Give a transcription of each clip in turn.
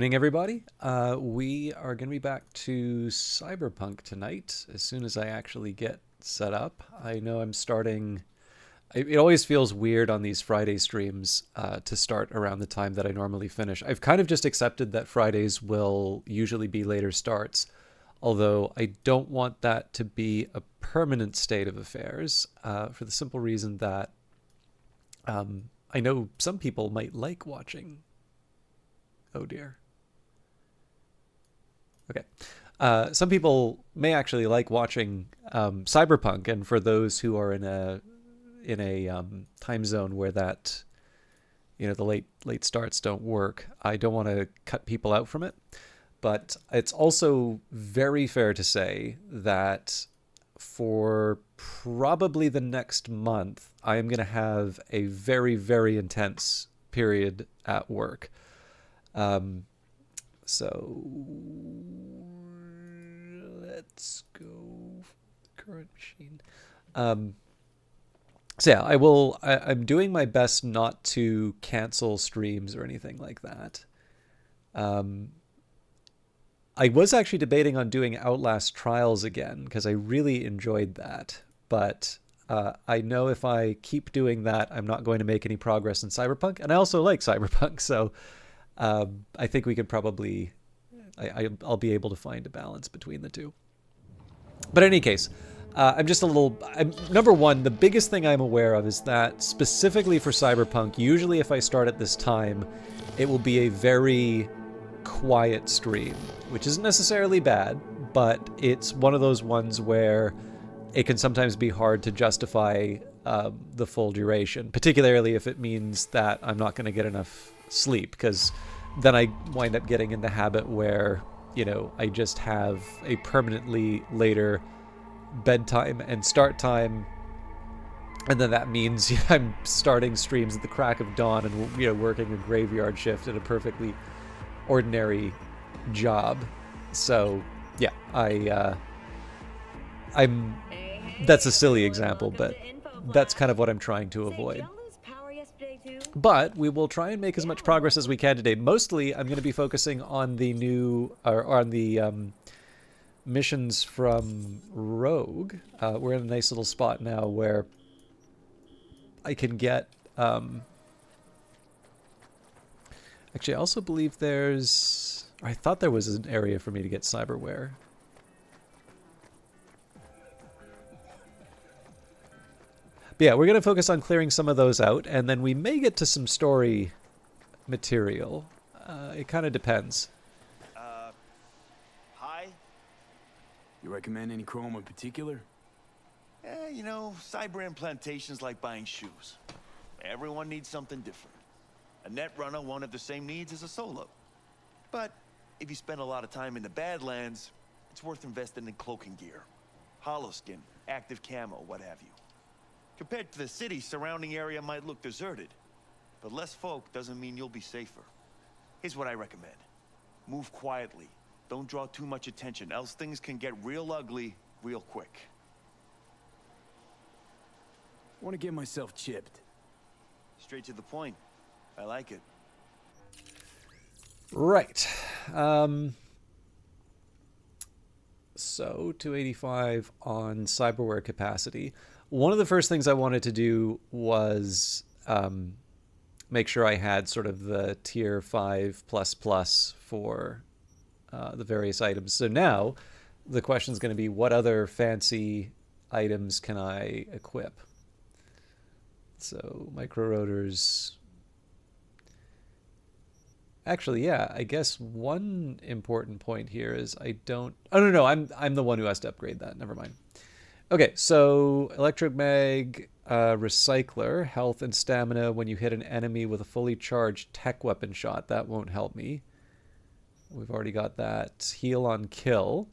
Morning, everybody. We are going to be back to Cyberpunk tonight as soon as I actually get set up. I know I'm starting. It always feels weird on these Friday streams to start around the time that I normally finish. I've kind of just accepted that Fridays will usually be later starts, although I don't want that to be a permanent state of affairs for the simple reason that I know some people might like watching. Oh dear. Okay. Some people may actually like watching Cyberpunk, and for those who are in a time zone where that the late starts don't work, I don't want to cut people out from it. But it's also very fair to say that for probably the next month, I am going to have a very, very intense period at work. So let's go current machine. Um, so yeah, I'm doing my best not to cancel streams or anything like that. Um, I was actually debating on doing Outlast Trials again because I really enjoyed that, but I know if I keep doing that, I'm not going to make any progress in Cyberpunk, and I also like Cyberpunk, so I think we could probably I'll be able to find a balance between the two. But in any case, I'm just a little. Number one, the biggest thing I'm aware of is that specifically for Cyberpunk, usually if I start at this time, it will be a very quiet stream, which isn't necessarily bad, but it's one of those ones where it can sometimes be hard to justify the full duration, particularly if it means that I'm not going to get enough sleep, because then I wind up getting in the habit where, I just have a permanently later bedtime and start time. And then that means I'm starting streams at the crack of dawn and, working a graveyard shift at a perfectly ordinary job. So, yeah, I'm that's a silly example, but that's kind of what I'm trying to avoid. But we will try and make as much progress as we can today. Mostly, I'm going to be focusing on the new, or on the missions from Rogue. We're in a nice little spot now where I can get. Actually, I also believe there's. I thought there was an area for me to get cyberware. But yeah, we're going to focus on clearing some of those out, and then we may get to some story material. It kind of depends. Hi? You recommend any chrome in particular? Cyber implantation's like buying shoes. Everyone needs something different. A net runner won't have the same needs as a solo. But if you spend a lot of time in the Badlands, it's worth investing in cloaking gear. Hollow skin, active camo, what have you. Compared to the city, surrounding area might look deserted. But less folk doesn't mean you'll be safer. Here's what I recommend. Move quietly. Don't draw too much attention, else things can get real ugly real quick. I want to get myself chipped. Straight to the point. I like it. Right. So 285 on cyberware capacity. One of the first things I wanted to do was make sure I had sort of the tier 5 plus plus for the various items. So now the question is going to be, what other fancy items can I equip? So micro rotors. Actually, yeah, I guess one important point here is I don't. Oh no, I'm the one who has to upgrade that. Never mind. Okay, so electromag, recycler, health and stamina when you hit an enemy with a fully charged tech weapon shot. That won't help me. We've already got that. Heal on kill,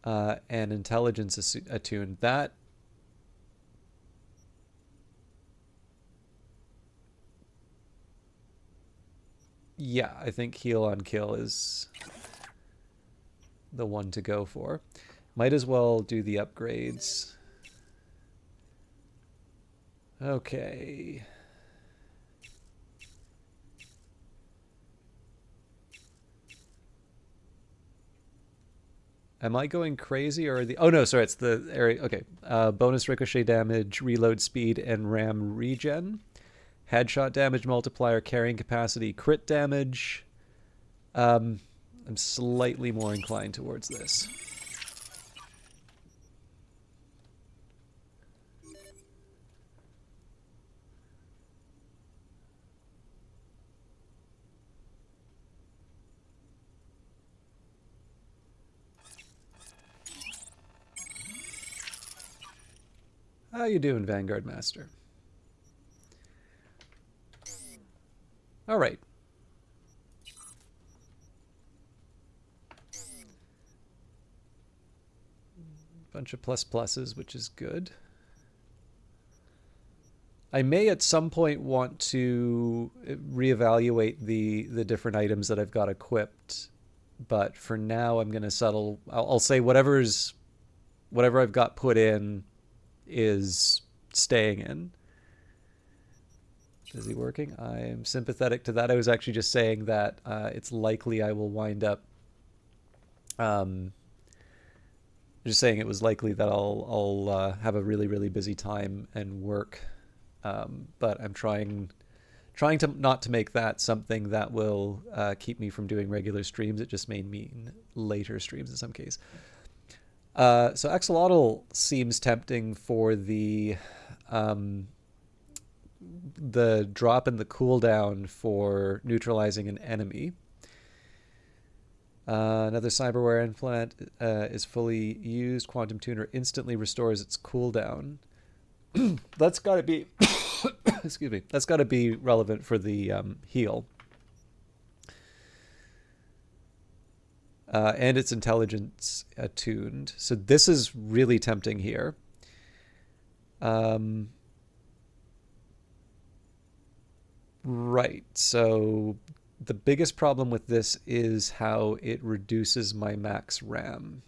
and intelligence attuned. That. Yeah, I think heal on kill is the one to go for. Might as well do the upgrades. Okay. Am I going crazy or the... Oh, no, sorry. It's the area. Okay. Bonus ricochet damage, reload speed, and RAM regen. Headshot damage multiplier, carrying capacity, crit damage. I'm slightly more inclined towards this. How you doing, Vanguard Master? All right. Bunch of pluses, which is good. I may at some point want to reevaluate the different items that I've got equipped, but for now I'm going to settle. I'll say whatever I've got put in is staying in. Is he working? I am sympathetic to that. I was actually just saying that it's likely I will wind up. Just saying it was likely that I'll have a really busy time and work, but I'm trying to not to make that something that will keep me from doing regular streams. It just may mean later streams in some case. So Axolotl seems tempting for the drop in the cooldown for neutralizing an enemy. Another cyberware implant is fully used. Quantum Tuner instantly restores its cooldown. That's got to be excuse me. That's got to be relevant for the heal. And its intelligence attuned. So this is really tempting here. Right. So the biggest problem with this is how it reduces my max RAM.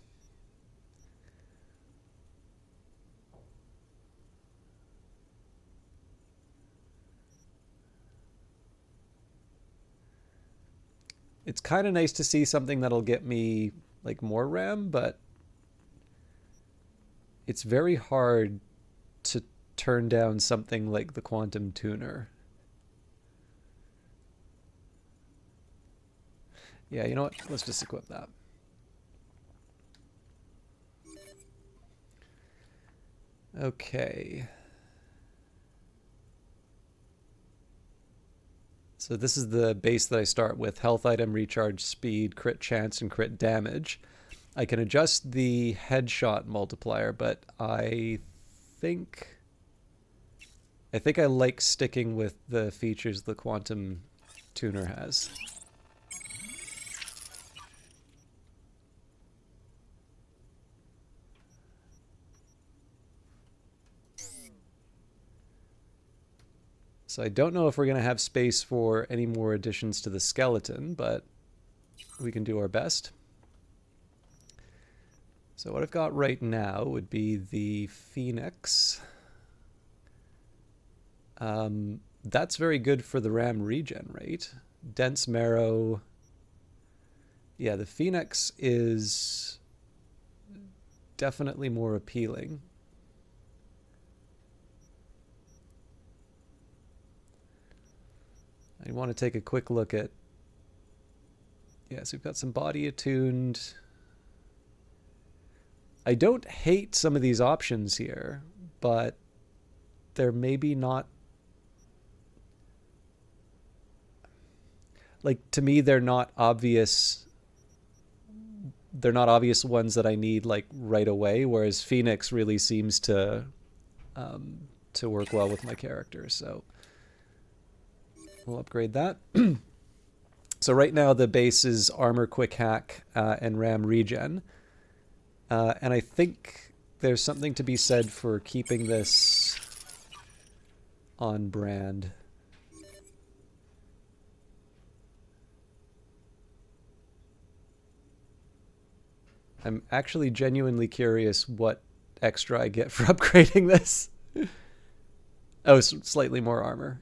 It's kind of nice to see something that'll get me like more RAM, but it's very hard to turn down something like the Quantum Tuner. Yeah, you know what? Let's just equip that. Okay. So this is the base that I start with. Health item, recharge speed, crit chance, and crit damage. I can adjust the headshot multiplier, but I think I like sticking with the features the Quantum Tuner has. So I don't know if we're going to have space for any more additions to the skeleton, but we can do our best. So what I've got right now would be the Phoenix. That's very good for the RAM regen, right? Dense marrow. Yeah, the Phoenix is definitely more appealing. I want to take a quick look at... Yeah, so we've got some body attuned. I don't hate some of these options here, but they're maybe not... Like, to me, they're not obvious... They're not obvious ones that I need, like, right away, whereas Phoenix really seems to work well with my character, so... We'll upgrade that. So right now the base is armor, quick hack, and RAM regen. And I think there's something to be said for keeping this on brand. I'm actually genuinely curious what extra I get for upgrading this. Oh, slightly more armor.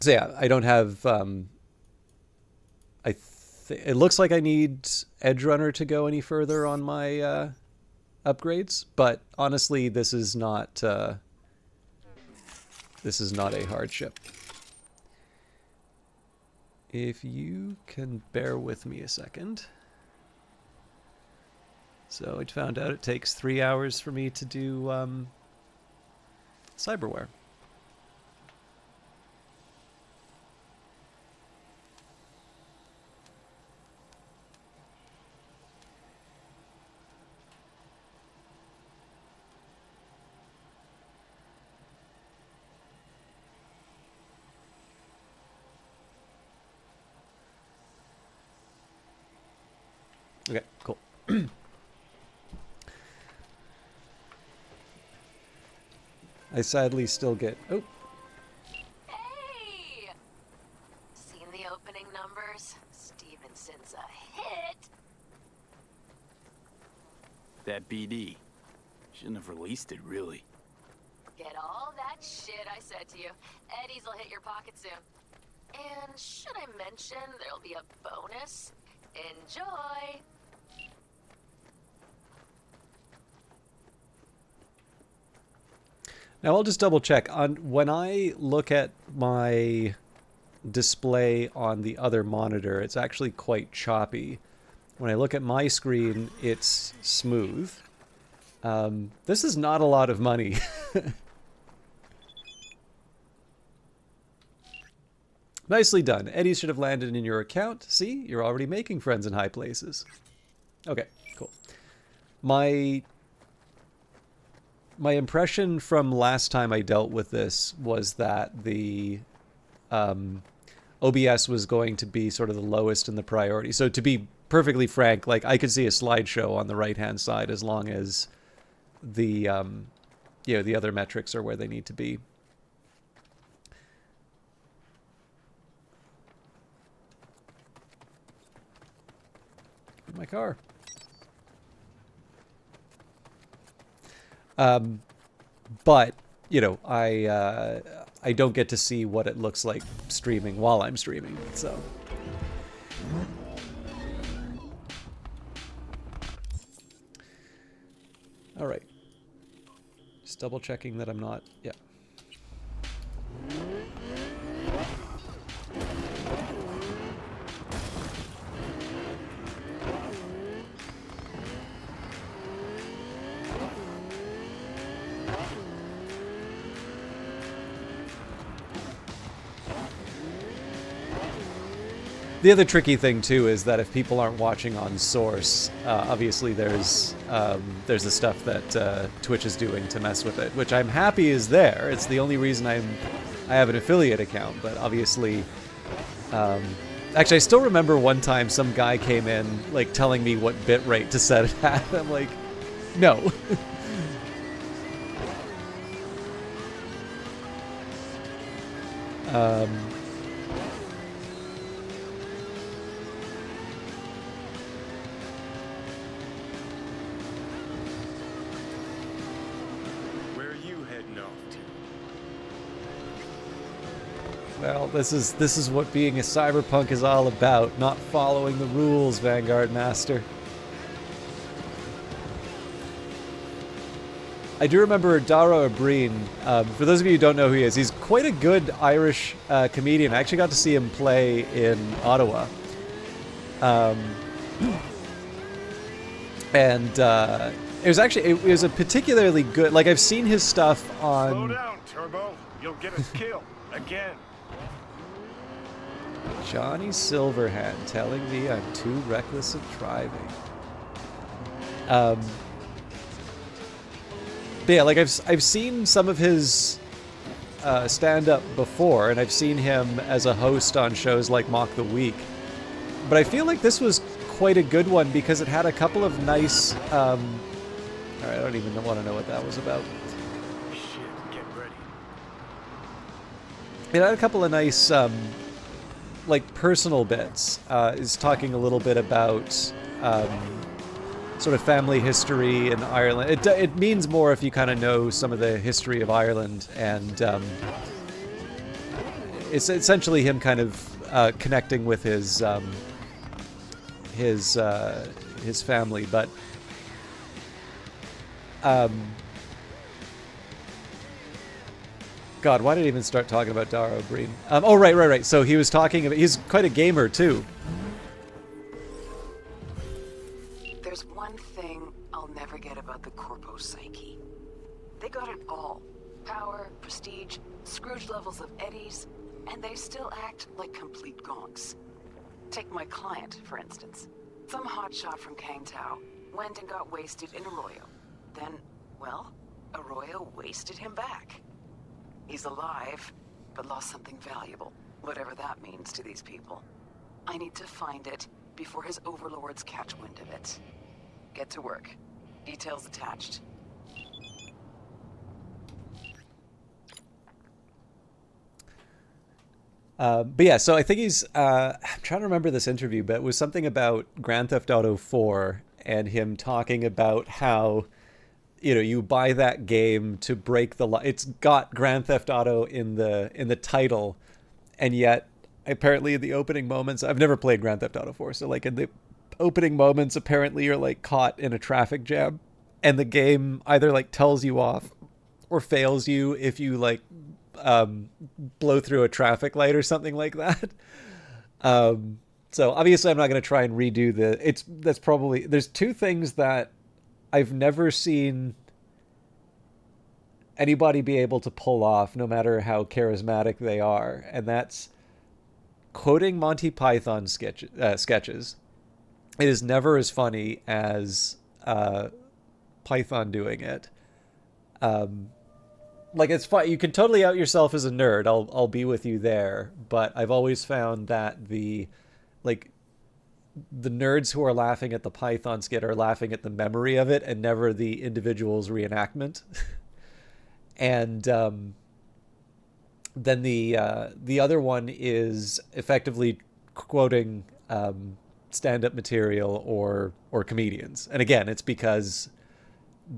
So yeah, I don't have. It looks like I need Edge Runner to go any further on my upgrades, but honestly, this is not. This is not a hardship. If you can bear with me a second. So I found out it takes 3 hours for me to do cyberware. Okay, cool. I sadly still get... Oh. Hey! Seen the opening numbers? Stevenson's a hit. That BD. Shouldn't have released it, really. Get all that shit I said to you. Eddie's will hit your pocket soon. And should I mention there'll be a bonus? Enjoy! Now I'll just double check. When I look at my display on the other monitor, it's actually quite choppy. When I look at my screen, it's smooth. This is not a lot of money. Nicely done. Eddie should have landed in your account. See, you're already making friends in high places. Okay, cool. My impression from last time I dealt with this was that the OBS was going to be sort of the lowest in the priority. So to be perfectly frank, like I could see a slideshow on the right-hand side as long as the the other metrics are where they need to be. My car. But I don't get to see what it looks like streaming while I'm streaming, so. All right. Just double checking that I'm not, yeah. The other tricky thing too is that if people aren't watching on source, obviously there's the stuff that Twitch is doing to mess with it, which I'm happy is there. It's the only reason I have an affiliate account, but obviously, actually I still remember one time some guy came in like telling me what bitrate to set it at. I'm like, no. Well, this is what being a cyberpunk is all about, not following the rules, Vanguard Master. I do remember Dara O'Brien. For those of you who don't know who he is, he's quite a good Irish comedian. I actually got to see him play in Ottawa. And it was a particularly good, like I've seen his stuff on... Slow down, Turbo. You'll get us killed. Again. Johnny Silverhand telling me I'm too reckless at driving. But yeah, like I've seen some of his stand-up before, and I've seen him as a host on shows like Mock the Week. But I feel like this was quite a good one because it had a couple of nice... Alright, I don't even want to know what that was about. Shit, get ready. It had a couple of nice... like personal bits, is talking a little bit about sort of family history in Ireland. It means more if you kind of know some of the history of Ireland, and it's essentially him kind of connecting with his family, but God, why did I even start talking about Dara Ó Briain? Oh, right. So he was talking about, he's quite a gamer too. There's one thing I'll never get about the Corpo psyche. They got it all. Power, prestige, Scrooge levels of eddies, and they still act like complete gonks. Take my client, for instance. Some hotshot from Kang Tao went and got wasted in Arroyo. Then, well, Arroyo wasted him back. He's alive, but lost something valuable, whatever that means to these people. I need to find it before his overlords catch wind of it. Get to work. Details attached. But yeah, so I think he's, I'm trying to remember this interview, but it was something about Grand Theft Auto 4 and him talking about how, you know, you buy that game to break the law. It's got Grand Theft Auto in the title, and yet apparently in the opening moments, I've never played Grand Theft Auto 4, so like in the opening moments, apparently you're like caught in a traffic jam, and the game either like tells you off or fails you if you like blow through a traffic light or something like that. So obviously I'm not going to try and redo that's probably, there's two things that I've never seen anybody be able to pull off, no matter how charismatic they are, and that's quoting Monty Python sketches. It is never as funny as Python doing it. Like, it's fun. You can totally out yourself as a nerd. I'll be with you there. But I've always found that the nerds who are laughing at the Python skit are laughing at the memory of it and never the individual's reenactment. And then the other one is effectively quoting stand-up material or comedians. And again, it's because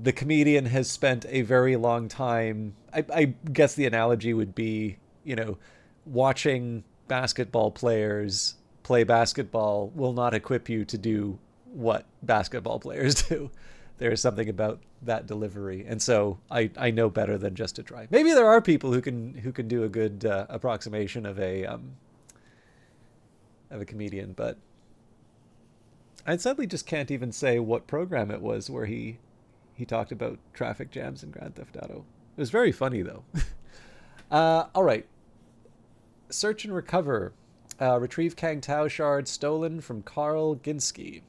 the comedian has spent a very long time. I guess the analogy would be, you know, watching basketball players play basketball will not equip you to do what basketball players do. There's something about that delivery, and so I know better than just to try. Maybe there are people who can do a good approximation of a comedian, but I sadly just can't even say what program it was where he talked about traffic jams in Grand Theft Auto. It was very funny, though. All right. Search and recover. Retrieve Kang Tao shard stolen from Carl Ginsky.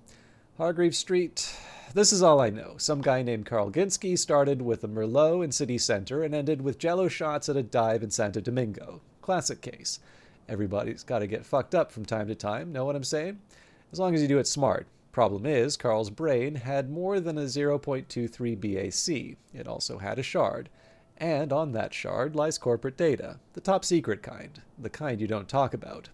Hargreave Street. This is all I know. Some guy named Carl Ginsky started with a Merlot in City Center and ended with jello shots at a dive in Santo Domingo. Classic case. Everybody's got to get fucked up from time to time, know what I'm saying? As long as you do it smart. Problem is, Carl's brain had more than a 0.23 BAC. It also had a shard. And on that shard lies corporate data. The top secret kind. The kind you don't talk about.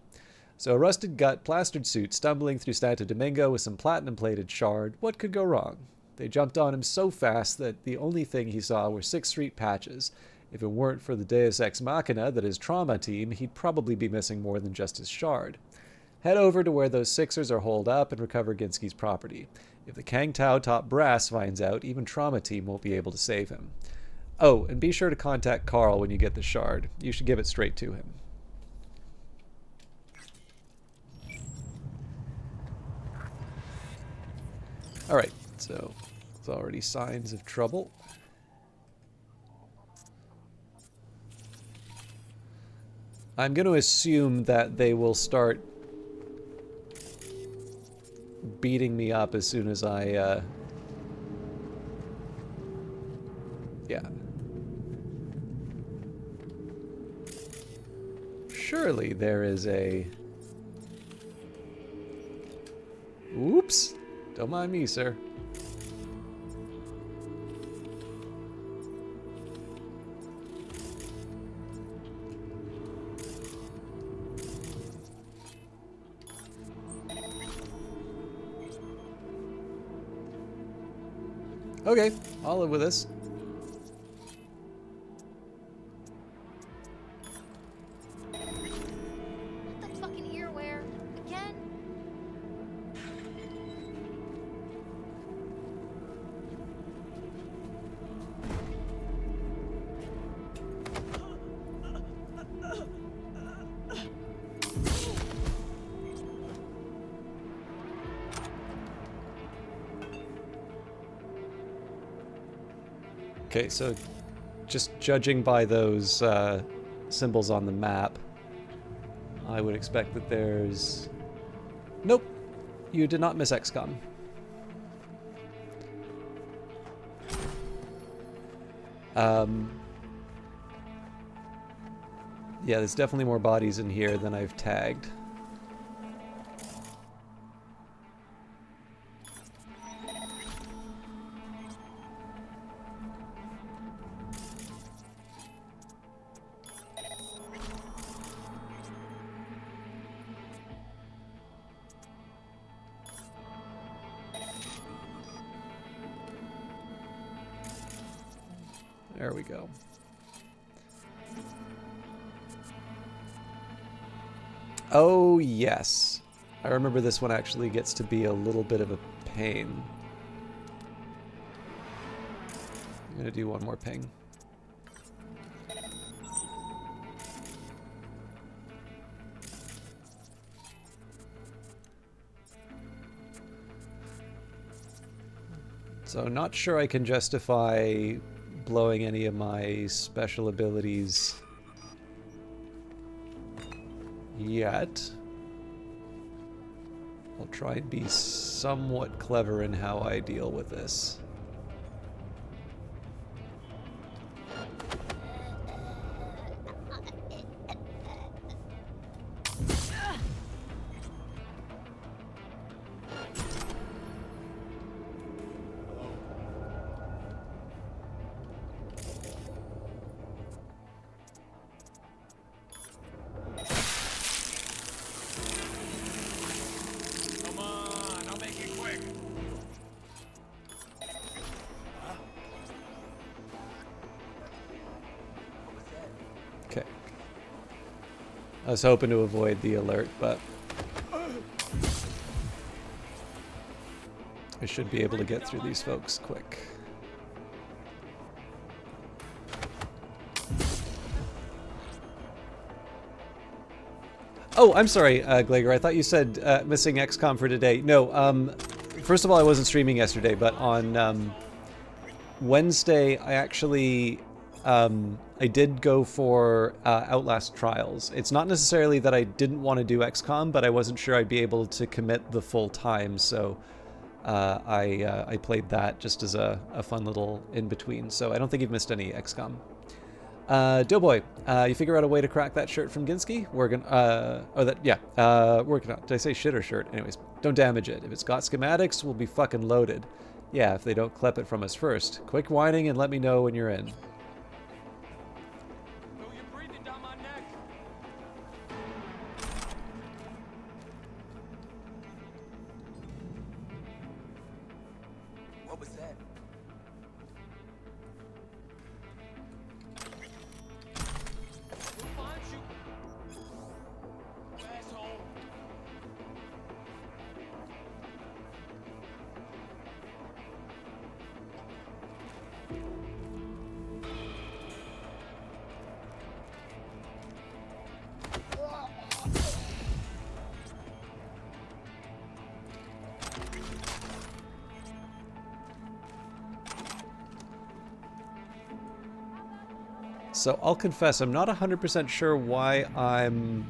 So a rusted gut, plastered suit, stumbling through Santo Domingo with some platinum-plated shard. What could go wrong? They jumped on him so fast that the only thing he saw were 6th Street patches. If it weren't for the Deus Ex Machina that is trauma team, he'd probably be missing more than just his shard. Head over to where those Sixers are holed up and recover Ginsky's property. If the Kang Tao top brass finds out, even trauma team won't be able to save him. Oh, and be sure to contact Carl when you get the shard. You should give it straight to him. Alright, so it's already signs of trouble. I'm going to assume that they will start beating me up as soon as I, yeah. Surely there is a... Oops. Don't mind me, sir. Okay, I'll live with this. Okay, so just judging by those symbols on the map, I would expect that there's... Nope, you did not miss XCOM. Yeah, there's definitely more bodies in here than I've tagged. There we go. Oh, yes. I remember this one actually gets to be a little bit of a pain. I'm going to do one more ping. So not sure I can justify blowing any of my special abilities yet. I'll try and be somewhat clever in how I deal with this. Okay. I was hoping to avoid the alert, but I should be able to get through these folks quick. Oh, I'm sorry, Glager. I thought you said missing XCOM for today. No, first of all, I wasn't streaming yesterday, but on Wednesday, I actually I did go for Outlast Trials. It's not necessarily that I didn't want to do XCOM, but I wasn't sure I'd be able to commit the full time, so I played that just as a fun little in-between. So I don't think you've missed any XCOM. Doughboy, you figure out a way to crack that shirt from Ginsky? Working on. Did I say shit or shirt? Anyways, don't damage it. If it's got schematics, we'll be fucking loaded. Yeah, if they don't clip it from us first. Quick whining and let me know when you're in. So I'll confess, I'm not 100% sure why I'm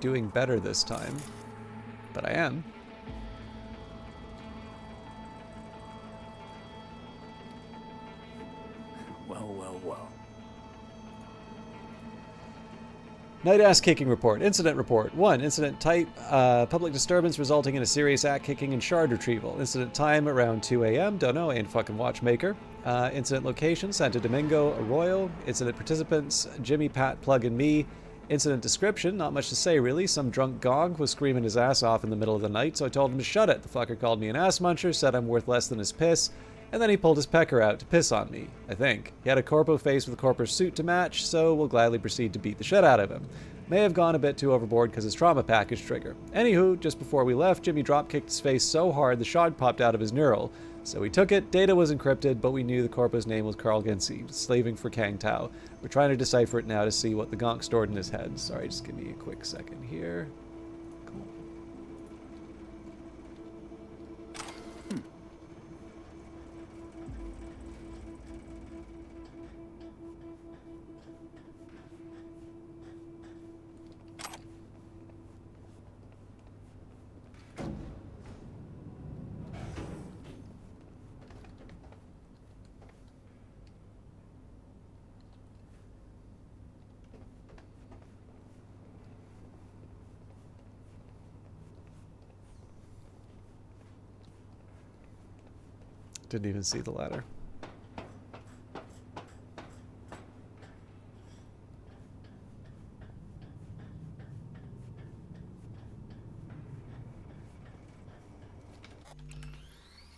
doing better this time, but I am. Well. Night ass kicking report. Incident report. 1. Incident type, public disturbance resulting in a serious ass kicking and shard retrieval. Incident time around 2 a.m. Don't know, ain't fucking watchmaker. Incident location, Santo Domingo, Arroyo. Incident participants, Jimmy, Pat, Plug, and me. Incident description, not much to say really. Some drunk gog was screaming his ass off in the middle of the night, so I told him to shut it. The fucker called me an ass muncher, said I'm worth less than his piss, and then he pulled his pecker out to piss on me, I think. He had a corpo face with a corpo suit to match, so we'll gladly proceed to beat the shit out of him. May have gone a bit too overboard because his trauma package trigger. Anywho, just before we left, Jimmy drop-kicked his face so hard the shard popped out of his neural. So we took it, data was encrypted, but we knew the corpo's name was Carl Ginsey, slaving for Kang Tao. We're trying to decipher it now to see what the gonk stored in his head. Sorry, just give me a quick second here. Cool. Didn't even see the ladder.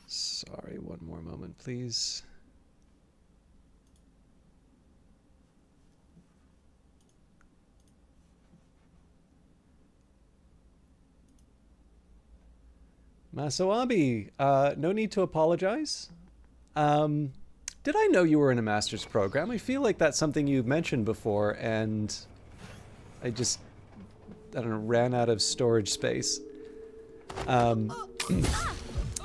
Sorry, one more moment, please. Masoabi, no need to apologize. Did I know you were in a master's program? I feel like that's something you've mentioned before, and I just, I don't know, ran out of storage space. But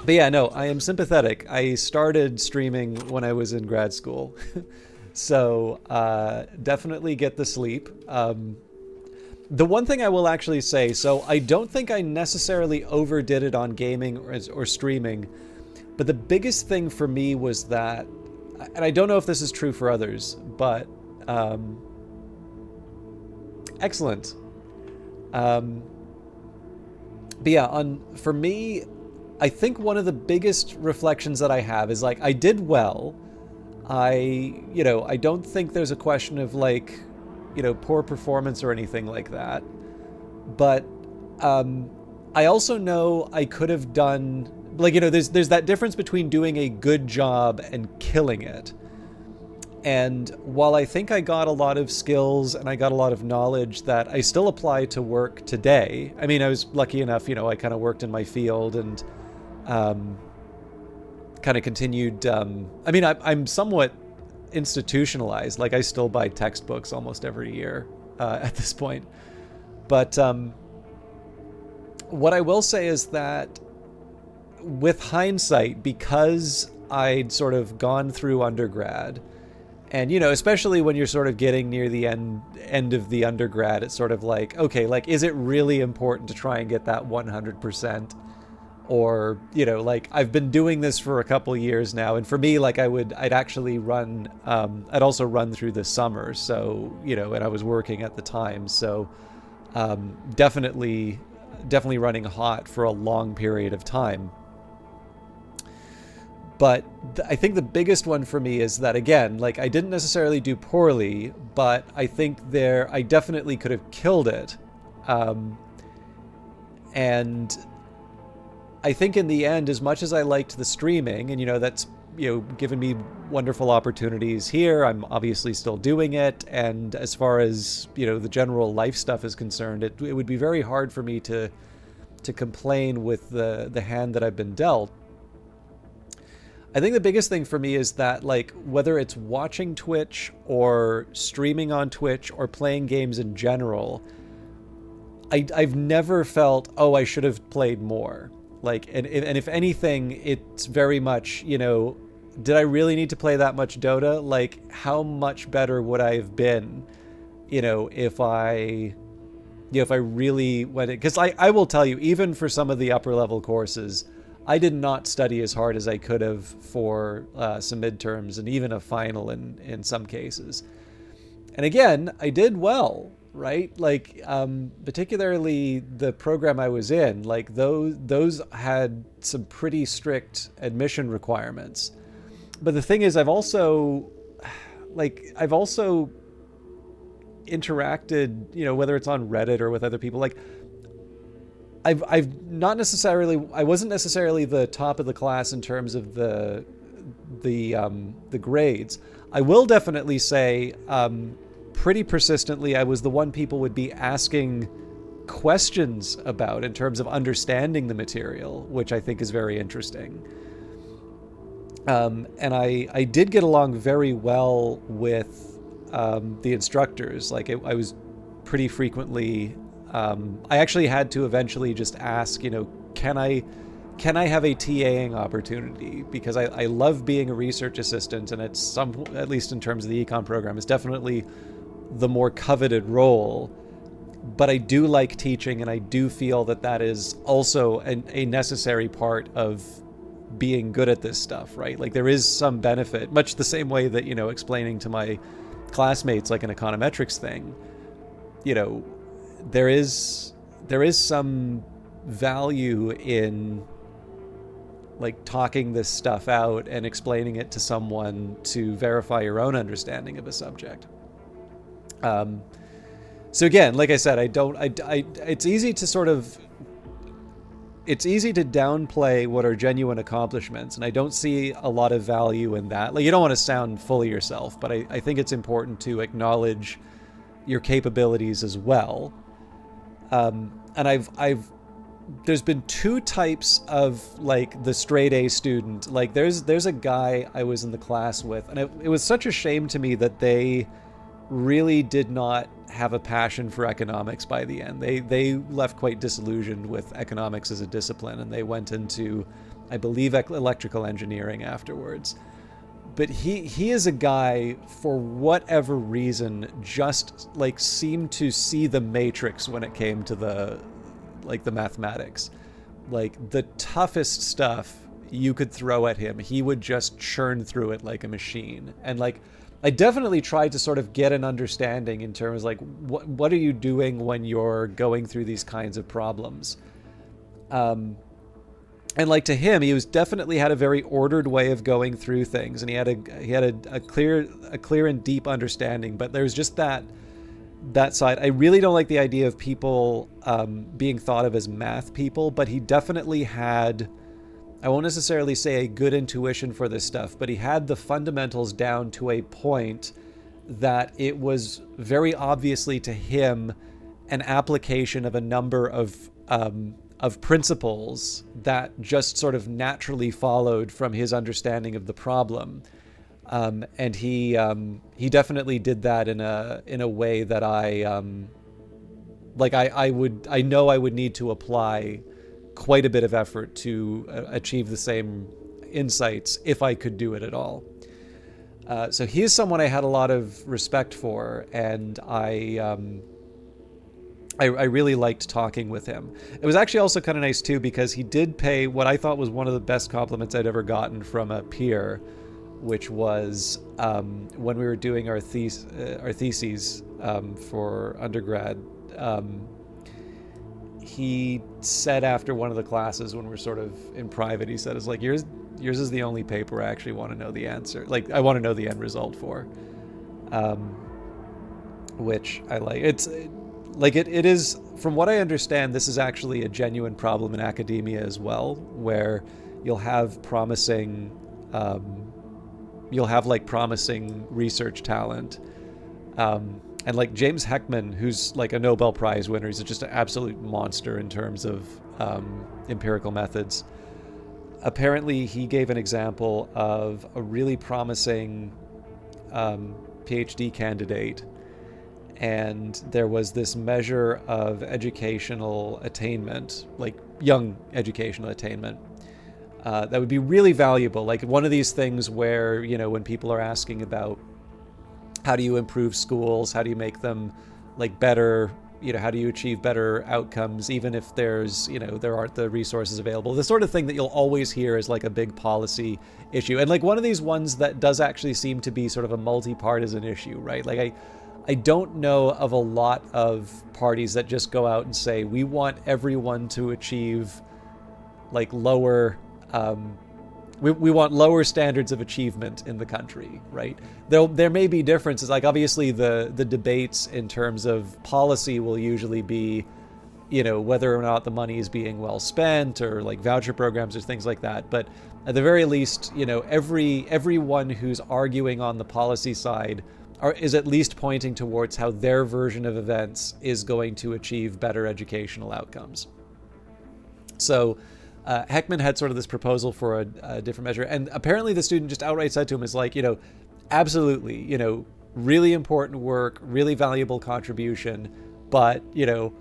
yeah, no, I am sympathetic. I started streaming when I was in grad school. So definitely get the sleep. The one thing I will actually say, so I don't think I necessarily overdid it on gaming or streaming, but the biggest thing for me was that, and I don't know if this is true for others, but excellent. But yeah, for me, I think one of the biggest reflections that I have is like, I did well. I don't think there's a question of like, poor performance or anything like that. But I also know I could have done, like, there's that difference between doing a good job and killing it. And while I think I got a lot of skills and I got a lot of knowledge that I still apply to work today, I mean, I was lucky enough, I kind of worked in my field and kind of continued. I mean, I'm somewhat institutionalized. Like, I still buy textbooks almost every year at this point. But what I will say is that with hindsight, because I'd sort of gone through undergrad, and especially when you're sort of getting near the end of the undergrad, it's sort of like, okay, like, is it really important to try and get that 100%? Or, like, I've been doing this for a couple years now, and for me, like, I'd actually run, I'd also run through the summer, so, and I was working at the time, so definitely running hot for a long period of time. But I think the biggest one for me is that, again, like, I didn't necessarily do poorly, but I think I definitely could have killed it. And I think in the end, as much as I liked the streaming, and that's given me wonderful opportunities here, I'm obviously still doing it, and as far as the general life stuff is concerned, it would be very hard for me to complain with the hand that I've been dealt. I think the biggest thing for me is that, like, whether it's watching Twitch or streaming on Twitch or playing games in general, I've never felt, oh, I should have played more. Like, and if anything, it's very much, did I really need to play that much Dota? Like, how much better would I have been, if I really went it? Because I will tell you, even for some of the upper level courses, I did not study as hard as I could have for some midterms and even a final in some cases. And again, I did well, right? Like, particularly the program I was in, like, those had some pretty strict admission requirements. But the thing is, I've also interacted, whether it's on Reddit or with other people, like, I've not necessarily, I wasn't necessarily the top of the class in terms of the grades. I will definitely say, pretty persistently, I was the one people would be asking questions about in terms of understanding the material, which I think is very interesting. And I did get along very well with the instructors. Like, I was pretty frequently, I actually had to eventually just ask, can I have a TAing opportunity? Because I love being a research assistant, and it's at least in terms of the econ program, it's definitely the more coveted role. But I do like teaching, and I do feel that is also a necessary part of being good at this stuff, right? Like, there is some benefit, much the same way that, explaining to my classmates, like, an econometrics thing, there is some value in like talking this stuff out and explaining it to someone to verify your own understanding of a subject. So again, like I said, it's easy to sort of, it's easy to downplay what are genuine accomplishments, and I don't see a lot of value in that. Like, you don't want to sound full of yourself, but I think it's important to acknowledge your capabilities as well. And there's been two types of like the straight A student. Like there's a guy I was in the class with, and it was such a shame to me that they really did not have a passion for economics by the end. They left quite disillusioned with economics as a discipline, and they went into, I believe, electrical engineering afterwards. But he is a guy, for whatever reason, just like seemed to see the matrix when it came to the mathematics. Like the toughest stuff you could throw at him, he would just churn through it like a machine. And like, I definitely tried to sort of get an understanding in terms like what are you doing when you're going through these kinds of problems. And like, to him, he was definitely had a very ordered way of going through things, and he had a clear and deep understanding. But there's just that side. I really don't like the idea of people being thought of as math people, but he definitely had, I won't necessarily say a good intuition for this stuff, but he had the fundamentals down to a point that it was very obviously to him an application of a number of principles that just sort of naturally followed from his understanding of the problem. And he definitely did that in a way that I know I would need to apply quite a bit of effort to achieve the same insights if I could do it at all. So he's someone I had a lot of respect for, and I really liked talking with him. It was actually also kind of nice too, because he did pay what I thought was one of the best compliments I'd ever gotten from a peer, which was when we were doing our theses for undergrad. He said after one of the classes, when we're sort of in private, he said, "It's like yours is the only paper I actually want to know the answer. Like, I want to know the end result for," which I like. It's like it is, from what I understand, this is actually a genuine problem in academia as well, where you'll have promising research talent. And like James Heckman, who's like a Nobel Prize winner, he's just an absolute monster in terms of empirical methods. Apparently, he gave an example of a really promising PhD candidate, and there was this measure of educational attainment, like young educational attainment, that would be really valuable. Like one of these things where, you know, when people are asking about how do you improve schools, how do you make them like better, you know, how do you achieve better outcomes, even if there's, you know, there aren't the resources available, the sort of thing that you'll always hear is like a big policy issue. And like one of these ones that does actually seem to be sort of a multi-partisan issue, right? Like I don't know of a lot of parties that just go out and say, we want everyone to achieve like lower, we want lower standards of achievement in the country, right? There may be differences. Like obviously the debates in terms of policy will usually be, you know, whether or not the money is being well spent, or like voucher programs or things like that. But at the very least, you know, everyone who's arguing on the policy side is at least pointing towards how their version of events is going to achieve better educational outcomes. So Heckman had sort of this proposal for a different measure, and apparently the student just outright said to him, is like, you know, absolutely, you know, really important work, really valuable contribution, but, you know,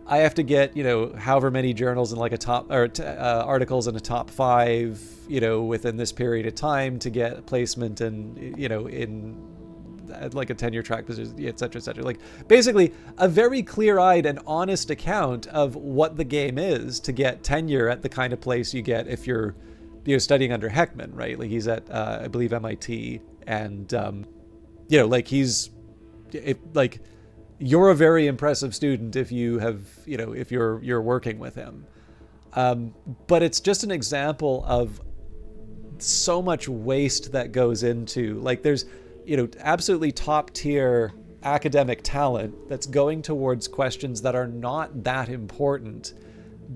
I have to get, you know, however many journals in like a top, or articles in a top 5, you know, within this period of time to get placement and, you know, in like a tenure track position, et cetera, et cetera. Like basically a very clear-eyed and honest account of what the game is to get tenure at the kind of place you get if you're studying under Heckman, right? Like he's at I believe MIT, and you know, like you're a very impressive student if you have, you know, if you're working with him. But it's just an example of so much waste that goes into, like, there's, absolutely top tier academic talent that's going towards questions that are not that important,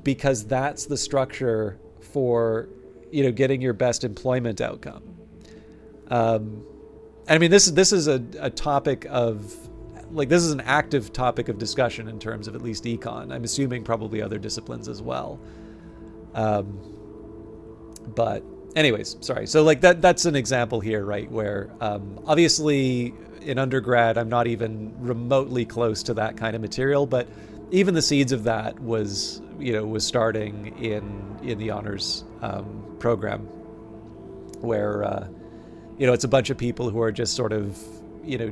because that's the structure for, getting your best employment outcome. I mean, this is a topic of, like, this is an active topic of discussion in terms of at least econ. I'm assuming probably other disciplines as well. But anyways, sorry. So like that's an example here, right? Where obviously in undergrad, I'm not even remotely close to that kind of material, but even the seeds of that was starting in the honors program, where it's a bunch of people who are just sort of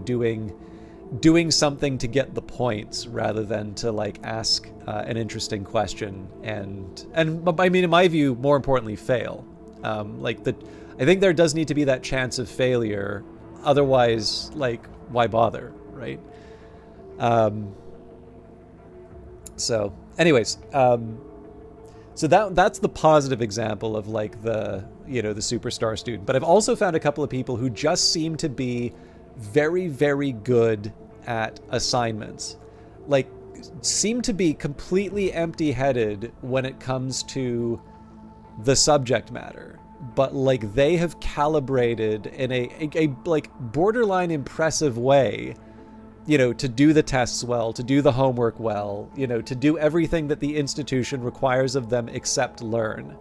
doing something to get the points rather than to like ask an interesting question and I mean, in my view, more importantly, fail. I think there does need to be that chance of failure, otherwise, like, why bother, right? So anyways, so that's the positive example of like the superstar student. But I've also found a couple of people who just seem to be very, very good at assignments, like seem to be completely empty-headed when it comes to the subject matter, but like they have calibrated in a like borderline impressive way, to do the tests well, to do the homework well, to do everything that the institution requires of them except learn.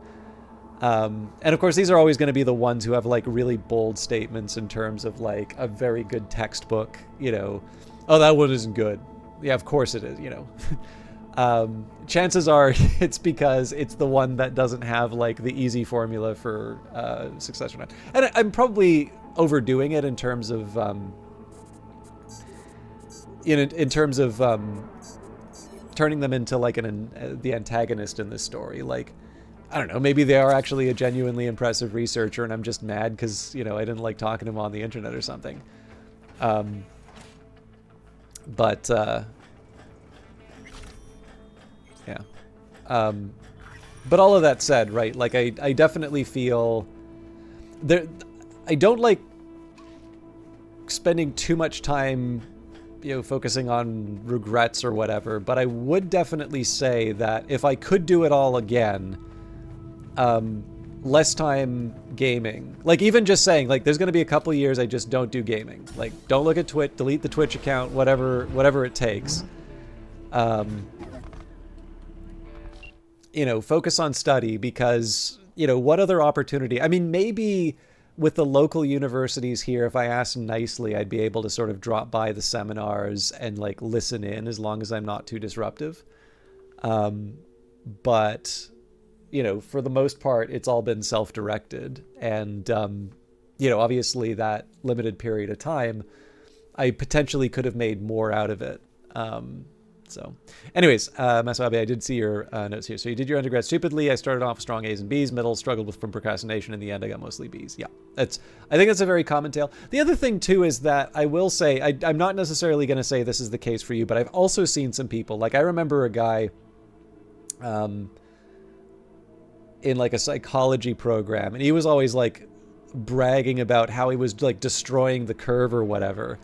And of course, these are always going to be the ones who have like really bold statements in terms of like a very good textbook, oh, that one isn't good. Yeah, of course it is, chances are it's because it's the one that doesn't have like the easy formula for success or not. And I'm probably overdoing it in terms of, in terms of turning them into like the antagonist in this story. Like, I don't know, maybe they are actually a genuinely impressive researcher and I'm just mad because, I didn't like talking to them on the internet or something. But all of that said, right, like I definitely feel there, I don't like spending too much time, focusing on regrets or whatever, but I would definitely say that if I could do it all again, less time gaming. Like, even just saying, like, there's going to be a couple of years I just don't do gaming. Like, don't look at Twitch, delete the Twitch account, whatever it takes. Focus on study, because, what other opportunity? I mean, maybe with the local universities here, if I asked nicely, I'd be able to sort of drop by the seminars and like listen in as long as I'm not too disruptive. But for the most part, it's all been self-directed. And, obviously that limited period of time, I potentially could have made more out of it. So anyways, Masabi, I did see your notes here. So you did your undergrad stupidly. I started off with strong A's and B's, middle struggled with from procrastination. In the end, I got mostly B's. Yeah, I think that's a very common tale. The other thing too is that I will say, I'm not necessarily going to say this is the case for you, but I've also seen some people, like I remember a guy in like a psychology program, and he was always like bragging about how he was like destroying the curve or whatever.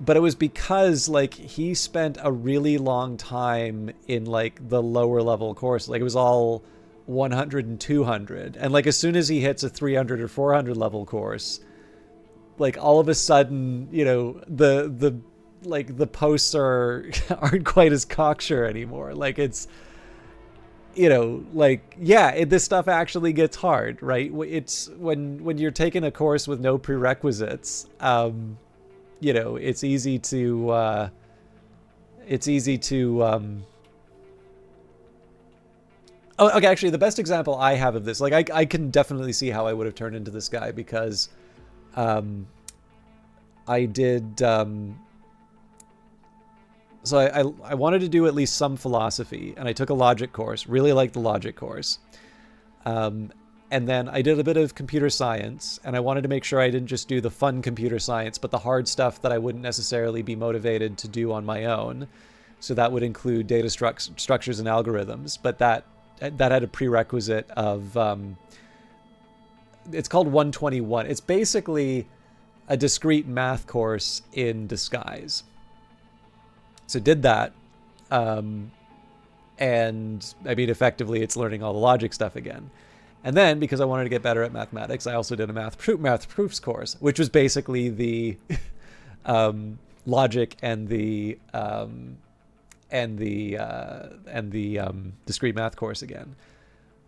But it was because like he spent a really long time in like the lower level course. Like it was all 100 and 200. And like as soon as he hits a 300 or 400 level course, like all of a sudden, the like the posts aren't quite as cocksure anymore. Like it's, like, yeah, this stuff actually gets hard, right? It's when you're taking a course with no prerequisites, it's easy to oh, okay, actually the best example I have of this, like I can definitely see how I would have turned into this guy, because I did so I wanted to do at least some philosophy, and I took a logic course, really liked the logic course. And then I did a bit of computer science, and I wanted to make sure I didn't just do the fun computer science, but the hard stuff that I wouldn't necessarily be motivated to do on my own. So that would include data structures and algorithms, but that had a prerequisite of it's called 121. It's basically a discrete math course in disguise. So did that. And I mean, effectively, it's learning all the logic stuff again. And then, because I wanted to get better at mathematics, I also did a math proofs course, which was basically the logic and the discrete math course again.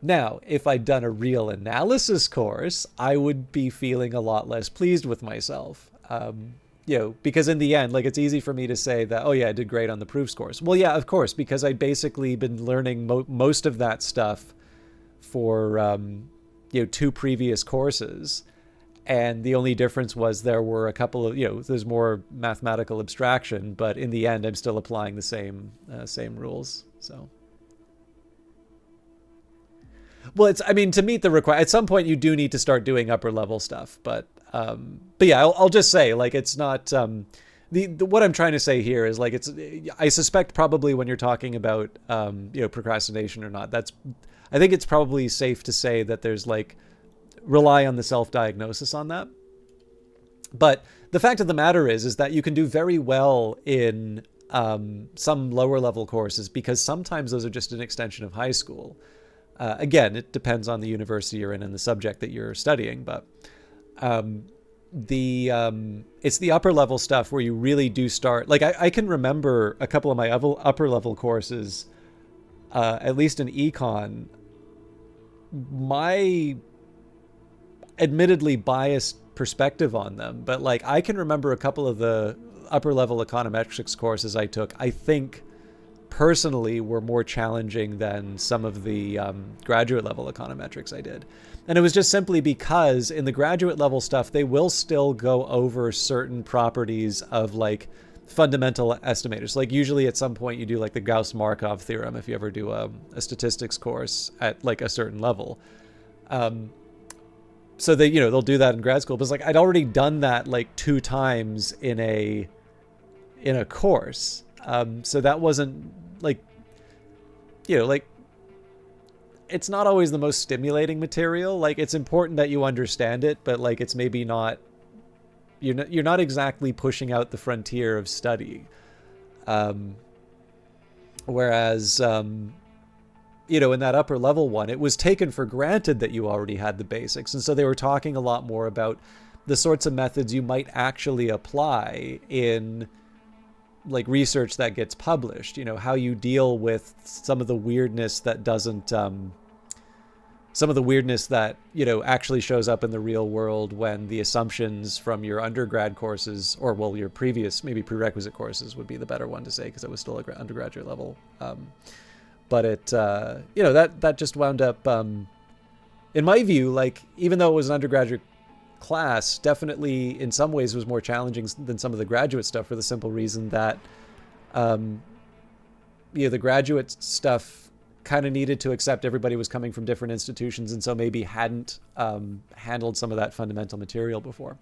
Now, if I'd done a real analysis course, I would be feeling a lot less pleased with myself. Because in the end, like, it's easy for me to say that, oh yeah, I did great on the proofs course. Well, yeah, of course, because I'd basically been learning most of that stuff for 2 previous courses, and the only difference was there were a couple of there's more mathematical abstraction, but in the end I'm still applying the same rules. So well, it's, I mean, to meet the at some point you do need to start doing upper level stuff, but yeah, I'll just say, like, it's not what I'm trying to say here is, like, I suspect probably when you're talking about procrastination or not, I think it's probably safe to say that there's, like, rely on the self-diagnosis on that. But the fact of the matter is that you can do very well in some lower level courses, because sometimes those are just an extension of high school. Again, it depends on the university you're in and the subject that you're studying, but it's the upper level stuff where you really do start. Like, I can remember a couple of my upper level courses, at least in econ, my admittedly biased perspective on them, but, like, I can remember a couple of the upper level econometrics courses I took, I think personally were more challenging than some of the graduate level econometrics I did. And it was just simply because in the graduate level stuff, they will still go over certain properties of, like, fundamental estimators. Like, usually at some point you do, like, the Gauss-Markov theorem if you ever do a statistics course at, like, a certain level. So they, they'll do that in grad school, but it's like I'd already done that, like, 2 times in a course. So that wasn't, like, like, it's not always the most stimulating material. Like, it's important that you understand it, but, like, it's maybe not, you're not exactly pushing out the frontier of study. Whereas, in that upper level one, it was taken for granted that you already had the basics. And so they were talking a lot more about the sorts of methods you might actually apply in, like, research that gets published, how you deal with some of the weirdness that doesn't, some of the weirdness that, actually shows up in the real world when the assumptions from your undergrad courses, or, well, your previous, maybe prerequisite courses would be the better one to say, because it was still an undergraduate level. But it, that just wound up, in my view, like, even though it was an undergraduate class, definitely in some ways was more challenging than some of the graduate stuff, for the simple reason that the graduate stuff kind of needed to accept everybody was coming from different institutions, and so maybe hadn't handled some of that fundamental material before.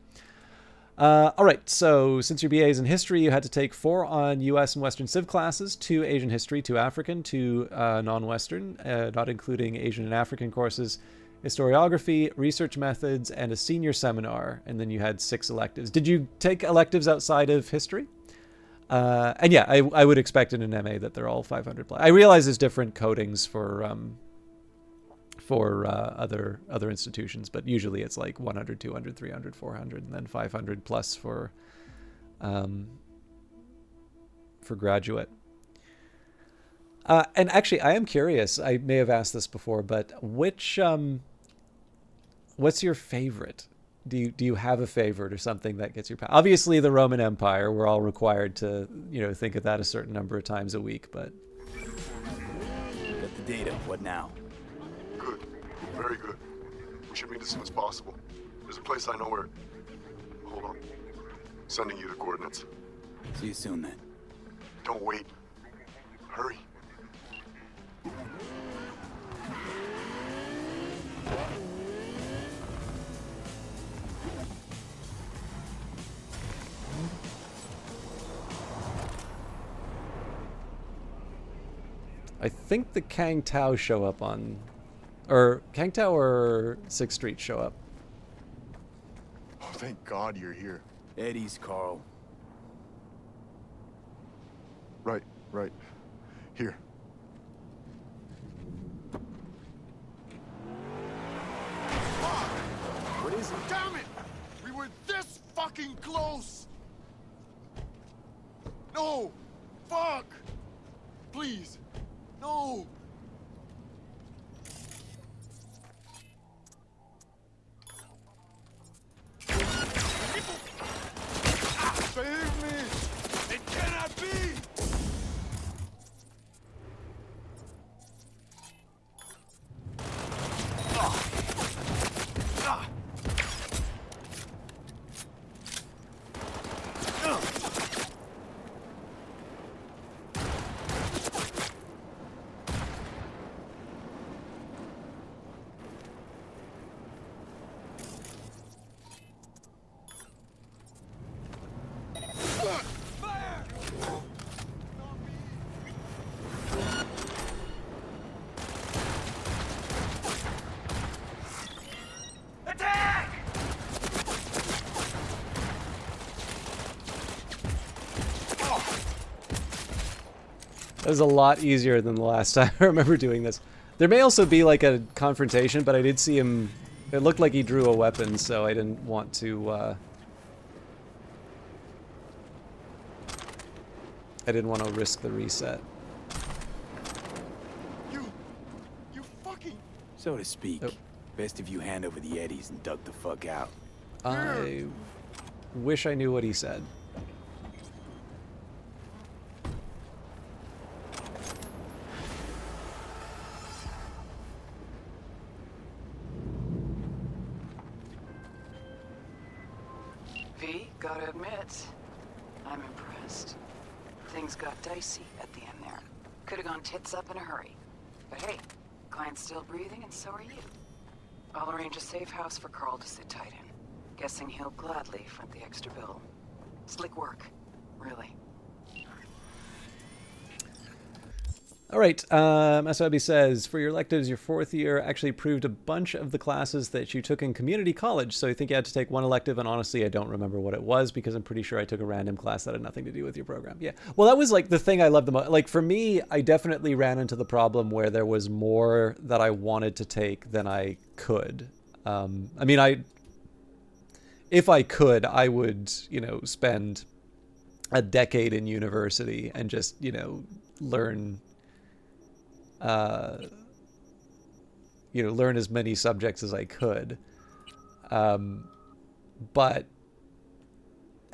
All right, so since your BA is in history, you had to take 4 on US and Western Civ classes, 2 Asian history, 2 African, 2 non-Western, not including Asian and African courses, historiography, research methods, and a senior seminar, and then you had 6 electives. Did you take electives outside of history? And yeah, I would expect in an MA that they're all 500 plus. I realize there's different codings for other institutions, but usually it's like 100, 200, 300, 400, and then 500 plus for graduate. And actually, I am curious, I may have asked this before, but what's your favorite? Do you have a favorite or something that gets your... Obviously, the Roman Empire, we're all required to, think of that a certain number of times a week, but... Got the data. What now? Good. Very good. We should meet as soon as possible. There's a place I know where... Hold on. Sending you the coordinates. See you soon, then. Don't wait. Hurry. I think the Kang Tao show up on... Or Kang Tao or 6th Street show up Thank God you're here. Eddie's, Carl. Right, right. Here. What is it? Damn it! We were this fucking close! No! Fuck! Please! No! Save me! It cannot be! That was a lot easier than the last time I remember doing this. There may also be like a confrontation, but I did see him. It looked like he drew a weapon, so I didn't want to. I didn't want to risk the reset. You fucking... So to speak. Oh. Best if you hand over the Eddies and duck the fuck out. I wish I knew what he said. V, gotta admit, I'm impressed. Things got dicey at the end there. Could have gone tits up in a hurry. But hey, client's still breathing and so are you. I'll arrange a safe house for Carl to sit tight in. Guessing he'll gladly front the extra bill. Slick work, really. All right, Asabi says, for your electives, your fourth year actually proved a bunch of the classes that you took in community college, so I think you had to take one elective, and honestly, I don't remember what it was, because I'm pretty sure I took a random class that had nothing to do with your program. Yeah, well, that was like the thing I loved the most. Like, for me, I definitely ran into the problem where there was more that I wanted to take than I could. I mean, if I could, I would, spend a decade in university and just, learn learn as many subjects as I could. But,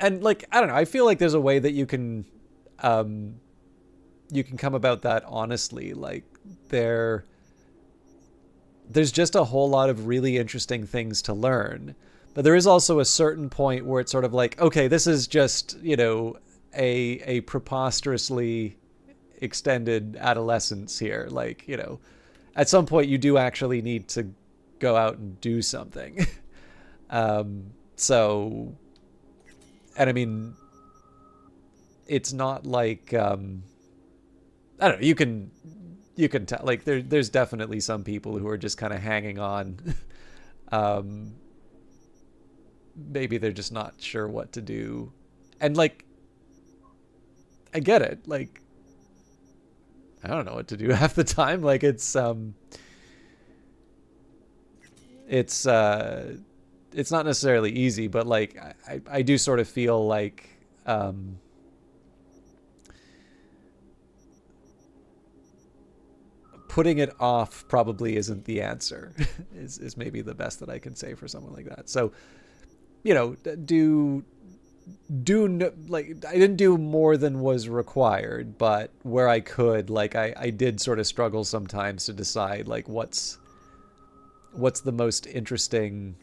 and like, I don't know, I feel like there's a way that you can come about that honestly. Like, there's just a whole lot of really interesting things to learn. But there is also a certain point where it's sort of like, okay, this is just, a preposterously extended adolescence here. Like, at some point you do actually need to go out and do something. So, and I mean, it's not like, I don't know, you can tell, like, there's definitely some people who are just kind of hanging on. Maybe they're just not sure what to do. And like, I get it. Like, I don't know what to do half the time. Like, it's not necessarily easy, but like, I do sort of feel like, putting it off probably isn't the answer is maybe the best that I can say for someone like that. So, like, I didn't do more than was required, but where I could, like, I did sort of struggle sometimes to decide, like, what's the most interesting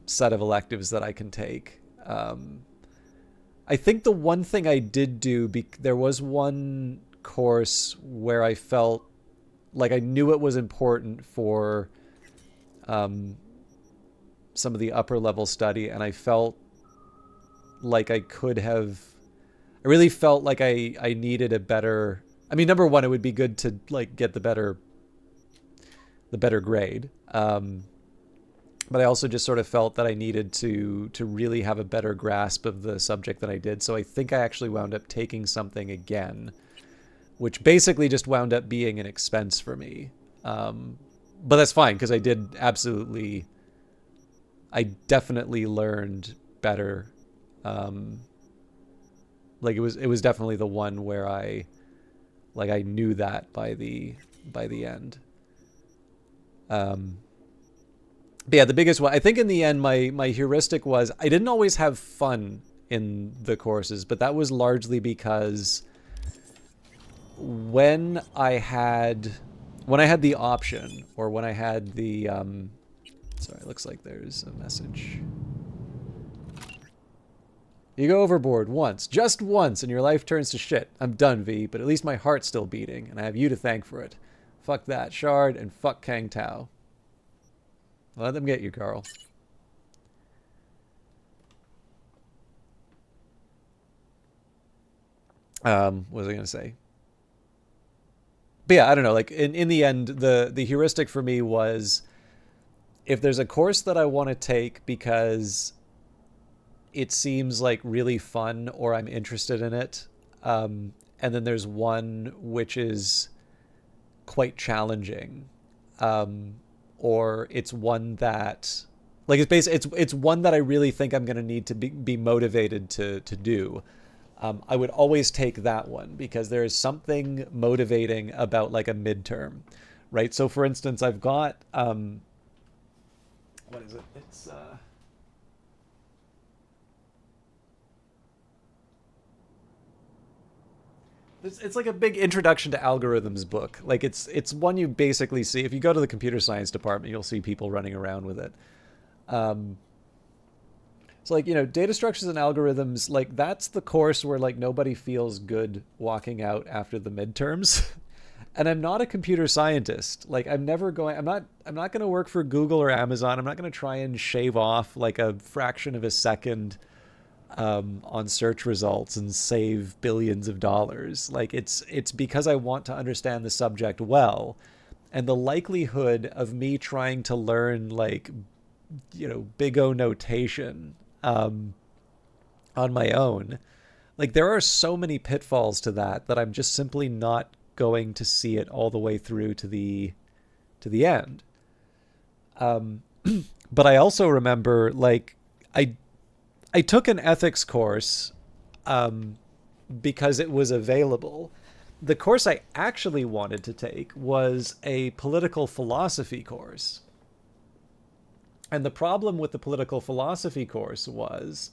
set of electives that I can take. I think the one thing I did do, there was one course where I felt like I knew it was important for some of the upper level study, and I felt like I really felt like I needed a better, I mean, number one, it would be good to like get the better grade. but I also just sort of felt that I needed to really have a better grasp of the subject than I did. So I think I actually wound up taking something again, which basically just wound up being an expense for me. But that's fine, because I definitely learned better. Like it was definitely the one where I knew that by the end. But yeah, the biggest one, I think in the end, my heuristic was I didn't always have fun in the courses, but that was largely because when I had the option, or when I had the sorry, it looks like there's a message. You go overboard once, just once, and your life turns to shit. I'm done, V, but at least my heart's still beating, and I have you to thank for it. Fuck that, Shard, and fuck Kang Tao. Let them get you, Carl. What was I going to say? But yeah, I don't know. Like in the end, the heuristic for me was, if there's a course that I want to take because it seems like really fun or I'm interested in it, and then there's one which is quite challenging, or it's one that, like, it's one that I really think I'm going to need to be motivated to do. I would always take that one, because there is something motivating about like a midterm, right? So for instance, I've got what is it? It's like a big introduction to algorithms book. Like it's one you basically see if you go to the computer science department. You'll see people running around with it. So like, data structures and algorithms, like that's the course where like nobody feels good walking out after the midterms. And I'm not a computer scientist. Like I'm not going to work for Google or Amazon. I'm not going to try and shave off like a fraction of a second on search results and save billions of dollars. Like it's because I want to understand the subject well, and the likelihood of me trying to learn like big O notation on my own, like there are so many pitfalls to that I'm just simply not going to see it all the way through to the end. But I also remember, like, I took an ethics course because it was available. The course I actually wanted to take was a political philosophy course. And the problem with the political philosophy course was,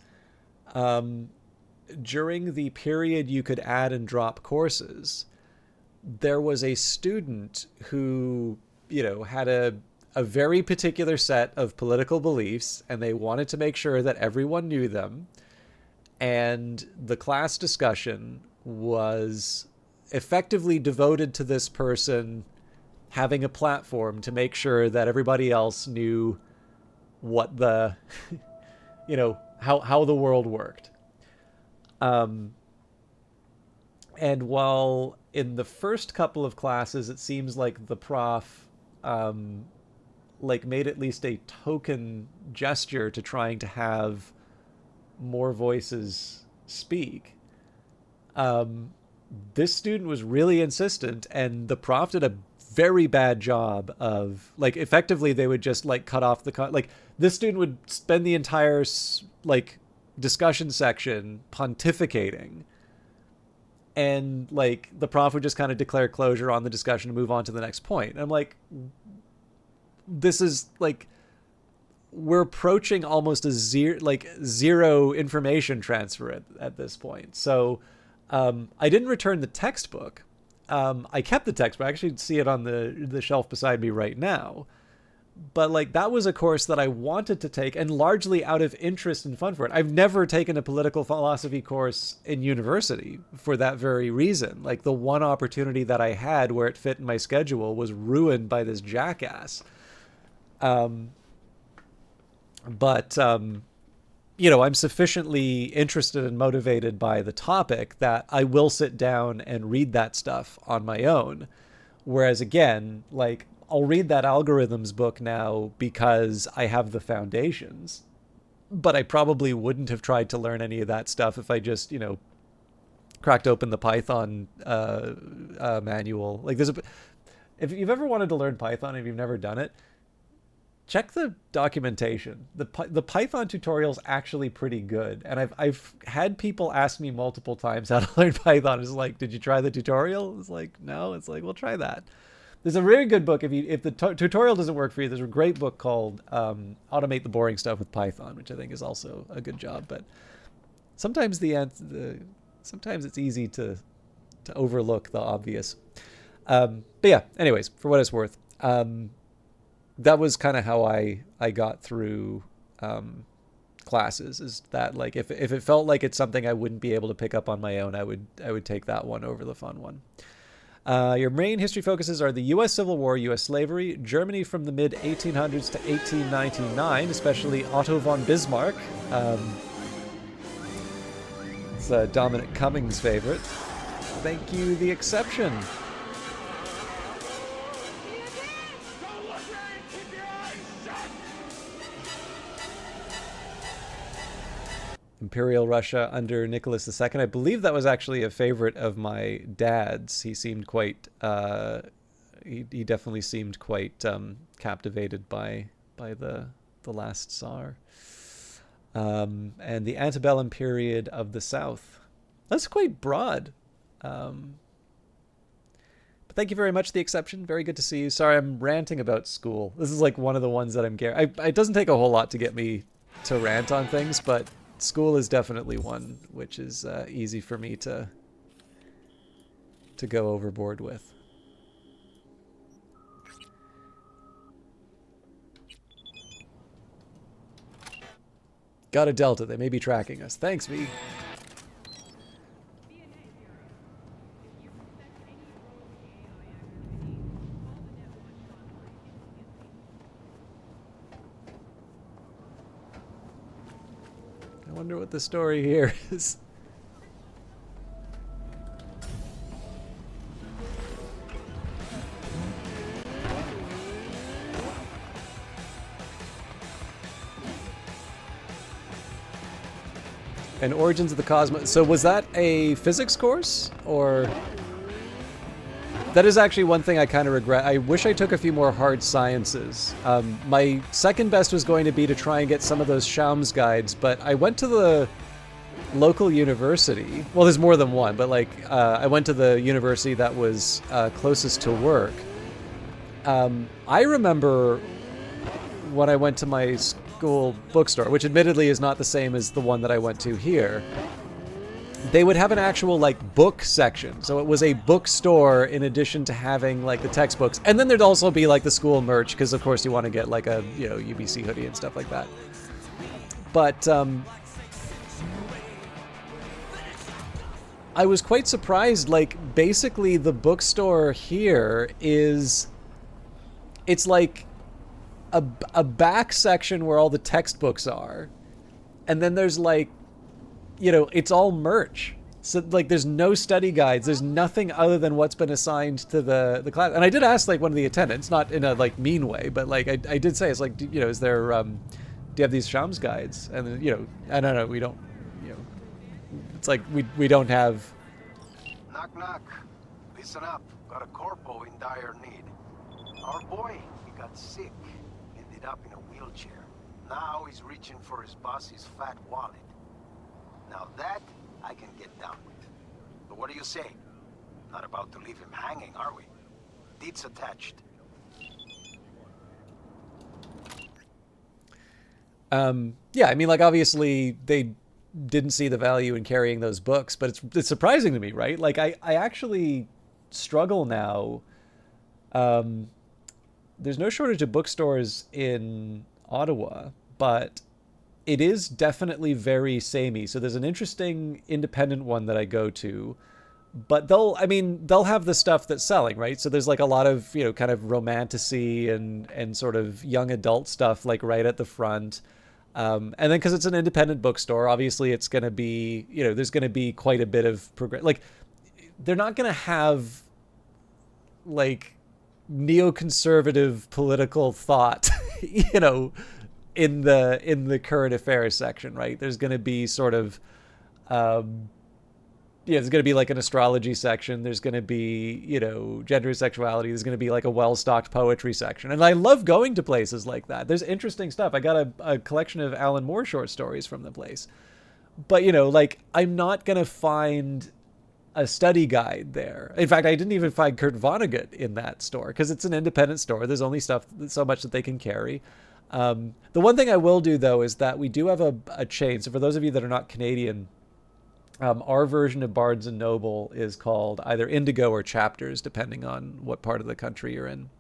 during the period you could add and drop courses, there was a student who, had a very particular set of political beliefs, and they wanted to make sure that everyone knew them. And the class discussion was effectively devoted to this person having a platform to make sure that everybody else knew what the, how the world worked. And while in the first couple of classes, it seems like the prof, like made at least a token gesture to trying to have more voices speak. This student was really insistent, and the prof did a very bad job of, like, effectively they would just like cut off like this student would spend the entire like discussion section pontificating, and like the prof would just kind of declare closure on the discussion and move on to the next point. And I'm like, this is like, we're approaching almost a zero information transfer at this point. So I didn't return the textbook. I kept the textbook. I actually see it on the shelf beside me right now. But like, that was a course that I wanted to take, and largely out of interest and fun for it. I've never taken a political philosophy course in university for that very reason. Like, the one opportunity that I had where it fit in my schedule was ruined by this jackass. But I'm sufficiently interested and motivated by the topic that I will sit down and read that stuff on my own. Whereas again, like, I'll read that algorithms book now because I have the foundations, but I probably wouldn't have tried to learn any of that stuff if I just, cracked open the Python manual. Like if you've ever wanted to learn Python and you've never done it, check the documentation. The Python tutorial is actually pretty good, and I've had people ask me multiple times how to learn Python. It's like, did you try the tutorial? It's like, no. It's like, well, try that. There's a very good book if the tutorial doesn't work for you. There's a great book called Automate the Boring Stuff with Python, which I think is also a good job. But sometimes sometimes it's easy to overlook the obvious. But yeah, anyways, for what it's worth, that was kind of how I got through classes. Is that like if it felt like it's something I wouldn't be able to pick up on my own, I would take that one over the fun one. Your main history focuses are the U.S. Civil War, U.S. slavery, Germany from the mid-1800s to 1899, especially Otto von Bismarck. It's Dominic Cummings' favorite. Thank you, The Exception. Imperial Russia under Nicholas II. I believe that was actually a favorite of my dad's. He seemed quite, he definitely seemed quite captivated by the last Tsar. And the antebellum period of the South. That's quite broad. But thank you very much, The Exception. Very good to see you. Sorry, I'm ranting about school. This is like one of the ones that it doesn't take a whole lot to get me to rant on things, but school is definitely one which is easy for me to go overboard with. Got a Delta. They may be tracking us. Thanks, V. I wonder what the story here is. And Origins of the Cosmos. So was that a physics course? Or... That is actually one thing I kind of regret. I wish I took a few more hard sciences. My second best was going to be to try and get some of those Shams guides, but I went to the local university. Well, there's more than one, but like I went to the university that was closest to work. I remember when I went to my school bookstore, which admittedly is not the same as the one that I went to here, they would have an actual like book section. So it was a bookstore in addition to having like the textbooks. And then there'd also be like the school merch, because of course you want to get like a, UBC hoodie and stuff like that. But I was quite surprised. Like basically the bookstore here it's like a back section where all the textbooks are. And then there's like, it's all merch. So like there's no study guides. There's nothing other than what's been assigned to the class. And I did ask like one of the attendants, not in a like mean way, but like I did say, it's like, is there, do you have these Shams guides? And then, I don't know, we don't, it's like we don't have. Knock knock. Listen up. Got a corpo in dire need. Our boy, he got sick. Ended up in a wheelchair. Now he's reaching for his boss's fat wallet. Now that I can get down with. But what do you say? Not about to leave him hanging, are we? Deeds attached. Yeah, I mean, like obviously they didn't see the value in carrying those books, but it's surprising to me, right? Like I actually struggle now. There's no shortage of bookstores in Ottawa, but it is definitely very samey. So there's an interesting independent one that I go to, but they'll have the stuff that's selling, right? So there's like a lot of, kind of romantasy and sort of young adult stuff like right at the front. And then because it's an independent bookstore, obviously it's going to be, there's going to be quite a bit of progress. Like they're not going to have like neoconservative political thought, you know, in the current affairs section, right? There's going to be sort of yeah, there's going to be like an astrology section. There's going to be, you know, gender and sexuality. There's going to be like a well-stocked poetry section. And I love going to places like that. There's interesting stuff. I got a collection of Alan Moore short stories from the place. But, you know, like, I'm not going to find a study guide there. In fact, I didn't even find Kurt Vonnegut in that store because it's an independent store. There's only so much that they can carry. The one thing I will do, though, is that we do have a chain. So for those of you that are not Canadian, our version of Barnes and Noble is called either Indigo or Chapters, depending on what part of the country you're in.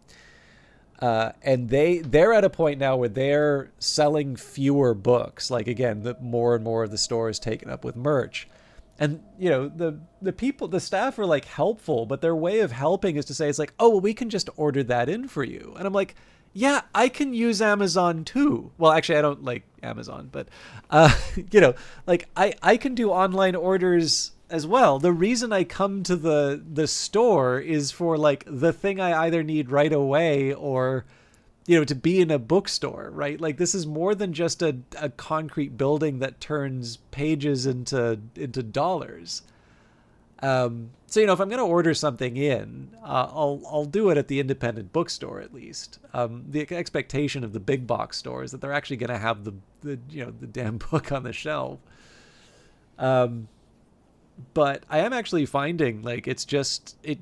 And they're at a point now where they're selling fewer books. Like, again, the more and more of the store is taken up with merch. And, you know, the staff are like helpful, but their way of helping is to say, it's like, oh, well, we can just order that in for you. And I'm like, yeah, I can use Amazon too. Well, actually, I don't like Amazon, but, you know, like I can do online orders as well. The reason I come to the store is for like the thing I either need right away or, you know, to be in a bookstore, right? Like this is more than just a concrete building that turns pages into dollars. So, you know, if I'm going to order something in, I'll do it at the independent bookstore at least. The expectation of the big box store is that they're actually going to have the you know, the damn book on the shelf. But I am actually finding like it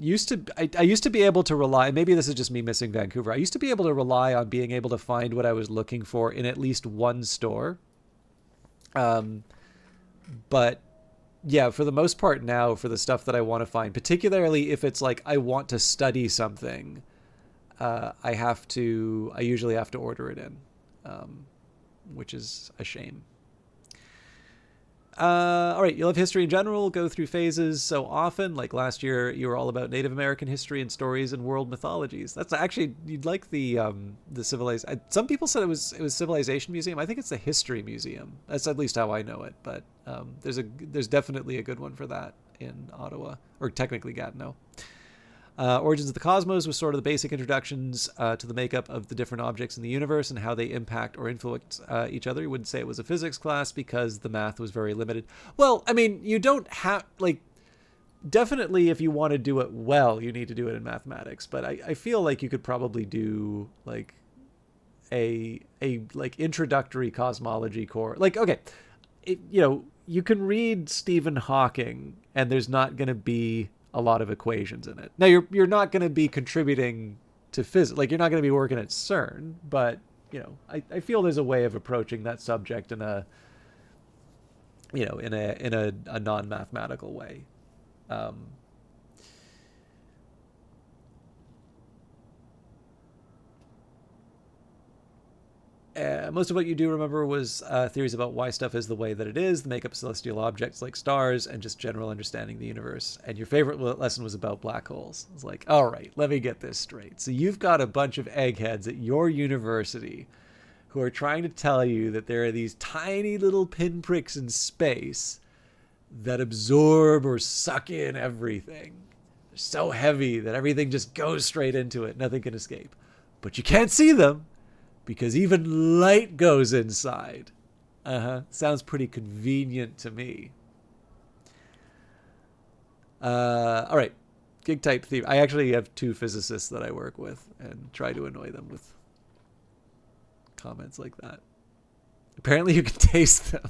used to I used to be able to rely, maybe this is just me missing Vancouver. I used to be able to rely on being able to find what I was looking for in at least one store. But yeah, for the most part now, for the stuff that I want to find, particularly if it's like I want to study something, I usually have to order it in, which is a shame. All right, you love history in general, go through phases so often. Like last year, you were all about Native American history and stories and world mythologies. That's actually, you'd like the civilized. Some people said it was Civilization Museum. I think it's the History Museum. That's at least how I know it. But there's definitely a good one for that in Ottawa, or technically Gatineau. Origins of the Cosmos was sort of the basic introductions to the makeup of the different objects in the universe and how they impact or influence each other. You wouldn't say it was a physics class because the math was very limited. Well, I mean, you don't have, like, definitely if you want to do it well, you need to do it in mathematics. But I feel like you could probably do, like, a like, introductory cosmology course. Like, okay, you know, you can read Stephen Hawking and there's not going to be a lot of equations in it. Now you're not going to be contributing to physics, like you're not going to be working at CERN, but you know, I feel there's a way of approaching that subject in a, you know, in a non-mathematical way. Most of what you do remember was theories about why stuff is the way that it is, the makeup of celestial objects like stars, and just general understanding the universe. And your favorite lesson was about black holes. It's like, all right, let me get this straight. So you've got a bunch of eggheads at your university who are trying to tell you that there are these tiny little pinpricks in space that absorb or suck in everything. They're so heavy that everything just goes straight into it. Nothing can escape. But you can't see them, because even light goes inside. Sounds pretty convenient to me. All right. Gig type theme. I actually have 2 physicists that I work with and try to annoy them with comments like that. Apparently you can taste them.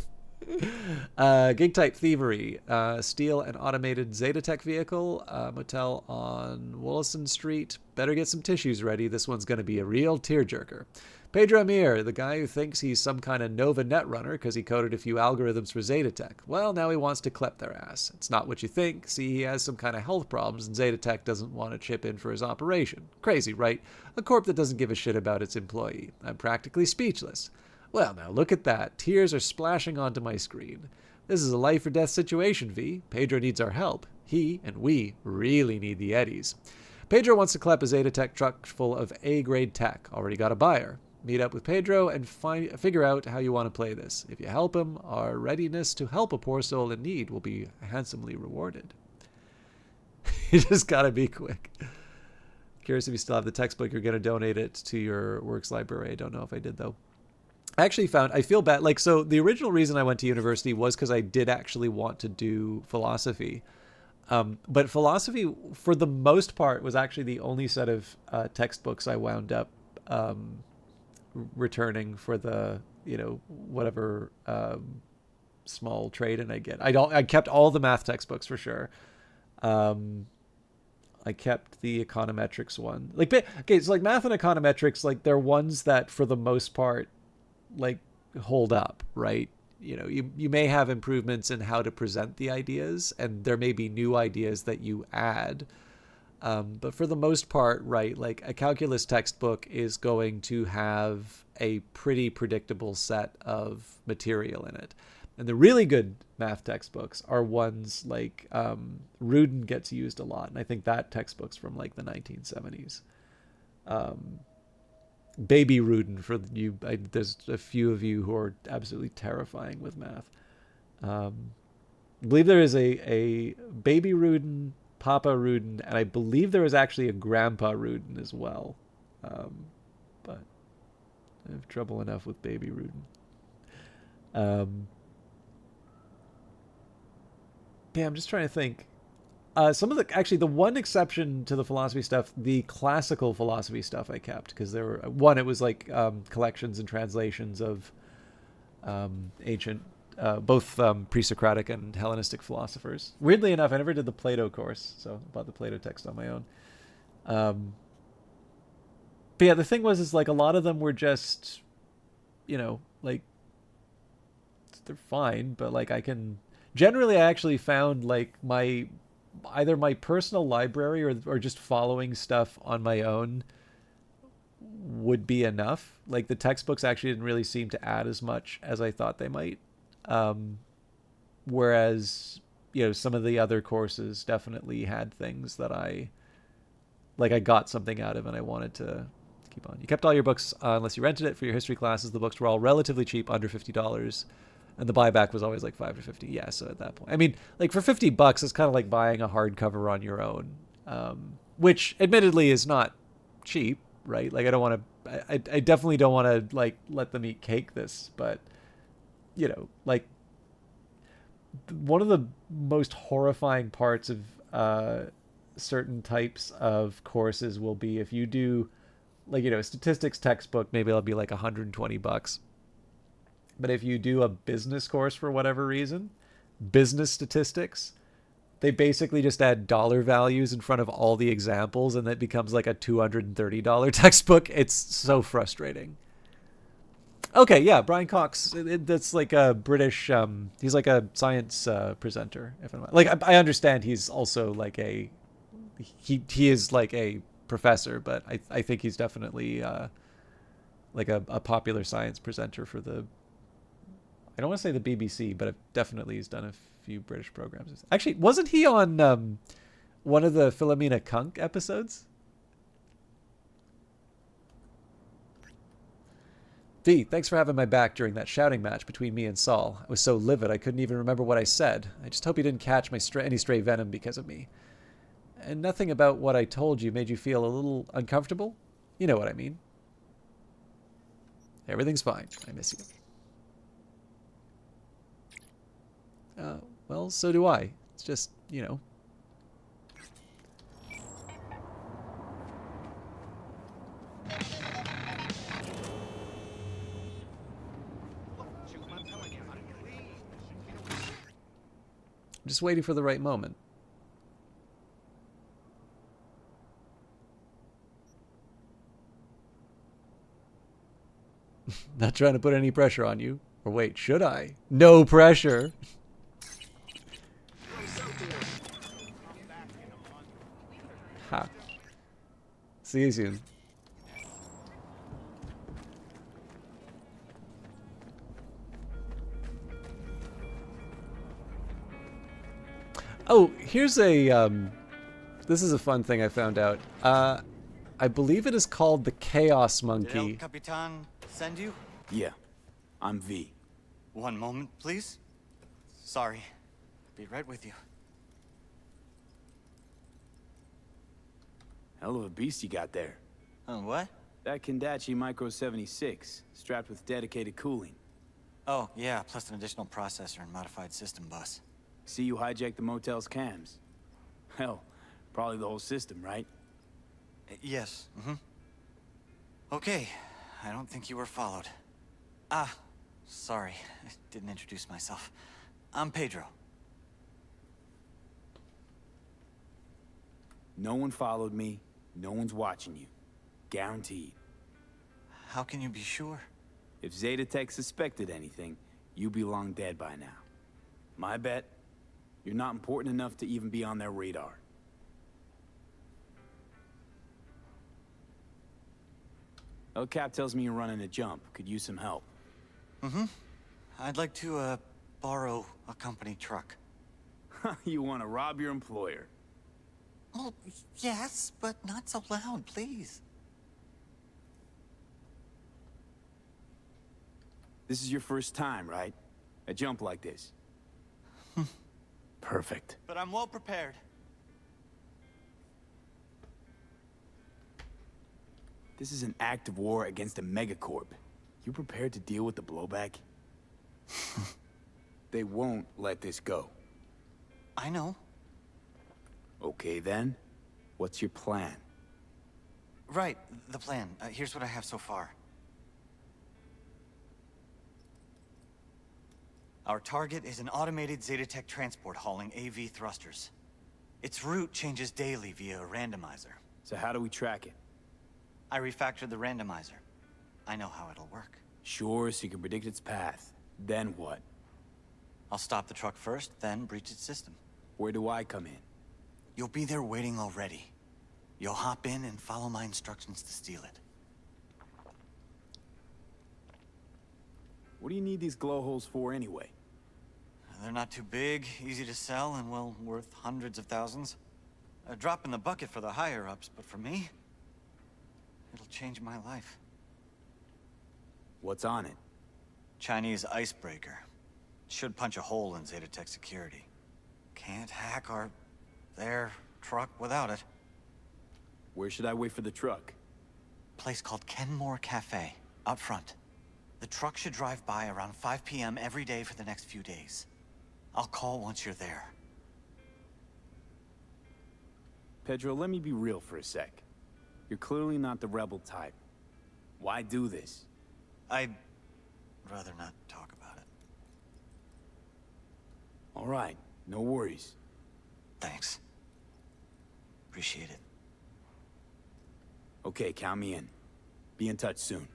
Gig type thievery. Steal an automated Zetatech vehicle. Motel on Willison Street. Better get some tissues ready. This one's going to be a real tearjerker. Pedro Amir, the guy who thinks he's some kind of Nova netrunner because he coded a few algorithms for Zetatech. Well, now he wants to clep their ass. It's not what you think. See, he has some kind of health problems and Zetatech doesn't want to chip in for his operation. Crazy, right? A corp that doesn't give a shit about its employee. I'm practically speechless. Well, now look at that. Tears are splashing onto my screen. This is a life or death situation, V. Pedro needs our help. He and we really need the eddies. Pedro wants to clep a Zetatech truck full of A-grade tech. Already got a buyer. Meet up with Pedro and figure out how you want to play this. If you help him, our readiness to help a poor soul in need will be handsomely rewarded. You just gotta be quick. Curious if you still have the textbook. You're going to donate it to your works library. I don't know if I did, though. I actually found, I feel bad. Like, so the original reason I went to university was because I did actually want to do philosophy. But philosophy, for the most part, was actually the only set of textbooks I wound up returning for the, whatever small trade-in I get. I kept all the math textbooks for sure. I kept the econometrics one. Like, okay, so like math and econometrics, like they're ones that for the most part, like hold up, right? You may have improvements in how to present the ideas, and there may be new ideas that you add. But for the most part, right, like a calculus textbook is going to have a pretty predictable set of material in it. And the really good math textbooks are ones like Rudin gets used a lot. And I think that textbook's from like the 1970s. Baby Rudin for you. There's a few of you who are absolutely terrifying with math. I believe there is a Baby Rudin, Papa Rudin, and I believe there is actually a Grandpa Rudin as well. But I have trouble enough with Baby Rudin. Yeah, I'm just trying to think. Some of the one exception to the philosophy stuff, the classical philosophy stuff I kept, because there were it was like collections and translations of ancient, both pre-Socratic and Hellenistic philosophers. Weirdly enough, I never did the Plato course, so I bought the Plato text on my own. But yeah, the thing was, is like a lot of them were just, like they're fine, but like I actually found like either my personal library or just following stuff on my own would be enough. Like the textbooks actually didn't really seem to add as much as I thought they might. Whereas, some of the other courses definitely had things that I got something out of and I wanted to keep on. You kept all your books unless you rented it for your history classes. The books were all relatively cheap, under $50. And the buyback was always like $5 to $50. Yeah, so at that point, I mean, like for $50, it's kind of like buying a hardcover on your own, which admittedly is not cheap, right? Like I don't want to, I definitely don't want to like let them eat cake this, but like one of the most horrifying parts of certain types of courses will be if you do like statistics textbook, maybe it'll be like $120. But if you do a business course for whatever reason, business statistics, they basically just add dollar values in front of all the examples, and that becomes like a $230 textbook. It's so frustrating. Okay, yeah, Brian Cox. That's like a British. He's like a science presenter. If I'm like, I understand he's also like he is like a professor, but I think he's definitely like a popular science presenter for the. I don't want to say the BBC, but definitely he's done a few British programs. Actually, wasn't he on one of the Philomena Kunk episodes? V, thanks for having my back during that shouting match between me and Saul. I was so livid I couldn't even remember what I said. I just hope you didn't catch any stray venom because of me. And nothing about what I told you made you feel a little uncomfortable? You know what I mean. Everything's fine. I miss you. Well, so do I. It's just, I'm just waiting for the right moment. Not trying to put any pressure on you. Or wait, should I? No pressure. Ha. See you soon. Oh, here's a this is a fun thing I found out. I believe it is called the Chaos Monkey. Did El Capitan send you? Yeah, I'm V. One moment, please. Sorry. Be right with you. Hell of a beast you got there. What? That Kendachi Micro 76, strapped with dedicated cooling. Oh, yeah, plus an additional processor and modified system bus. See you hijacked the motel's cams. Hell, probably the whole system, right? Yes, Okay, I don't think you were followed. Ah, sorry, I didn't introduce myself. I'm Pedro. No one followed me, no one's watching you. Guaranteed. How can you be sure? If Zeta Tech suspected anything, you'd be long dead by now. My bet, you're not important enough to even be on their radar. El Cap tells me you're running a jump. Could use some help. I'd like to, borrow a company truck. You want to rob your employer. Well, yes, but not so loud, please. This is your first time, right? A jump like this. Perfect. But I'm well prepared. This is an act of war against a megacorp. You prepared to deal with the blowback? They won't let this go. I know. Okay then, what's your plan? Right, the plan. Here's what I have so far. Our target is an automated Zetatech transport hauling AV thrusters. Its route changes daily via a randomizer. So how do we track it? I refactored the randomizer. I know how it'll work. Sure, so you can predict its path. Then what? I'll stop the truck first, then breach its system. Where do I come in? You'll be there waiting already. You'll hop in and follow my instructions to steal it. What do you need these glow holes for anyway? They're not too big, easy to sell, and well, worth hundreds of thousands. A drop in the bucket for the higher-ups, but for me, it'll change my life. What's on it? Chinese icebreaker. Should punch a hole in Zetatech security. Can't hack their truck without it. Where should I wait for the truck? Place called Kenmore Cafe, up front. The truck should drive by around 5 p.m. every day for the next few days. I'll call once you're there. Pedro, let me be real for a sec. You're clearly not the rebel type. Why do this? I'd rather not talk about it. All right, no worries. Thanks. Appreciate it. Okay, count me in. Be in touch soon.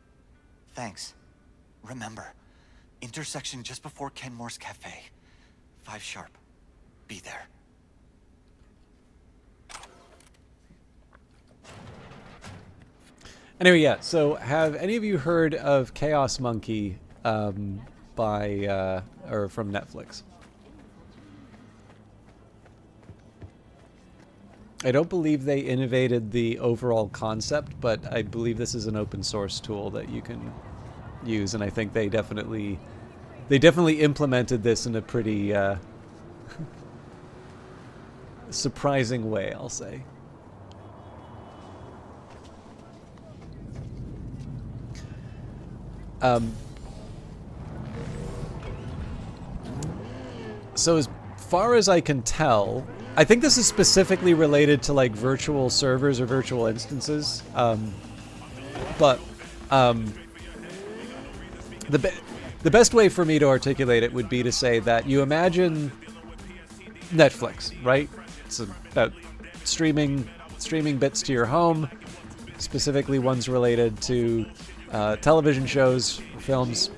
Thanks. Remember, intersection just before Kenmore's Cafe. 5 sharp. Be there. Anyway, yeah, so have any of you heard of Chaos Monkey or from Netflix? I don't believe they innovated the overall concept, but I believe this is an open source tool that you can use, and I think they definitely implemented this in a pretty surprising way, I'll say. So as far as I can tell, I think this is specifically related to like virtual servers or virtual instances. The best way for me to articulate it would be to say that you imagine Netflix, right? It's about streaming bits to your home, specifically ones related to television shows, films.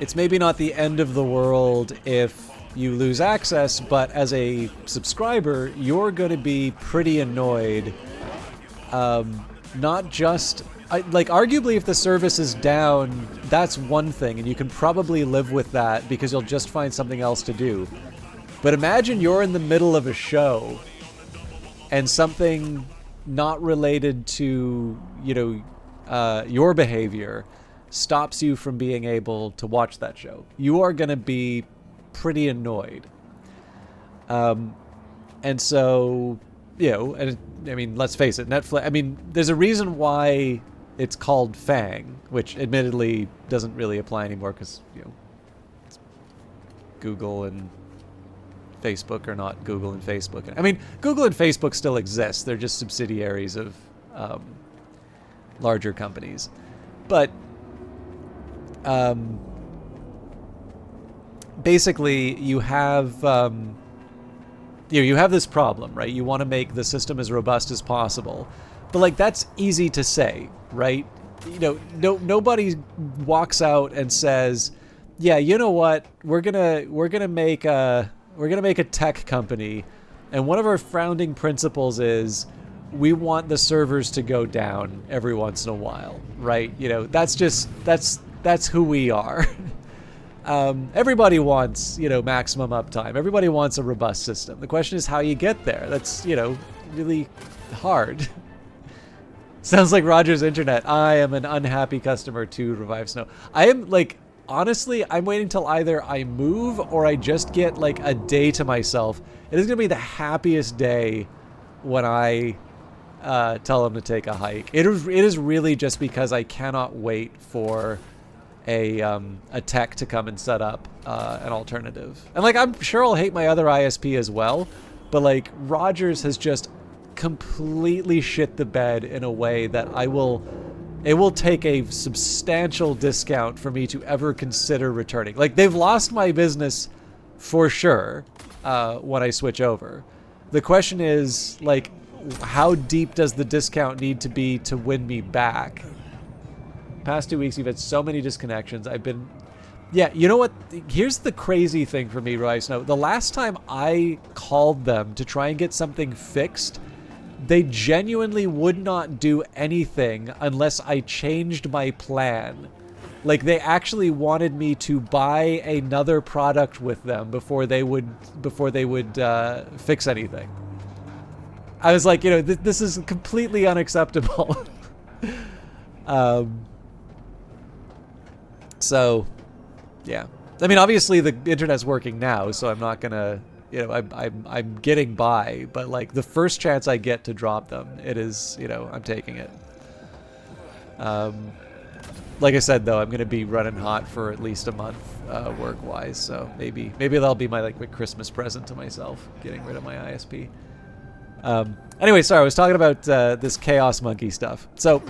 It's maybe not the end of the world if you lose access, but as a subscriber, you're going to be pretty annoyed. Not just... arguably, if the service is down, that's one thing, and you can probably live with that because you'll just find something else to do. But imagine you're in the middle of a show, and something not related to, your behavior stops you from being able to watch that show. You are going to be pretty annoyed. And so and I mean, let's face it, Netflix. I mean, there's a reason why it's called Fang, which admittedly doesn't really apply anymore because it's Google and Facebook are not Google and Facebook. I mean, Google and Facebook still exist. They're just subsidiaries of larger companies. But basically, you have you have this problem, right? You want to make the system as robust as possible, but like that's easy to say, right? Nobody walks out and says, "Yeah, you know what? We're gonna make a tech company, and one of our founding principles is we want the servers to go down every once in a while," right? That's who we are. Everybody wants, maximum uptime. Everybody wants a robust system. The question is how you get there. That's, really hard. Sounds like Roger's internet. I am an unhappy customer to Revive Snow. I am, honestly, I'm waiting till either I move or I just get, a day to myself. It is going to be the happiest day when I tell him to take a hike. It is really just because I cannot wait for a tech to come and set up an alternative. And I'm sure I'll hate my other ISP as well, but Rogers has just completely shit the bed in a way that it will take a substantial discount for me to ever consider returning. They've lost my business for sure when I switch over. The question is how deep does the discount need to be to win me back? Past 2 weeks, you've had so many disconnections. Yeah, you know what? Here's the crazy thing for me, right? Now, the last time I called them to try and get something fixed, they genuinely would not do anything unless I changed my plan. They actually wanted me to buy another product with them before they would fix anything. I was like, this is completely unacceptable. So, yeah. I mean, obviously the internet's working now, so I'm not gonna, I'm getting by. But the first chance I get to drop them, it is, I'm taking it. Like I said, though, I'm gonna be running hot for at least a month, work-wise. So maybe that'll be my my Christmas present to myself, getting rid of my ISP. Anyway, sorry, I was talking about this Chaos Monkey stuff. So.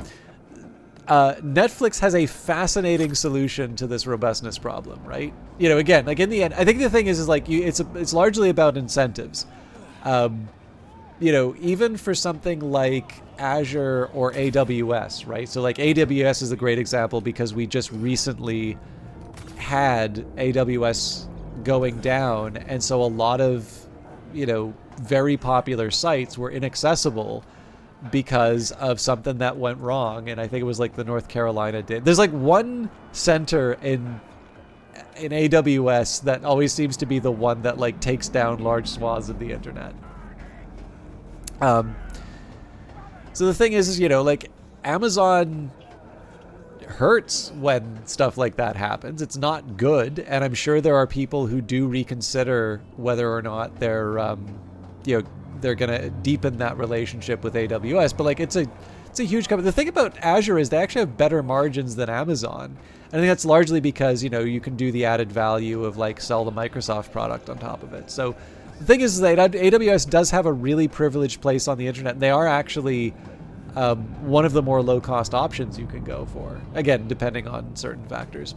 Netflix has a fascinating solution to this robustness problem, right? Again, in the end, I think the thing is it's largely about incentives. Even for something like Azure or AWS, right? So AWS is a great example because we just recently had AWS going down, and so a lot of, very popular sites were inaccessible because of something that went wrong. And I think it was the North Carolina did. There's one center in AWS that always seems to be the one that takes down large swaths of the internet. So the thing is Amazon hurts when stuff like that happens. It's not good, and I'm sure there are people who do reconsider whether or not they're they're gonna deepen that relationship with AWS. But it's a huge company. The thing about Azure is they actually have better margins than Amazon. And I think that's largely because you can do the added value of sell the Microsoft product on top of it. So the thing is that AWS does have a really privileged place on the internet, and they are actually one of the more low-cost options you can go for. Again, depending on certain factors.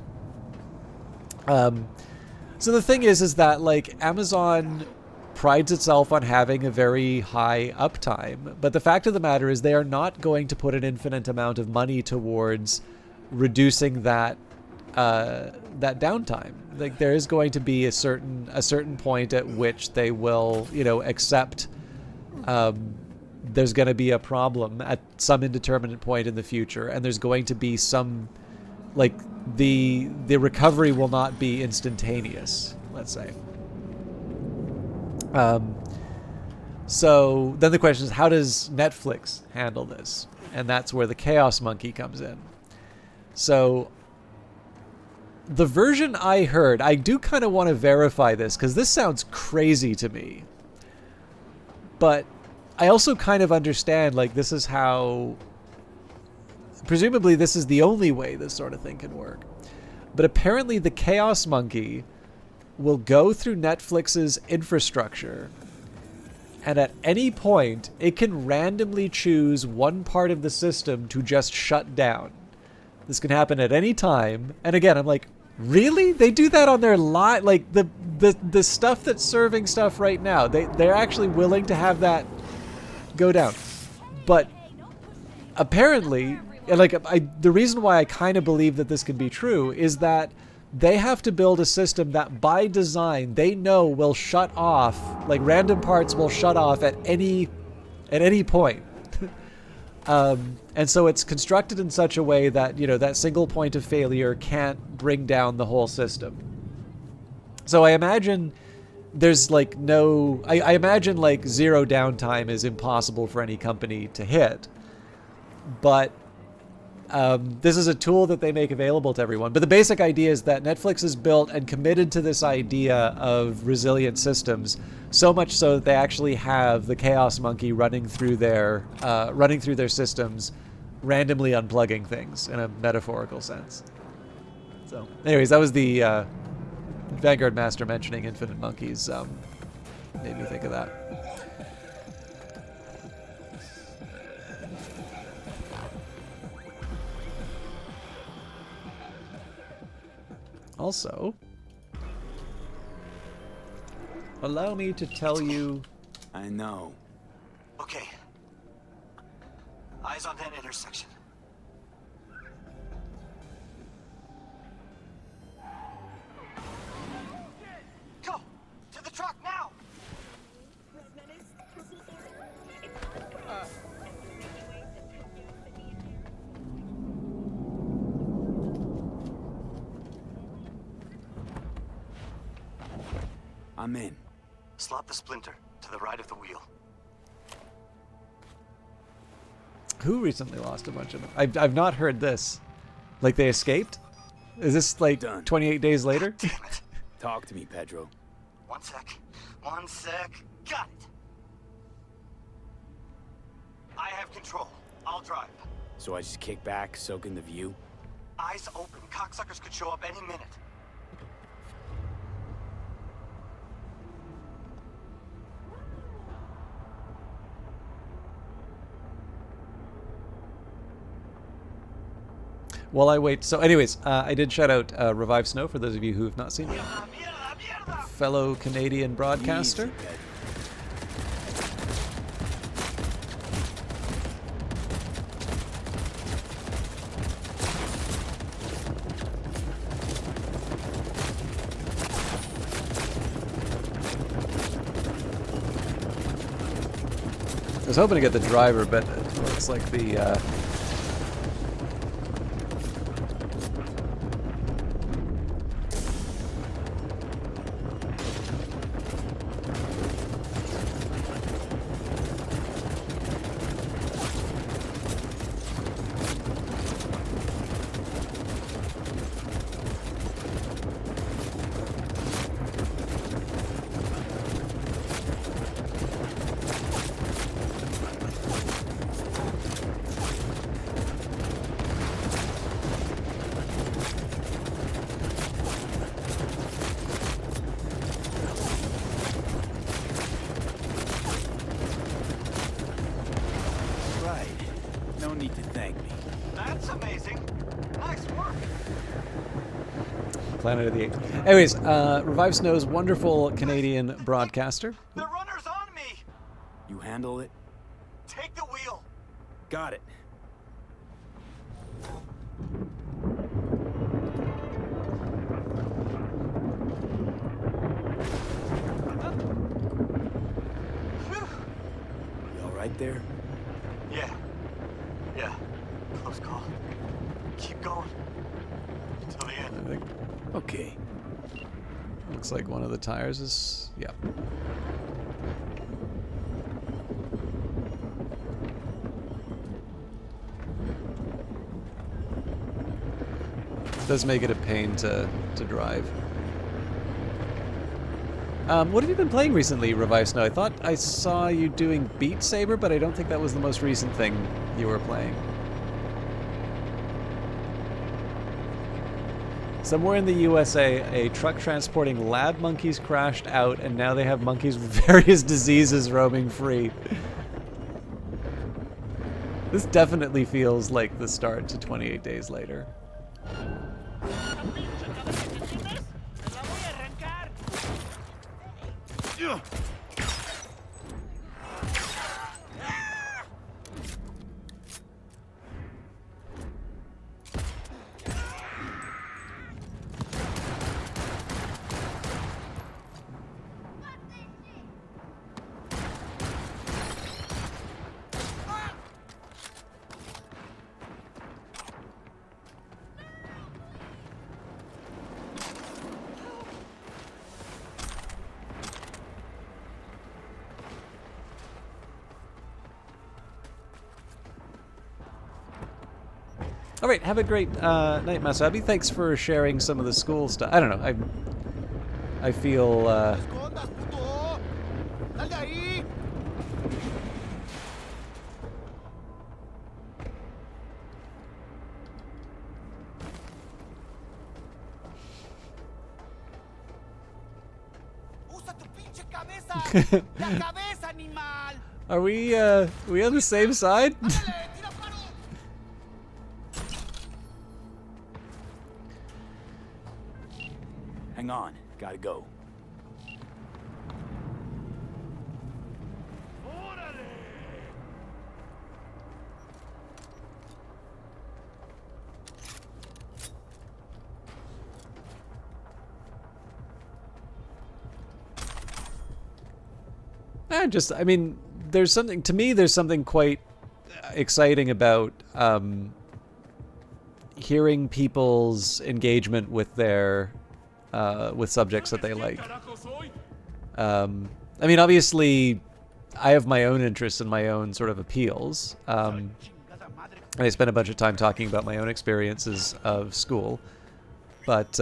So the thing is that Amazon prides itself on having a very high uptime, but the fact of the matter is they are not going to put an infinite amount of money towards reducing that downtime. There is going to be a certain point at which they will accept there's going to be a problem at some indeterminate point in the future, and there's going to be some the recovery will not be instantaneous, let's say. So then the question is, how does Netflix handle this? And that's where the Chaos Monkey comes in. So the version I heard, I do kind of want to verify this because this sounds crazy to me. But I also kind of understand, like, this is how... Presumably this is the only way this sort of thing can work. But apparently the Chaos Monkey will go through Netflix's infrastructure, and at any point, it can randomly choose one part of the system to just shut down. This can happen at any time. And again, I'm like, really? They do that on their live? Like, the stuff that's serving stuff right now, they're actually willing to have that go down. But apparently, like, the reason why I kind of believe that this can be true is that they have to build a system that by design they know will shut off, like random parts will shut off at any point. And so it's constructed in such a way that, you know, that single point of failure can't bring down the whole system. So I imagine there's like no, I imagine like zero downtime is impossible for any company to hit. But this is a tool that they make available to everyone. But the basic idea is that Netflix is built and committed to this idea of resilient systems, so much so that they actually have the Chaos Monkey running through their systems, randomly unplugging things in a metaphorical sense. So, anyways, that was the Vanguard Master mentioning infinite monkeys. Made me think of that. Also, allow me to tell you... I know. Okay. Eyes on that intersection. Go! To the truck now! I'm in. Slot the splinter to the right of the wheel. Who recently lost a bunch of them? I've not heard this. Like they escaped? Is this like Done. 28 days later? Damn it. Talk to me, Pedro. One sec. One sec. Got it. I have control. I'll drive. So I just kick back, soak in the view? Eyes open. Cocksuckers could show up any minute. While I wait. So anyways, I did shout out Revive Snow for those of you who have not seen it. Fellow Canadian broadcaster. Easy, Pedro. I was hoping to get the driver, but it looks like the... Right. No need to thank me. That's amazing. Nice work. Planet of the Apes. Anyways, Revive Snow's wonderful Canadian broadcaster. The runner's on me. You handle it? Take the wheel. Got it. You all right there? Yeah. Yeah. Close call. Keep going. Till the end. I think Okay. looks like one of the tires is... Yeah. It does make it a pain to drive. What have you been playing recently, Revive Snow? I thought I saw you doing Beat Saber, but I don't think that was the most recent thing you were playing. Somewhere in the USA, a truck transporting lab monkeys crashed out, and now they have monkeys with various diseases roaming free. This definitely feels like the start to 28 Days Later. All right, have a great night, Masabi. Thanks for sharing some of the school stuff. I don't know. I feel. Are we on the same side? Hang on, gotta go. I mean, there's something, to me, there's something quite exciting about hearing people's engagement with their, with subjects that they like. I mean, obviously, I have my own interests and my own sort of appeals. And I spent a bunch of time talking about my own experiences of school. But,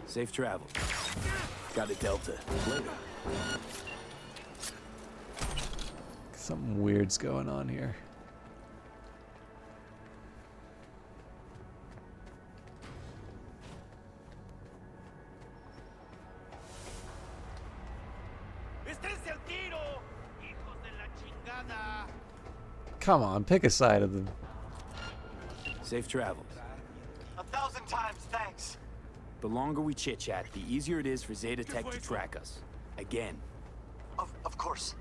Safe travel. Got a Delta. Later. Something weird's going on here. Come on, pick a side of them. Safe travels. 1,000 times thanks. The longer we chit-chat, the easier it is for Zeta Tech to track us. Again. Of course.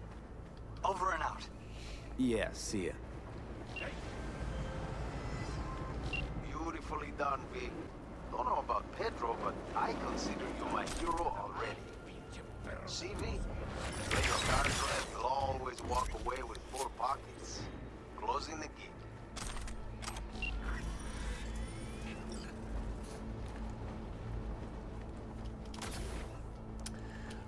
Over and out. Yeah, see ya. Beautifully done, V. Don't know about Pedro, but I consider you my hero already. See me? Play your cards right. You'll always walk away with full pockets. Closing the gate.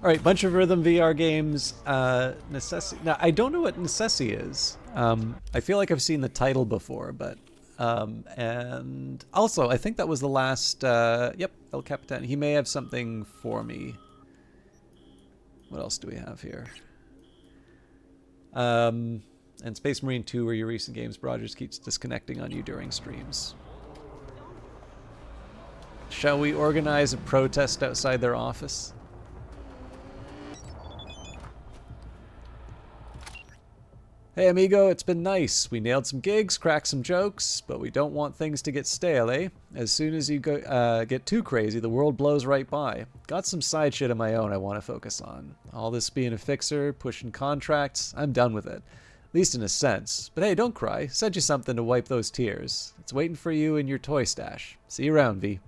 All right, bunch of Rhythm VR games. Necessi. Now, I don't know what Necessi is. I feel like I've seen the title before, but and also I think that was the last. Yep, El Capitan. He may have something for me. What else do we have here? And Space Marine 2, where your recent games, Rogers keeps disconnecting on you during streams. Shall we organize a protest outside their office? Hey amigo, it's been nice. We nailed some gigs, cracked some jokes, but we don't want things to get stale, eh? As soon as you get too crazy, the world blows right by. Got some side shit of my own I want to focus on. All this being a fixer, pushing contracts, I'm done with it. At least in a sense. But hey, don't cry. Sent you something to wipe those tears. It's waiting for you in your toy stash. See you around, V.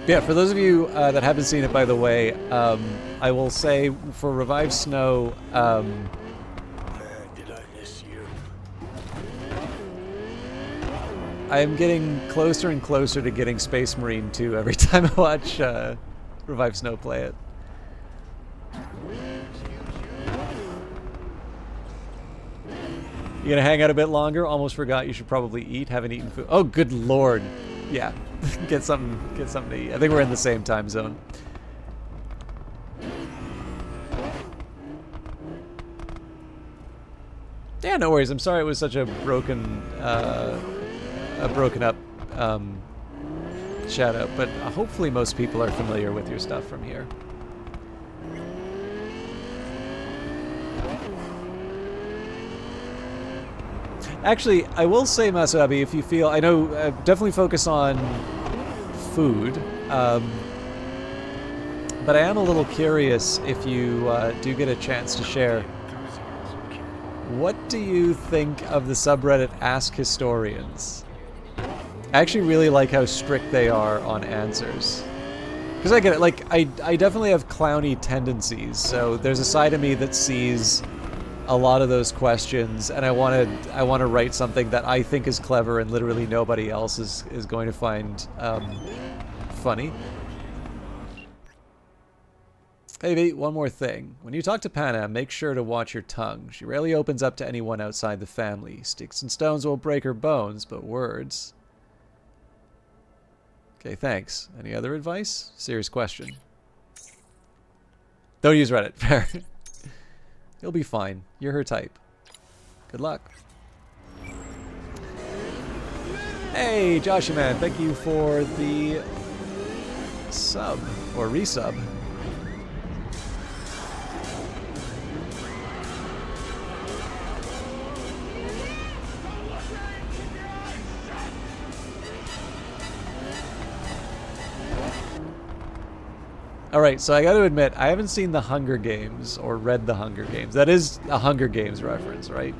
Yeah, for those of you that haven't seen it, by the way, I will say for Revive Snow, Man, did I miss you. I'm getting closer and closer to getting Space Marine 2 every time I watch Revive Snow play it. You gonna hang out a bit longer? Almost forgot you should probably eat. Haven't eaten food. Oh, good lord. Yeah, get something to eat. I think we're in the same time zone. Yeah, no worries. I'm sorry it was such a broken up shout out, but hopefully most people are familiar with your stuff from here. Actually, I will say, Masabi, if you feel, I know, definitely focus on food, but I am a little curious if you do get a chance to share. What do you think of the subreddit Ask Historians? I actually really like how strict they are on answers. Because I get it, like, I definitely have clowny tendencies, so there's a side of me that sees a lot of those questions, and I want to write something that I think is clever and literally nobody else is going to find funny. Hey, V, one more thing. When you talk to Panna, make sure to watch your tongue. She rarely opens up to anyone outside the family. Sticks and stones will break her bones, but words... Okay, thanks. Any other advice? Serious question. Don't use Reddit. Fair. You'll be fine. You're her type. Good luck. Hey, Joshy man, thank you for the sub or resub. Alright, so I gotta admit, I haven't seen The Hunger Games or read The Hunger Games. That is a Hunger Games reference, right?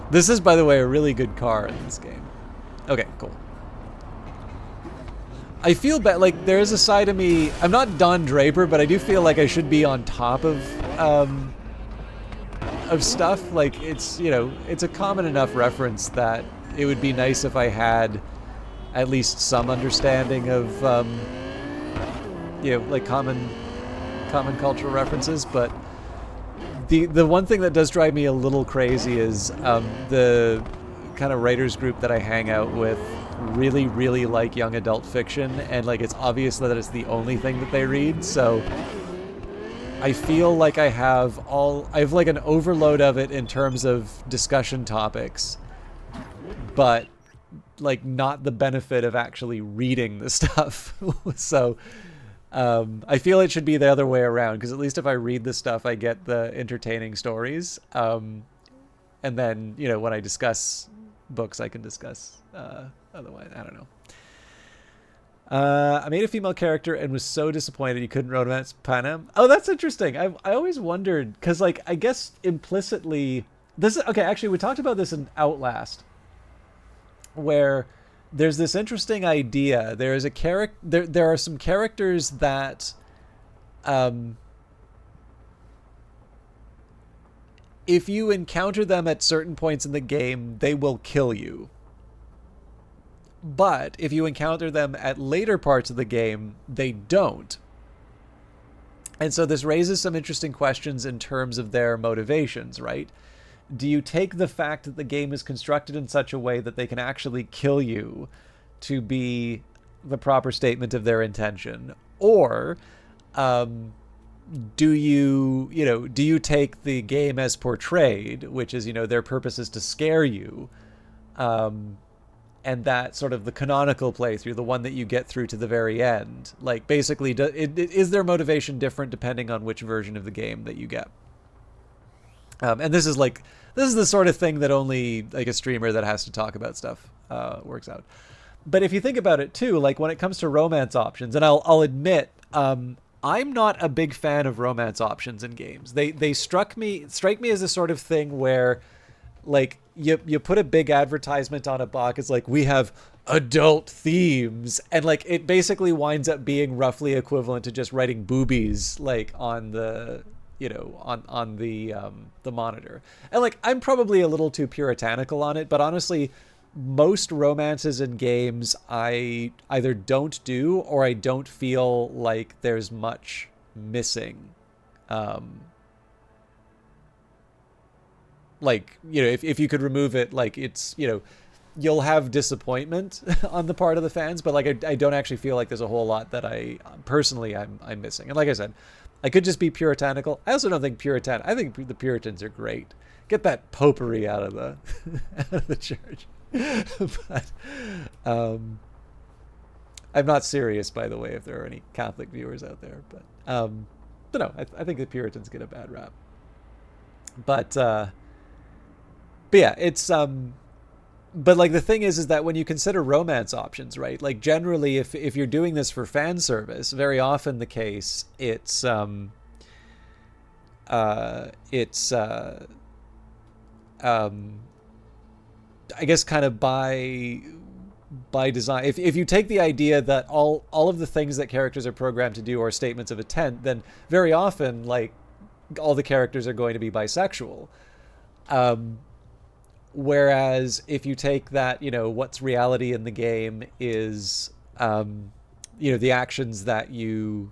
This is, by the way, a really good car in this game. Okay, cool. I feel bad, like, there is a side of me... I'm not Don Draper, but I do feel like I should be on top of stuff. Like, it's, you know, it's a common enough reference that it would be nice if I had... at least some understanding of, you know, like common cultural references. But the one thing that does drive me a little crazy is the kind of writers group that I hang out with really like young adult fiction, and like it's obvious that it's the only thing that they read. So I feel like I have like an overload of it in terms of discussion topics, but like not the benefit of actually reading the stuff. So I feel it should be the other way around, because at least if I read the stuff I get the entertaining stories, and then, you know, when I discuss books I can discuss otherwise. I don't know. I made a female character and was so disappointed you couldn't romance Panna. Oh, that's interesting. I always wondered, because like I guess implicitly this is okay. Actually, we talked about this in Outlast, where there's this interesting idea. There is a there are some characters that if you encounter them at certain points in the game, they will kill you. But if you encounter them at later parts of the game, they don't. And so this raises some interesting questions in terms of their motivations, right? Do you take the fact that the game is constructed in such a way that they can actually kill you to be the proper statement of their intention? Or do you take the game as portrayed, which is, you know, their purpose is to scare you, and that sort of the canonical playthrough, the one that you get through to the very end, like basically is their motivation different depending on which version of the game that you get? And this is the sort of thing that only like a streamer that has to talk about stuff works out. But if you think about it too, like when it comes to romance options, and I'll admit, I'm not a big fan of romance options in games. They strike me as the sort of thing where, like, you put a big advertisement on a box. It's like, we have adult themes, and like it basically winds up being roughly equivalent to just writing boobies like on the on the monitor. And like, I'm probably a little too puritanical on it, but honestly, most romances in games I either don't do, or I don't feel like there's much missing. Like, if you could remove it, like, it's, you'll have disappointment on the part of the fans, but like, I don't actually feel like there's a whole lot that I'm missing. And like I said, I could just be puritanical. I also don't think I think the Puritans are great. Get that popery out of the out of the church. But I'm not serious, by the way, if there are any Catholic viewers out there. But no, I think the Puritans get a bad rap. But yeah, it's but like, the thing is that when you consider romance options, right? Like, generally, if you're doing this for fan service, very often the case, it's I guess kind of by design. If you take the idea that all of the things that characters are programmed to do are statements of intent, then very often, like, all the characters are going to be bisexual. Whereas if you take that, what's reality in the game is, the actions that you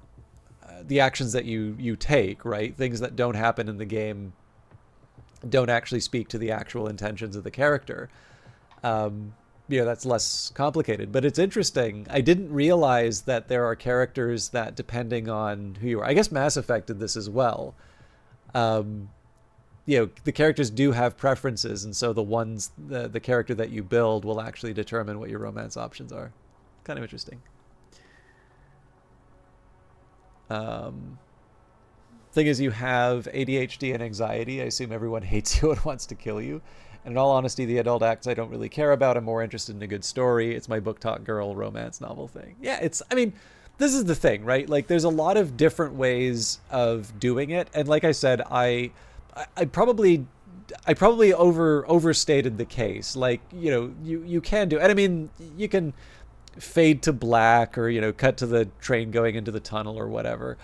take, right? Things that don't happen in the game don't actually speak to the actual intentions of the character. That's less complicated, but it's interesting. I didn't realize that there are characters that, depending on who you are, I guess Mass Effect did this as well. The characters do have preferences, and so the character that you build will actually determine what your romance options are. Kind of interesting. Thing is, you have ADHD and anxiety. I assume everyone hates you and wants to kill you. And in all honesty, the adult acts I don't really care about. I'm more interested in a good story. It's my book talk girl romance novel thing. Yeah, this is the thing, right? Like, there's a lot of different ways of doing it. And like I said, I probably overstated the case. Like, you can do, and I mean, you can fade to black, or, cut to the train going into the tunnel or whatever.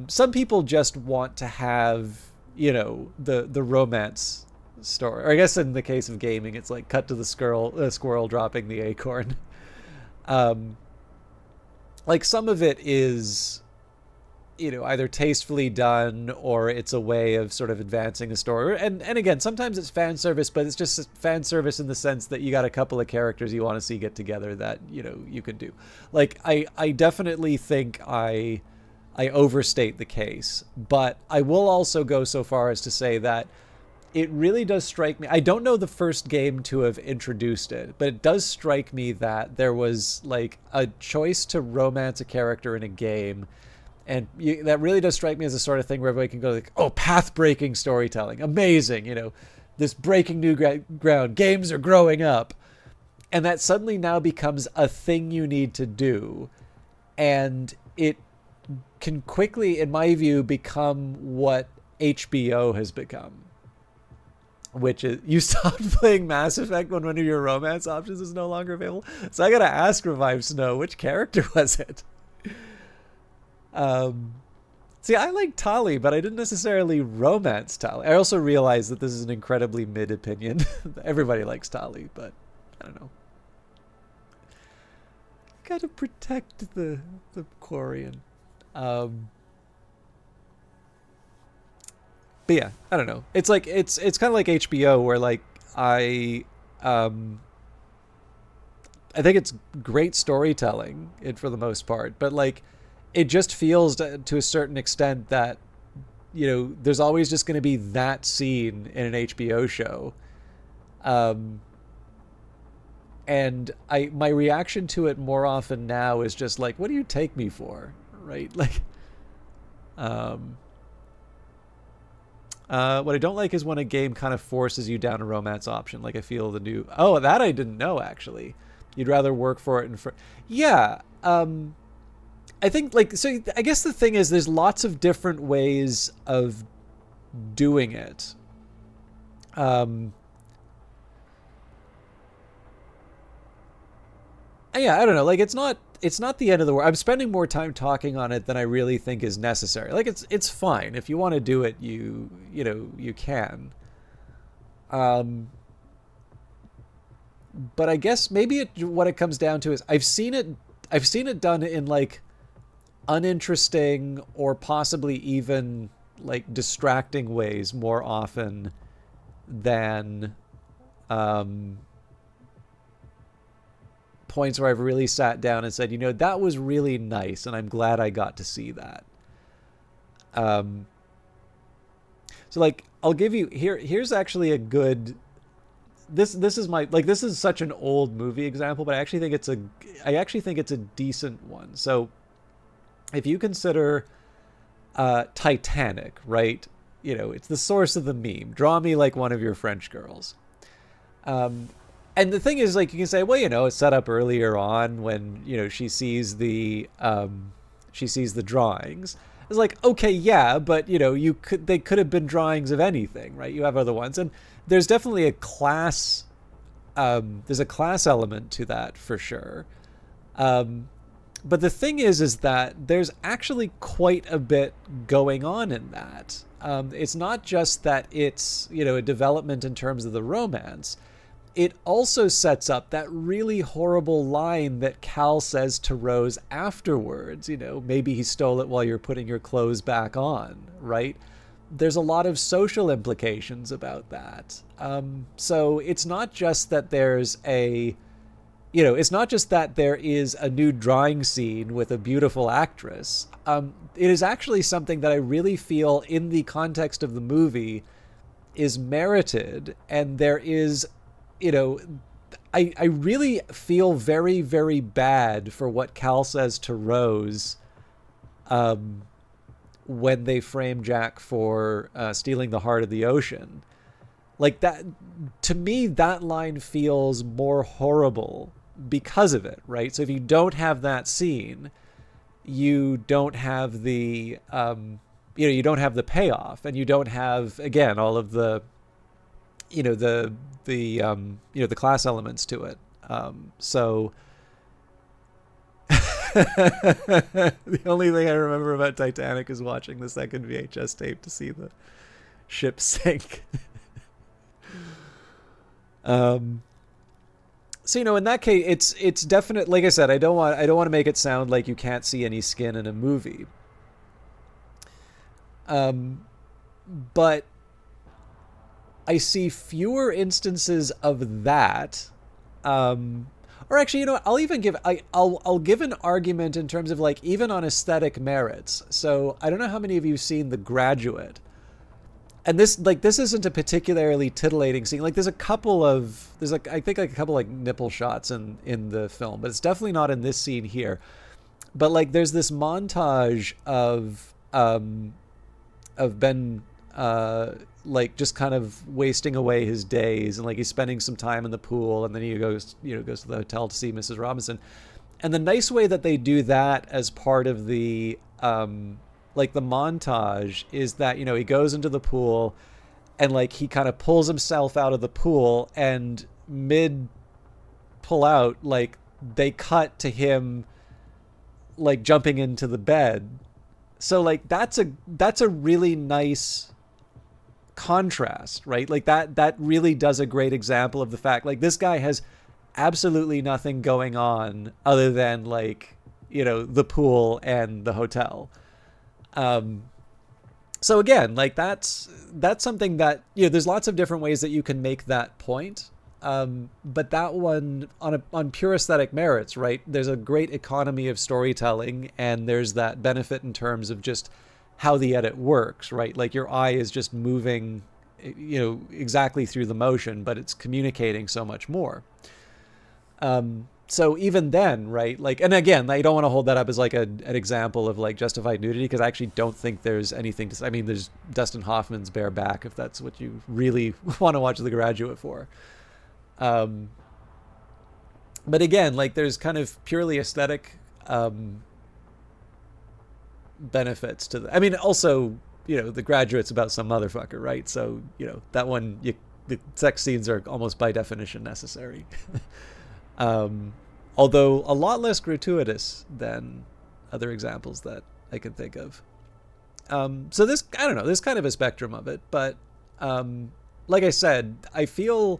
Some people just want to have, the romance story. Or I guess in the case of gaming, it's like cut to the squirrel dropping the acorn. Like, some of it is, either tastefully done, or it's a way of sort of advancing the story. And again, sometimes it's fan service, but it's just fan service in the sense that you got a couple of characters you want to see get together that, you can do. Like, I definitely think I overstate the case, but I will also go so far as to say that it really does strike me. I don't know the first game to have introduced it, but it does strike me that there was like a choice to romance a character in a game. And that really does strike me as the sort of thing where everybody can go like, oh, path-breaking storytelling. Amazing, this breaking new ground. Games are growing up. And that suddenly now becomes a thing you need to do. And it can quickly, in my view, become what HBO has become. Which is, you stopped playing Mass Effect when one of your romance options is no longer available. So I gotta ask Revive Snow, which character was it? See, I like Tali, but I didn't necessarily romance Tali. I also realize that this is an incredibly mid opinion. Everybody likes Tali, but I don't know. Gotta protect the Quarian. But yeah, I don't know. It's like it's kind of like HBO, where like I think it's great storytelling for the most part, but like, it just feels to a certain extent that, there's always just going to be that scene in an HBO show. And my reaction to it more often now is just like, what do you take me for? Right? Like, what I don't like is when a game kind of forces you down a romance option. Like, I feel that I didn't know, actually. You'd rather work for it yeah. I think, like, so I guess the thing is, there's lots of different ways of doing it. Yeah, I don't know. Like, it's not, not the end of the world. I'm spending more time talking on it than I really think is necessary. Like it's fine. If you want to do it, you can. But I guess maybe what it comes down to is I've seen it done in like uninteresting or possibly even like distracting ways more often than points where I've really sat down and said, that was really nice and I'm glad I got to see that. So like I'll give you here's actually a good this is my like this is such an old movie example, but I actually think it's a decent one. So if you consider Titanic, right? It's the source of the meme. Draw me like one of your French girls. And the thing is, like, you can say, well, it's set up earlier on when, she sees the drawings. It's like, okay, yeah, but they could have been drawings of anything, right? You have other ones, and there's definitely a class. There's a class element to that for sure. But the thing is that there's actually quite a bit going on in that. It's not just that it's, a development in terms of the romance. It also sets up that really horrible line that Cal says to Rose afterwards, maybe he stole it while you're putting your clothes back on, right? There's a lot of social implications about that. So it's not just that there's it's not just that there is a nude drawing scene with a beautiful actress. It is actually something that I really feel in the context of the movie is merited. And there is, I really feel very, very bad for what Cal says to Rose when they frame Jack for stealing the heart of the ocean. Like that, to me, that line feels more horrible because of it, right? So if you don't have that scene, you don't have the you don't have the payoff, and you don't have, again, all of the the class elements to it. So the only thing I remember about Titanic is watching the second VHS tape to see the ship sink. So in that case, it's definite. Like I said, I don't want to make it sound like you can't see any skin in a movie. But I see fewer instances of that. Or actually, I'll even give I'll give an argument in terms of like even on aesthetic merits. So I don't know how many of you have seen The Graduate. And this isn't a particularly titillating scene. Like there's a couple like nipple shots in the film, but it's definitely not in this scene here. But like there's this montage of Ben like just kind of wasting away his days, and like he's spending some time in the pool, and then he goes to the hotel to see Mrs. Robinson. And the nice way that they do that as part of the like the montage is that he goes into the pool and like he kind of pulls himself out of the pool, and mid pull out, like they cut to him like jumping into the bed. So like that's a really nice contrast, right? Like that really does a great example of the fact like this guy has absolutely nothing going on other than like the pool and the hotel. So again, like that's something that there's lots of different ways that you can make that point. But that one on pure aesthetic merits, right? There's a great economy of storytelling, and there's that benefit in terms of just how the edit works, right? Like your eye is just moving, exactly through the motion, but it's communicating so much more. So even then, right? Like, and again, I don't want to hold that up as like an example of like justified nudity, because I actually don't think there's anything to say. I mean, there's Dustin Hoffman's bare back, if that's what you really want to watch The Graduate for. But again, like there's kind of purely aesthetic benefits to the, I mean, also, The Graduate's about some motherfucker, right? So, that one, the sex scenes are almost by definition necessary. although a lot less gratuitous than other examples that I can think of. So this, I don't know, there's kind of a spectrum of it, but like I said, it feels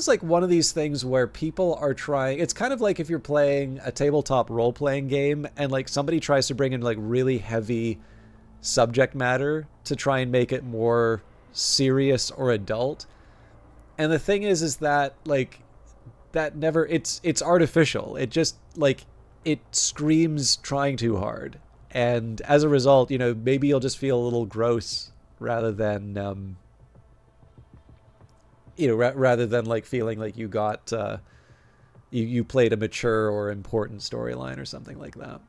like one of these things where people are trying. It's kind of like if you're playing a tabletop role-playing game and like somebody tries to bring in like really heavy subject matter to try and make it more serious or adult. And the thing is that like that never it's artificial. It just like it screams trying too hard. And as a result, maybe you'll just feel a little gross rather than rather than like feeling like you got you played a mature or important storyline or something like that.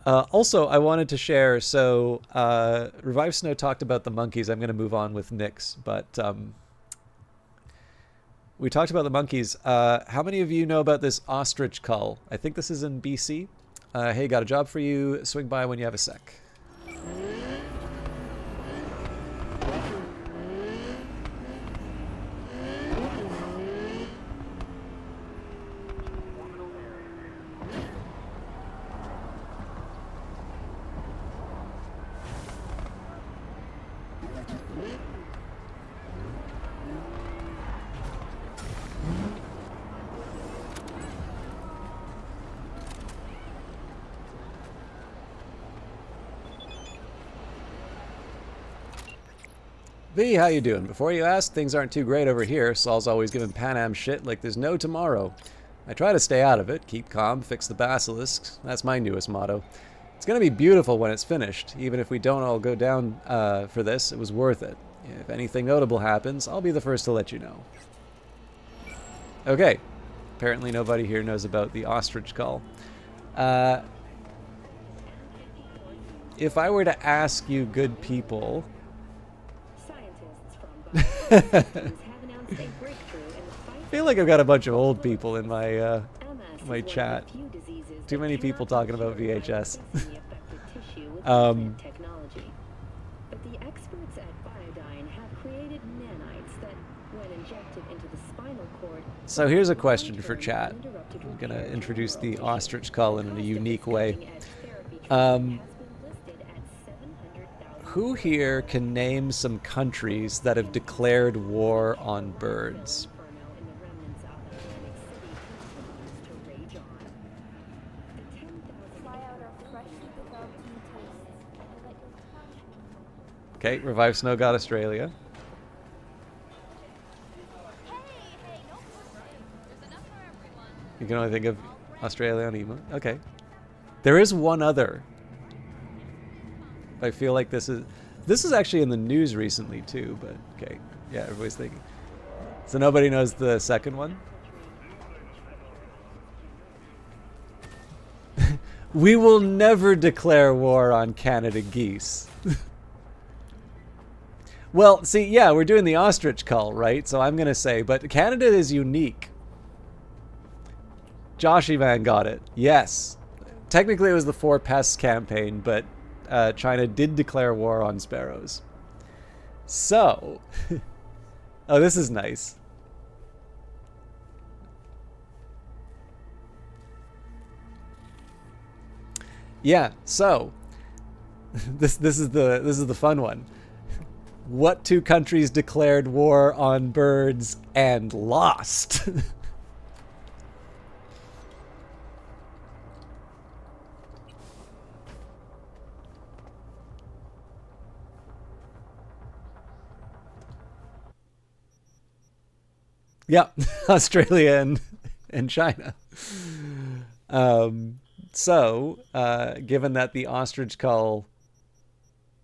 Also, I wanted to share. So, Revive Snow talked about the monkeys. I'm going to move on with Nyx, but we talked about the monkeys. How many of you know about this ostrich cull? I think this is in BC. Hey, got a job for you. Swing by when you have a sec. V, how you doing? Before you ask, things aren't too great over here. Saul's always giving Panam shit like there's no tomorrow. I try to stay out of it, keep calm, fix the basilisks. That's my newest motto. It's going to be beautiful when it's finished. Even if we don't all go down for this, it was worth it. If anything notable happens, I'll be the first to let you know. Okay. Apparently nobody here knows about the ostrich cull. If I were to ask you good people... I feel like I've got a bunch of old people in my my chat. Too many people talking about VHS. So here's a question for chat. I'm going to introduce the ostrich cull in a unique way. Who here can name some countries that have declared war on birds? Okay, Revive Snow got Australia. You can only think of Australia and Emo. Okay. There is one other. I feel like this is actually in the news recently too, but okay. Yeah, everybody's thinking. So nobody knows the second one? We will never declare war on Canada geese. Well, see, yeah, we're doing the ostrich cull, right? So I'm going to say, but Canada is unique. Joshy Man got it. Yes. Technically it was the Four Pests campaign, but China did declare war on sparrows. So, oh, this is nice. Yeah, so this is the fun one. What two countries declared war on birds and lost? Yeah, Australia and China. So, given that the ostrich cull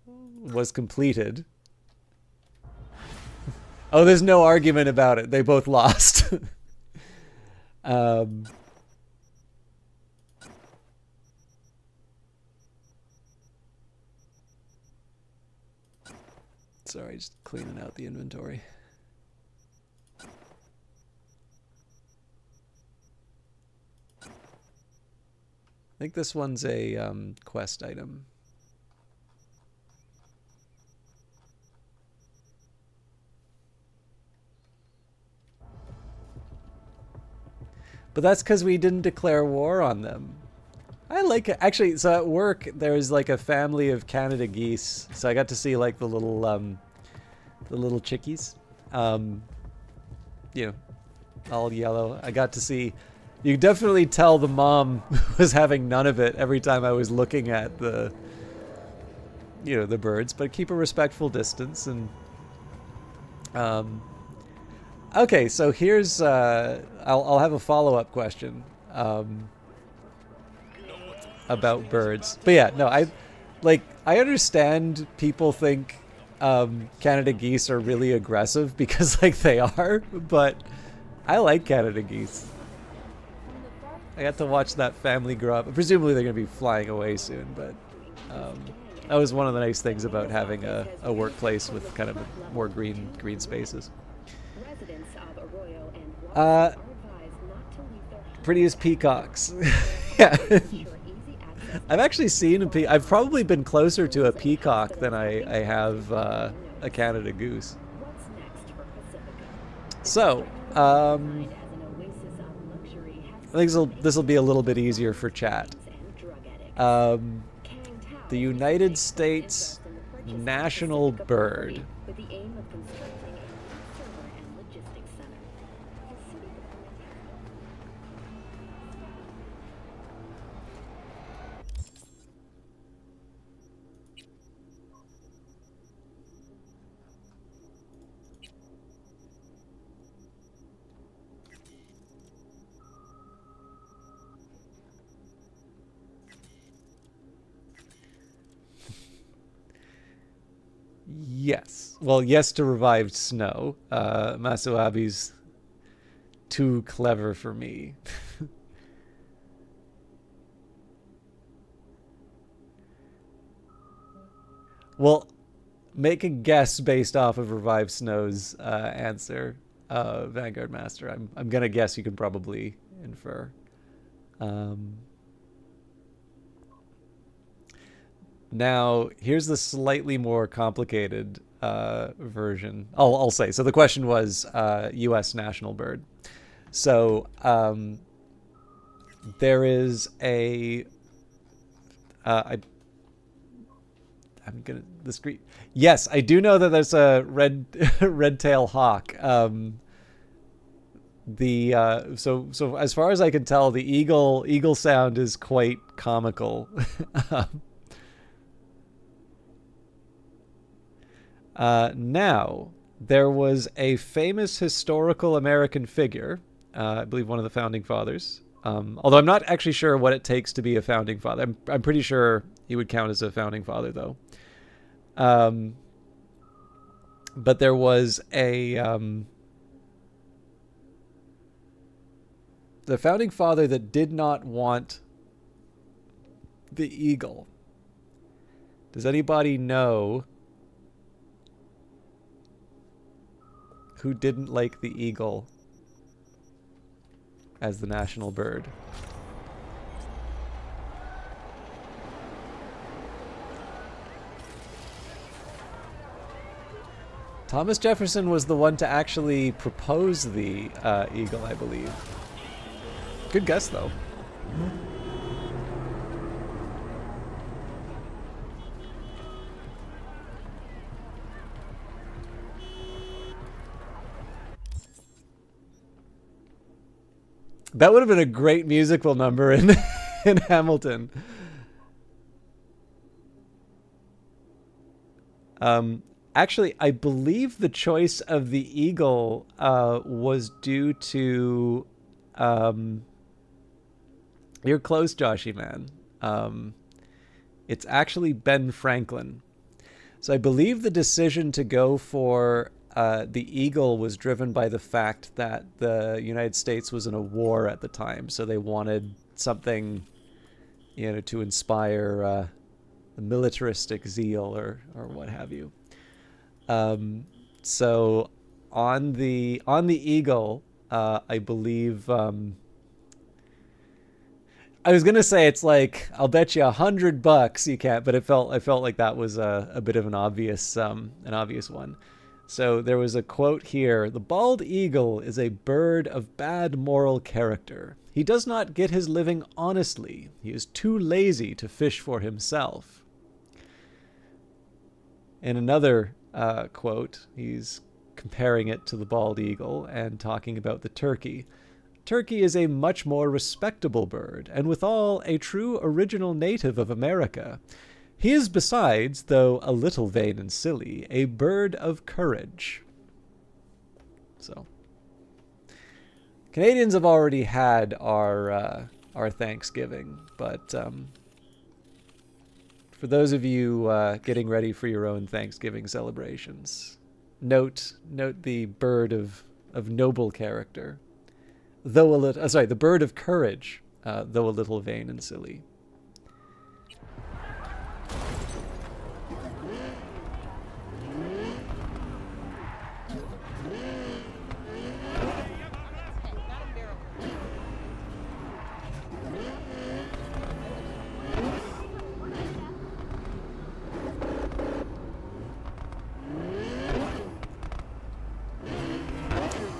was completed... Oh, there's no argument about it. They both lost. Sorry, just cleaning out the inventory. I think this one's a quest item. But that's because we didn't declare war on them. I like it. Actually, so at work, there's like a family of Canada geese. So I got to see like the little chickies. You know, all yellow. I got to see, you could definitely tell the mom was having none of it every time I was looking at the, you know, the birds, but keep a respectful distance. And okay, so here's I'll have a follow-up question about birds. But yeah, no, I understand people think Canada geese are really aggressive because like they are, but I like Canada geese. I got to watch that family grow up. Presumably they're going to be flying away soon, but that was one of the nice things about having a workplace with kind of more green spaces. Prettiest peacocks. Yeah. I've actually seen I've probably been closer to a peacock than I have a Canada goose. So, I think this will be a little bit easier for chat. The United States national bird. Yes. Well, yes to revived snow. Masuabi's too clever for me. Well, make a guess based off of revived snow's answer, Vanguard Master. I'm gonna guess you can probably infer. Now, here's the slightly more complicated version. I'll say. So the question was U.S. national bird. So there is a. I'm gonna the screen. Yes, I do know that there's a red tail hawk. So as far as I can tell, the eagle sound is quite comical. Now, there was a famous historical American figure, I believe one of the founding fathers, although I'm not actually sure what it takes to be a founding father. I'm pretty sure he would count as a founding father, though. But there was the founding father that did not want the eagle. Does anybody know who didn't like the eagle as the national bird? Thomas Jefferson was the one to actually propose the eagle, I believe. Good guess, though. That would have been a great musical number in in Hamilton. Actually, I believe the choice of the eagle was due to you're close, Joshy man. It's actually Ben Franklin. So I believe the decision to go for the eagle was driven by the fact that the United States was in a war at the time, so they wanted something, to inspire the militaristic zeal or what have you. So on the eagle, I believe. I was gonna say it's like I'll bet you $100 you can't, but I felt like that was a bit of an obvious one. So there was a quote here: "The bald eagle is a bird of bad moral character. He does not get his living honestly. He is too lazy to fish for himself." In another quote, he's comparing it to the bald eagle and talking about the turkey. "Turkey is a much more respectable bird, and withal a true original native of America. He is besides, though a little vain and silly, a bird of courage." So, Canadians have already had our Thanksgiving, but for those of you getting ready for your own Thanksgiving celebrations, note the bird of noble character, though a little. Sorry, the bird of courage, though a little vain and silly.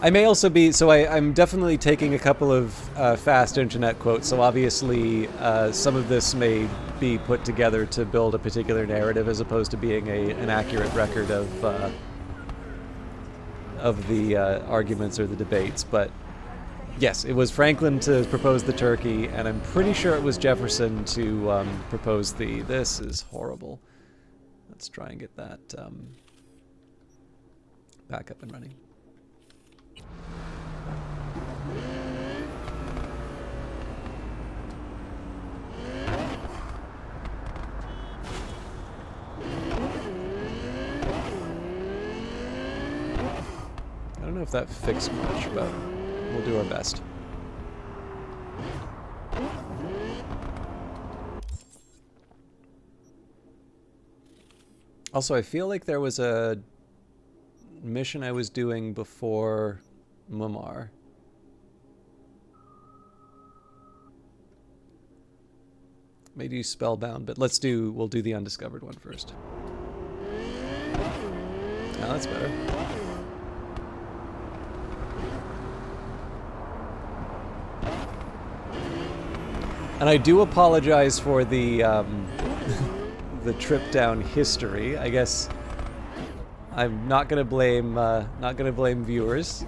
I may also be, so I'm definitely taking a couple of fast internet quotes, so obviously some of this may be put together to build a particular narrative as opposed to being an accurate record of the arguments or the debates. But yes, it was Franklin to propose the turkey, and I'm pretty sure it was Jefferson to propose the... This is horrible. Let's try and get that back up and running. I don't know if that fixed much, but we'll do our best. Also, I feel like there was a mission I was doing before Mumar. Maybe Spellbound, but we'll do the undiscovered one first. Oh, that's better. And I do apologize for the the trip down history. I guess I'm not gonna blame viewers,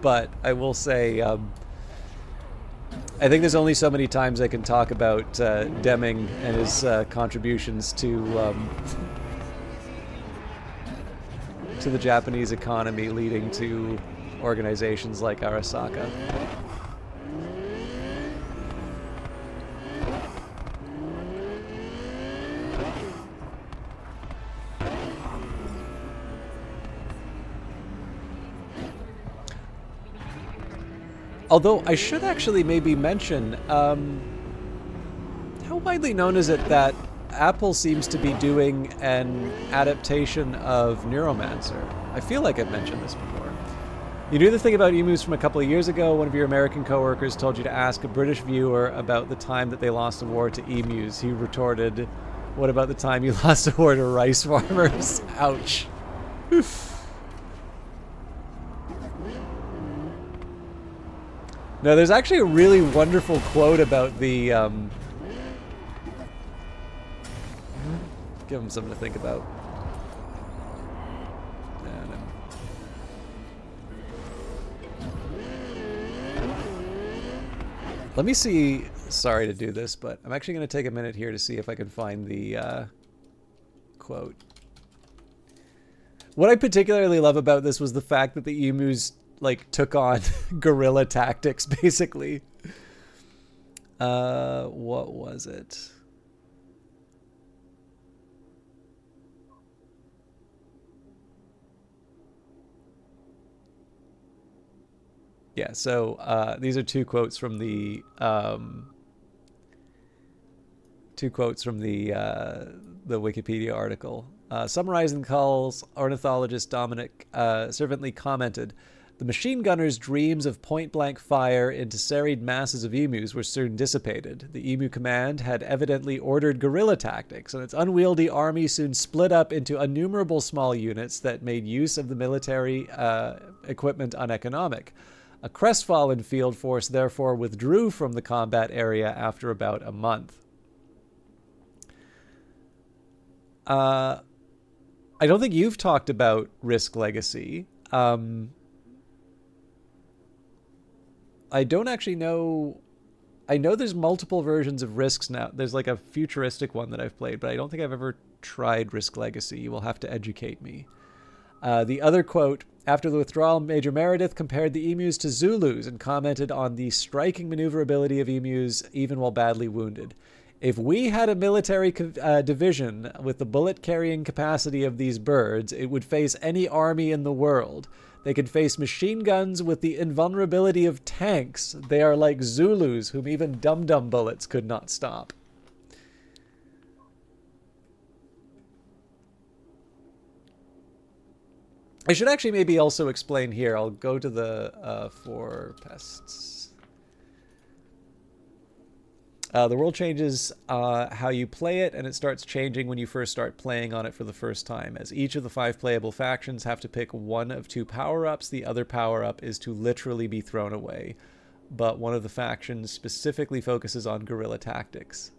but I will say I think there's only so many times I can talk about Deming and his contributions to the Japanese economy, leading to organizations like Arasaka. Although I should actually maybe mention, how widely known is it that Apple seems to be doing an adaptation of Neuromancer? I feel like I've mentioned this before. You knew the thing about emus from a couple of years ago. One of your American coworkers told you to ask a British viewer about the time that they lost a war to emus. He retorted, "What about the time you lost a war to rice farmers?" Ouch. No, there's actually a really wonderful quote about the... give him something to think about. Let me see... Sorry to do this, but I'm actually going to take a minute here to see if I can find the quote. What I particularly love about this was the fact that the emus took on guerrilla tactics, basically. What was it? Yeah, so these are two quotes from the Wikipedia article. Summarizing the calls, ornithologist Dominic servantly commented, The machine gunners' dreams of point-blank fire into serried masses of emus were soon dissipated. The emu command had evidently ordered guerrilla tactics, and its unwieldy army soon split up into innumerable small units that made use of the military equipment uneconomic. A crestfallen field force therefore withdrew from the combat area after about a month. I don't think you've talked about Risk Legacy. I don't actually know. I know there's multiple versions of Risks now. There's like a futuristic one that I've played, but I don't think I've ever tried Risk Legacy. You will have to educate me. The other quote, after the withdrawal, Major Meredith compared the emus to Zulus and commented on the striking maneuverability of emus even while badly wounded. If we had a military division with the bullet-carrying capacity of these birds, it would face any army in the world. They could face machine guns with the invulnerability of tanks. They are like Zulus, whom even dum-dum bullets could not stop. I should actually maybe also explain here. I'll go to the for pests. The world changes how you play it, and it starts changing when you first start playing on it for the first time. As each of the 5 playable factions have to pick one of 2 power-ups, the other power-up is to literally be thrown away. But one of the factions specifically focuses on guerrilla tactics.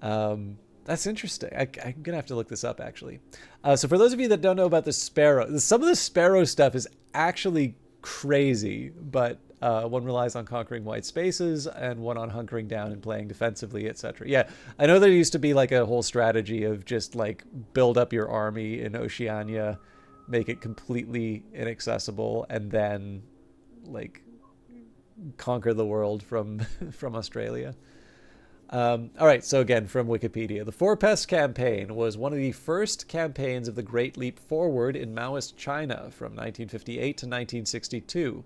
That's interesting. I'm going to have to look this up, actually. So for those of you that don't know about the Sparrow, some of the Sparrow stuff is actually crazy, but one relies on conquering white spaces and one on hunkering down and playing defensively, etc. Yeah, I know there used to be like a whole strategy of just like build up your army in Oceania, make it completely inaccessible, and then like conquer the world from Australia. All right, so again, from Wikipedia. The Four Pests campaign was one of the first campaigns of the Great Leap Forward in Maoist China from 1958 to 1962.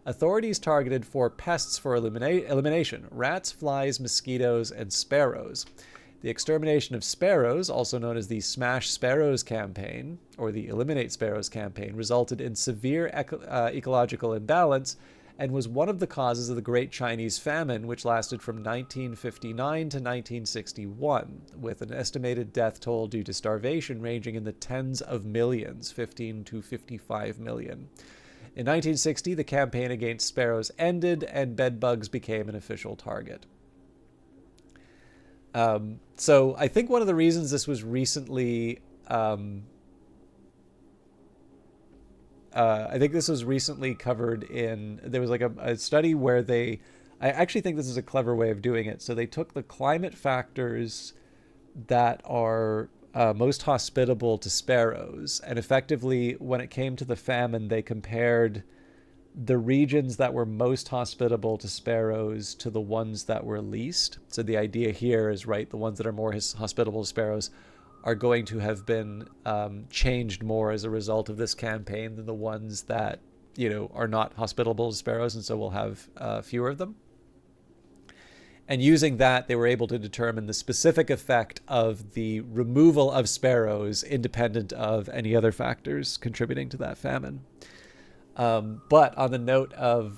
Authorities targeted 4 pests for elimination: rats, flies, mosquitoes, and sparrows. The extermination of sparrows, also known as the Smash Sparrows campaign, or the Eliminate Sparrows campaign, resulted in severe ecological imbalance and was one of the causes of the Great Chinese Famine, which lasted from 1959 to 1961, with an estimated death toll due to starvation ranging in the tens of millions, 15 to 55 million. In 1960, the campaign against sparrows ended, and bedbugs became an official target. So I think one of the reasons this was recently... I think this was recently covered in... There was like a study where they... I actually think this is a clever way of doing it. So they took the climate factors that are most hospitable to sparrows, and effectively, when it came to the famine, they compared the regions that were most hospitable to sparrows to the ones that were least. So the idea here is, right, the ones that are more hospitable to sparrows are going to have been changed more as a result of this campaign than the ones that, you know, are not hospitable to sparrows, and so we'll have fewer of them. And using that, they were able to determine the specific effect of the removal of sparrows independent of any other factors contributing to that famine. But on the note of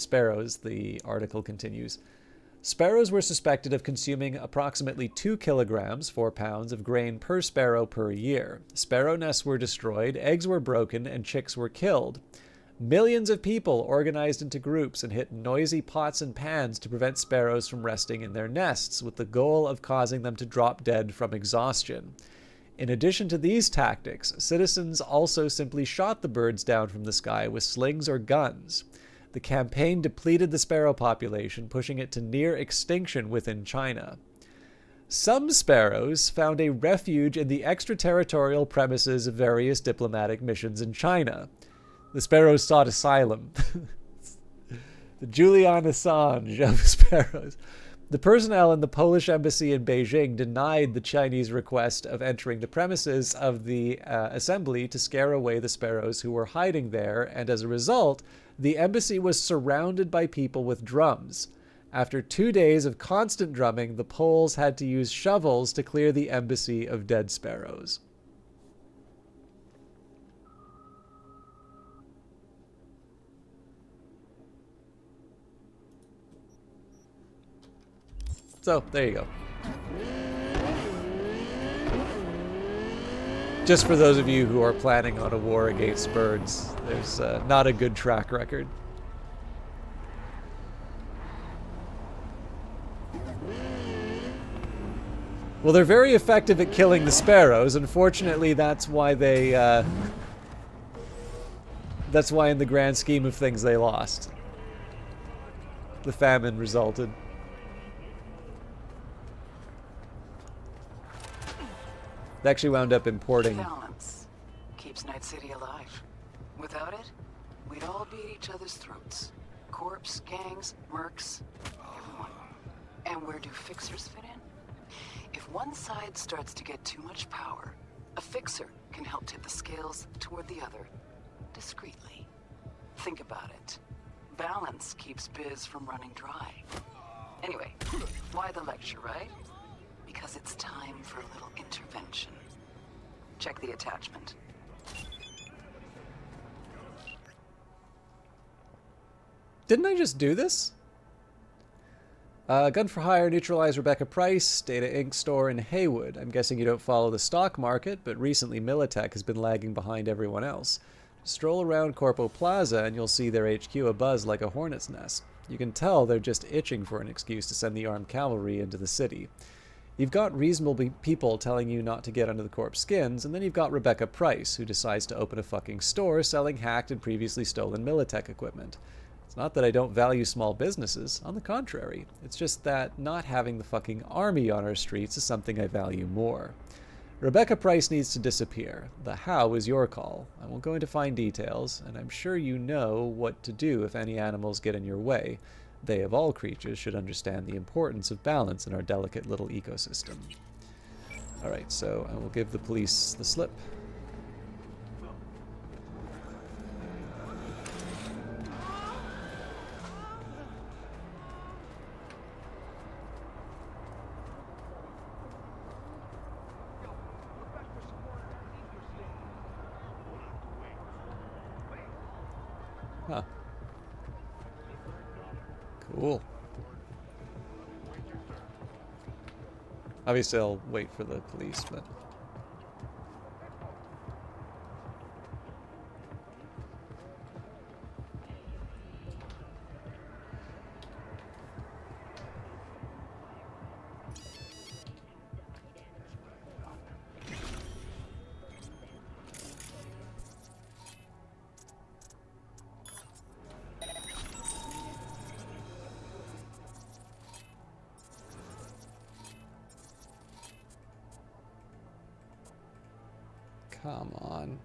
sparrows, the article continues. Sparrows were suspected of consuming approximately 2 kilograms, 4 pounds, of grain per sparrow per year. Sparrow nests were destroyed, eggs were broken, and chicks were killed. Millions of people organized into groups and hit noisy pots and pans to prevent sparrows from resting in their nests, with the goal of causing them to drop dead from exhaustion. In addition to these tactics, citizens also simply shot the birds down from the sky with slings or guns. The campaign depleted the sparrow population, pushing it to near extinction within China. Some sparrows found a refuge in the extraterritorial premises of various diplomatic missions in China. The sparrows sought asylum. The Julian Assange of sparrows. The personnel in the Polish embassy in Beijing denied the Chinese request of entering the premises of the assembly to scare away the sparrows who were hiding there, and as a result, the embassy was surrounded by people with drums. After 2 days of constant drumming, the Poles had to use shovels to clear the embassy of dead sparrows. So, there you go. Just for those of you who are planning on a war against birds, there's not a good track record. Well, they're very effective at killing the sparrows. Unfortunately, that's why they... that's why in the grand scheme of things they lost. The famine resulted. They actually wound up importing... Balance keeps Night City alive. Without it, we'd all be at each other's throats. Corps, gangs, mercs, everyone. And where do fixers fit in? If one side starts to get too much power, a fixer can help tip the scales toward the other, discreetly. Think about it. Balance keeps biz from running dry. Anyway, why the lecture, right? Because it's time for a little intervention. Check the attachment. Didn't I just do this? Gun for Hire, neutralize Rebecca Price, Data Inc. store in Haywood. I'm guessing you don't follow the stock market, but recently Militech has been lagging behind everyone else. Stroll around Corpo Plaza and you'll see their HQ abuzz like a hornet's nest. You can tell they're just itching for an excuse to send the armed cavalry into the city. You've got reasonable people telling you not to get under the corp's skins, and then you've got Rebecca Price, who decides to open a fucking store selling hacked and previously stolen Militech equipment. It's not that I don't value small businesses. On the contrary, it's just that not having the fucking army on our streets is something I value more. Rebecca Price needs to disappear. The how is your call. I won't go into fine details, and I'm sure you know what to do if any animals get in your way. They, of all creatures, should understand the importance of balance in our delicate little ecosystem. Alright, so I will give the police the slip. Huh. Cool. Obviously, I'll wait for the police, but... Come on.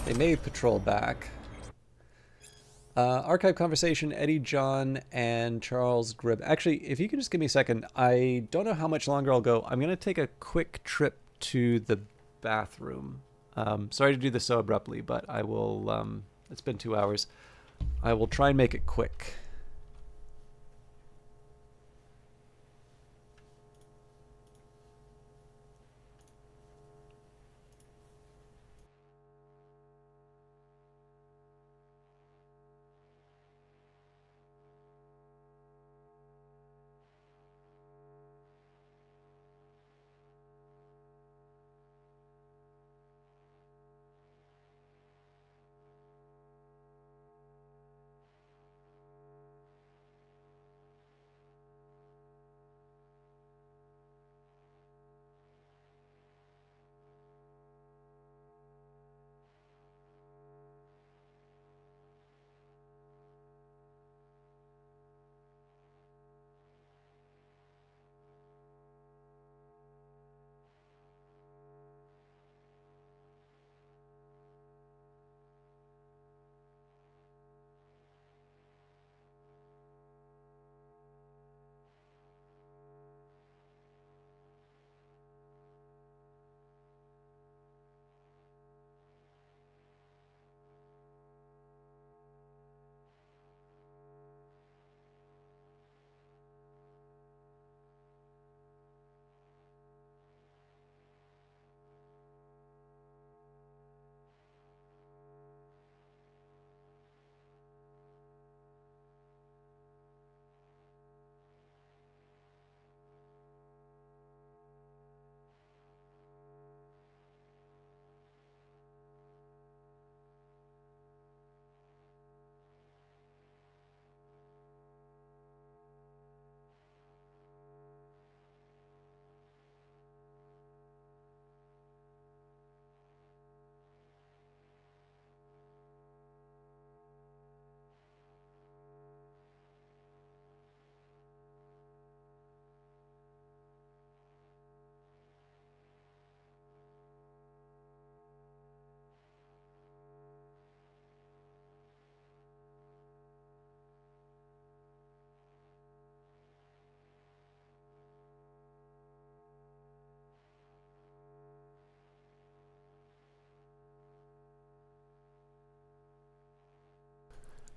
They may patrol back. Archive conversation, Eddie, John, and Charles Gribb. Actually, if you can just give me a second, I don't know how much longer I'll go. I'm going to take a quick trip to the bathroom. Sorry to do this so abruptly, but I will... it's been 2 hours. I will try and make it quick.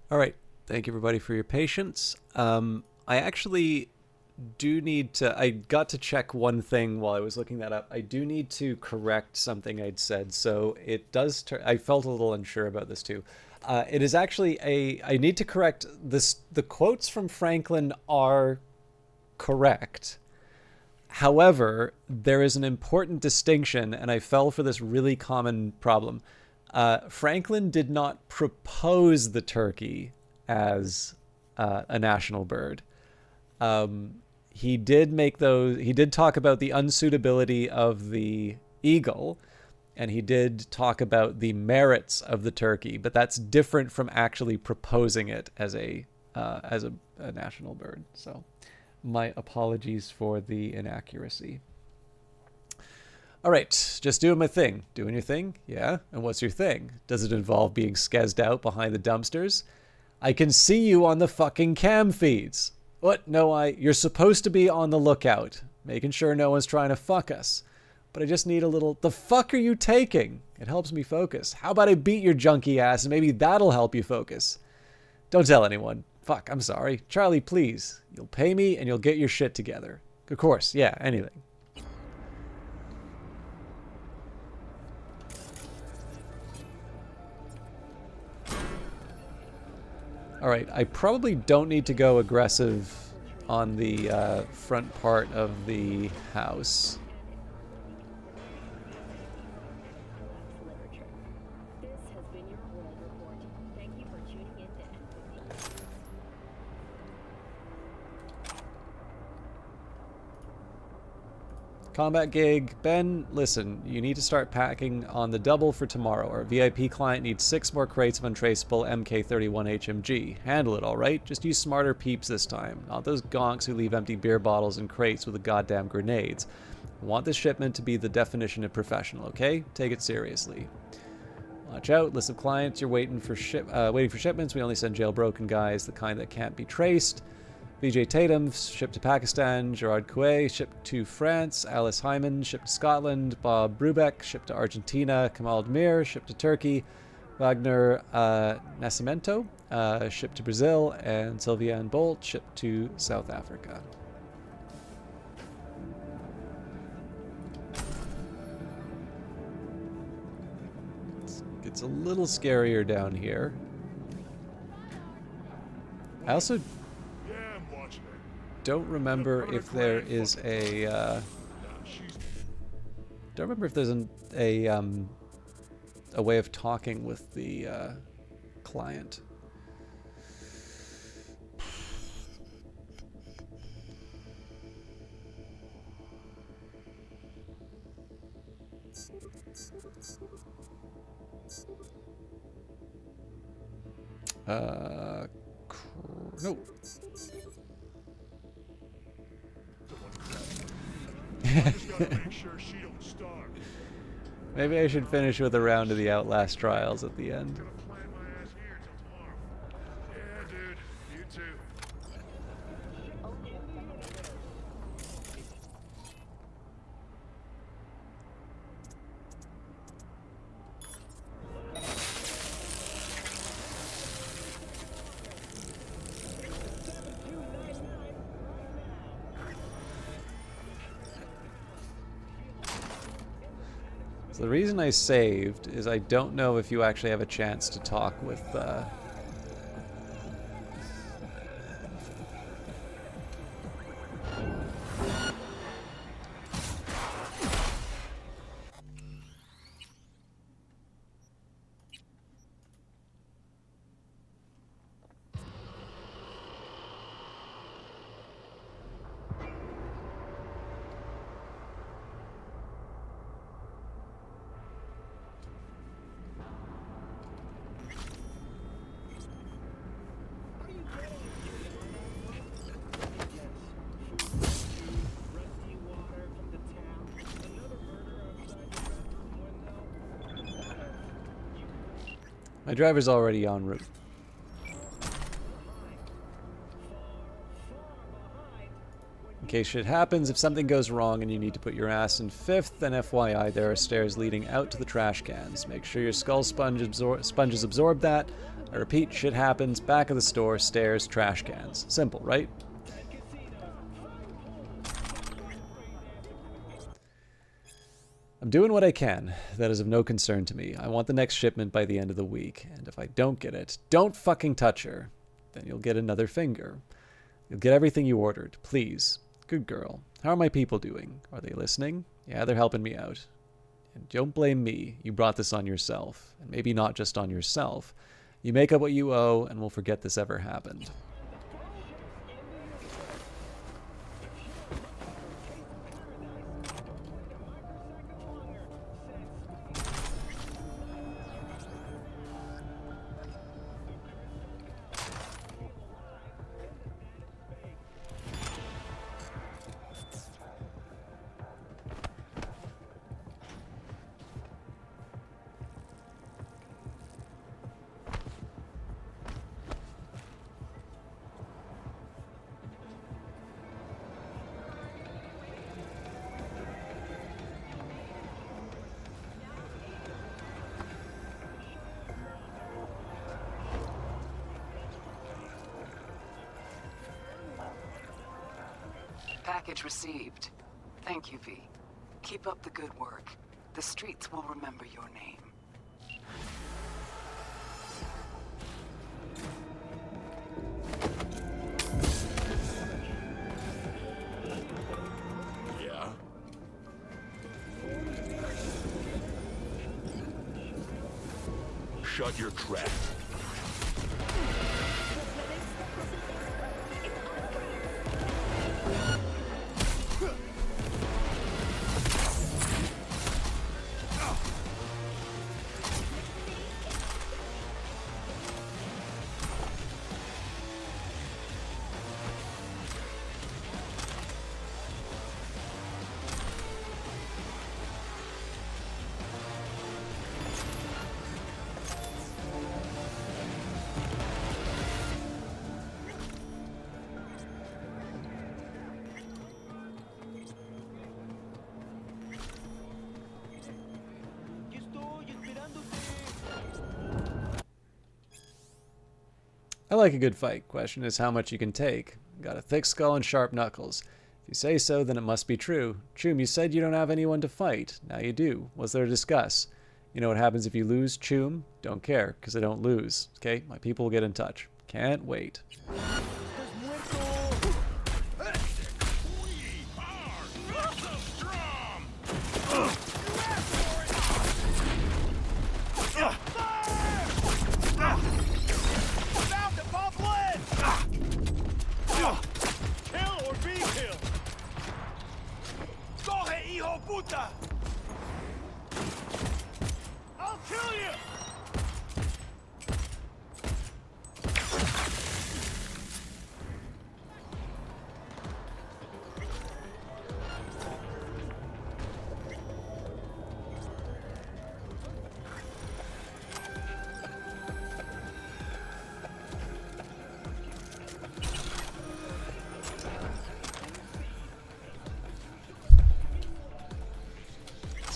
All right. Thank you, everybody, for your patience. I actually do need to. I got to check one thing while I was looking that up. I do need to correct something I'd said. So it does. I felt a little unsure about this too. It is actually a. I need to correct this. The quotes from Franklin are correct. However, there is an important distinction, and I fell for this really common problem. Franklin did not propose the turkey as a national bird. He did make those. He did talk about the unsuitability of the eagle, and he did talk about the merits of the turkey. But that's different from actually proposing it as a national bird. So, my apologies for the inaccuracy. All right, just doing my thing. Doing your thing? Yeah. And what's your thing? Does it involve being skezzed out behind the dumpsters? I can see you on the fucking cam feeds. What? No, you're supposed to be on the lookout, making sure no one's trying to fuck us. But I just need a little, the fuck are you taking? It helps me focus. How about I beat your junky ass and maybe that'll help you focus? Don't tell anyone. Fuck, I'm sorry. Charlie, please. You'll pay me and you'll get your shit together. Of course, yeah, anything. All right, I probably don't need to go aggressive on the front part of the house. Combat gig. Ben, listen, you need to start packing on the double for tomorrow. Our VIP client needs 6 more crates of untraceable MK31 HMG. Handle it, alright? Just use smarter peeps this time. Not those gonks who leave empty beer bottles and crates with the goddamn grenades. I want this shipment to be the definition of professional, okay? Take it seriously. Watch out, list of clients you're waiting for shipments. We only send jailbroken guys, the kind that can't be traced. VJ Tatum, shipped to Pakistan. Gerard Coué, shipped to France. Alice Hyman, shipped to Scotland. Bob Brubeck, shipped to Argentina. Kamal Demir, shipped to Turkey. Wagner Nascimento, shipped to Brazil. And Sylviane Bolt, shipped to South Africa. It's a little scarier down here. I also don't remember if there is a don't remember if there's a way of talking with the client. No. Maybe I should finish with a round of the Outlast trials at the end. So the reason I saved is I don't know if you actually have a chance to talk with my driver's already en route. In case shit happens, if something goes wrong and you need to put your ass in 5th, then FYI, there are stairs leading out to the trash cans. Make sure your skull sponges absorb that. I repeat, shit happens. Back of the store, stairs, trash cans. Simple, right? I'm doing what I can. That is of no concern to me. I want the next shipment by the end of the week. And if I don't get it, don't fucking touch her. Then you'll get another finger. You'll get everything you ordered. Please. Good girl. How are my people doing? Are they listening? Yeah, they're helping me out. And don't blame me. You brought this on yourself. And maybe not just on yourself. You make up what you owe, and we'll forget this ever happened. Package received. Thank you, V. Keep up the good work. The streets will remember your name. Yeah? Shut your trap. I like a good fight. Question is how much you can take. Got a thick skull and sharp knuckles. If you say so, then it must be true. Choom, you said you don't have anyone to fight. Now you do. Was there a discuss? You know what happens if you lose, Choom? Don't care, because I don't lose. Okay? My people will get in touch. Can't wait. I'll kill you!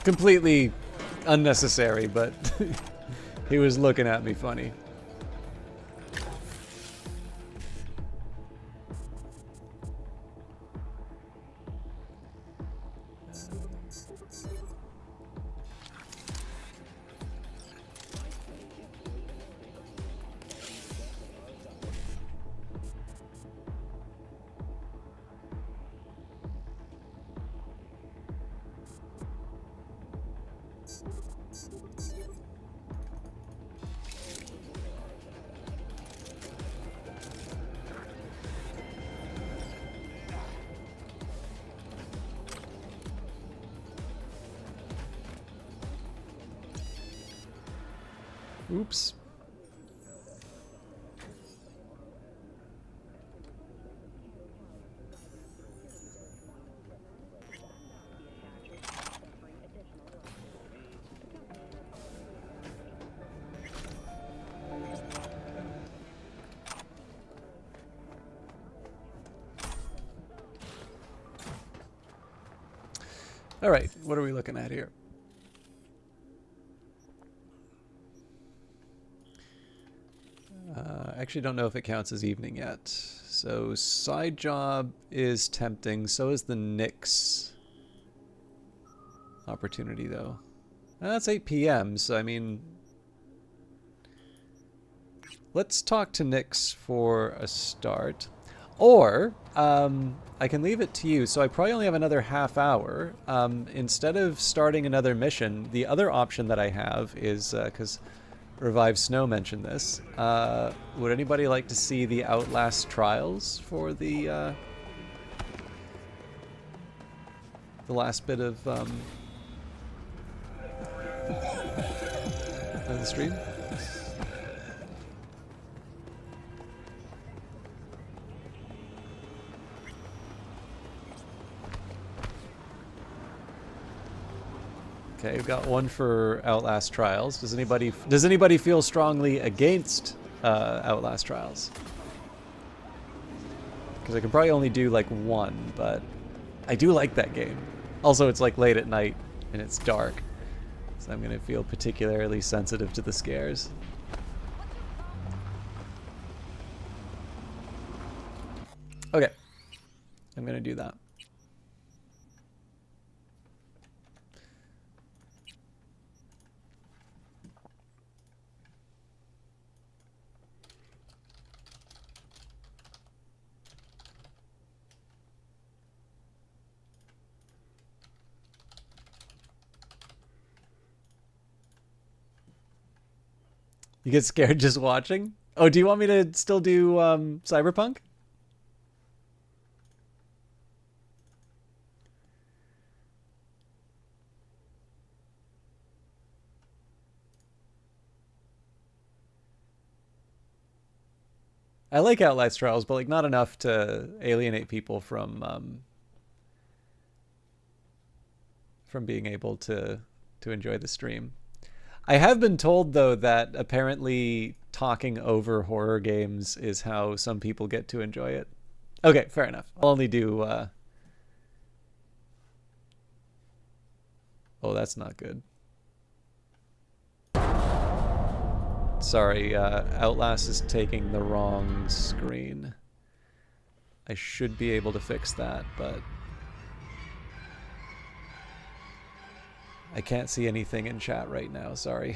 Completely unnecessary, but he was looking at me funny. Oops. All right, what are we looking at here? actually don't know if it counts as evening yet. So side job is tempting. So is the Nyx opportunity, though. That's 8 p.m. So I mean, let's talk to Nyx for a start. Or I can leave it to you. So I probably only have another half hour. Instead of starting another mission, the other option that I have is because Revive Snow mentioned this. Would anybody like to see the Outlast trials for the last bit of the stream? Okay, we've got one for Outlast Trials. Does anybody feel strongly against Outlast Trials? Because I can probably only do like one, but I do like that game. Also, it's like late at night and it's dark, so I'm gonna feel particularly sensitive to the scares. Okay, I'm gonna do that. You get scared just watching? Oh, do you want me to still do Cyberpunk? I like Outlast Trials, but like not enough to alienate people from being able to enjoy the stream. I have been told, though, that apparently talking over horror games is how some people get to enjoy it. Okay, fair enough. I'll only do... Oh, that's not good. Sorry, Outlast is taking the wrong screen. I should be able to fix that, but... I can't see anything in chat right now, sorry.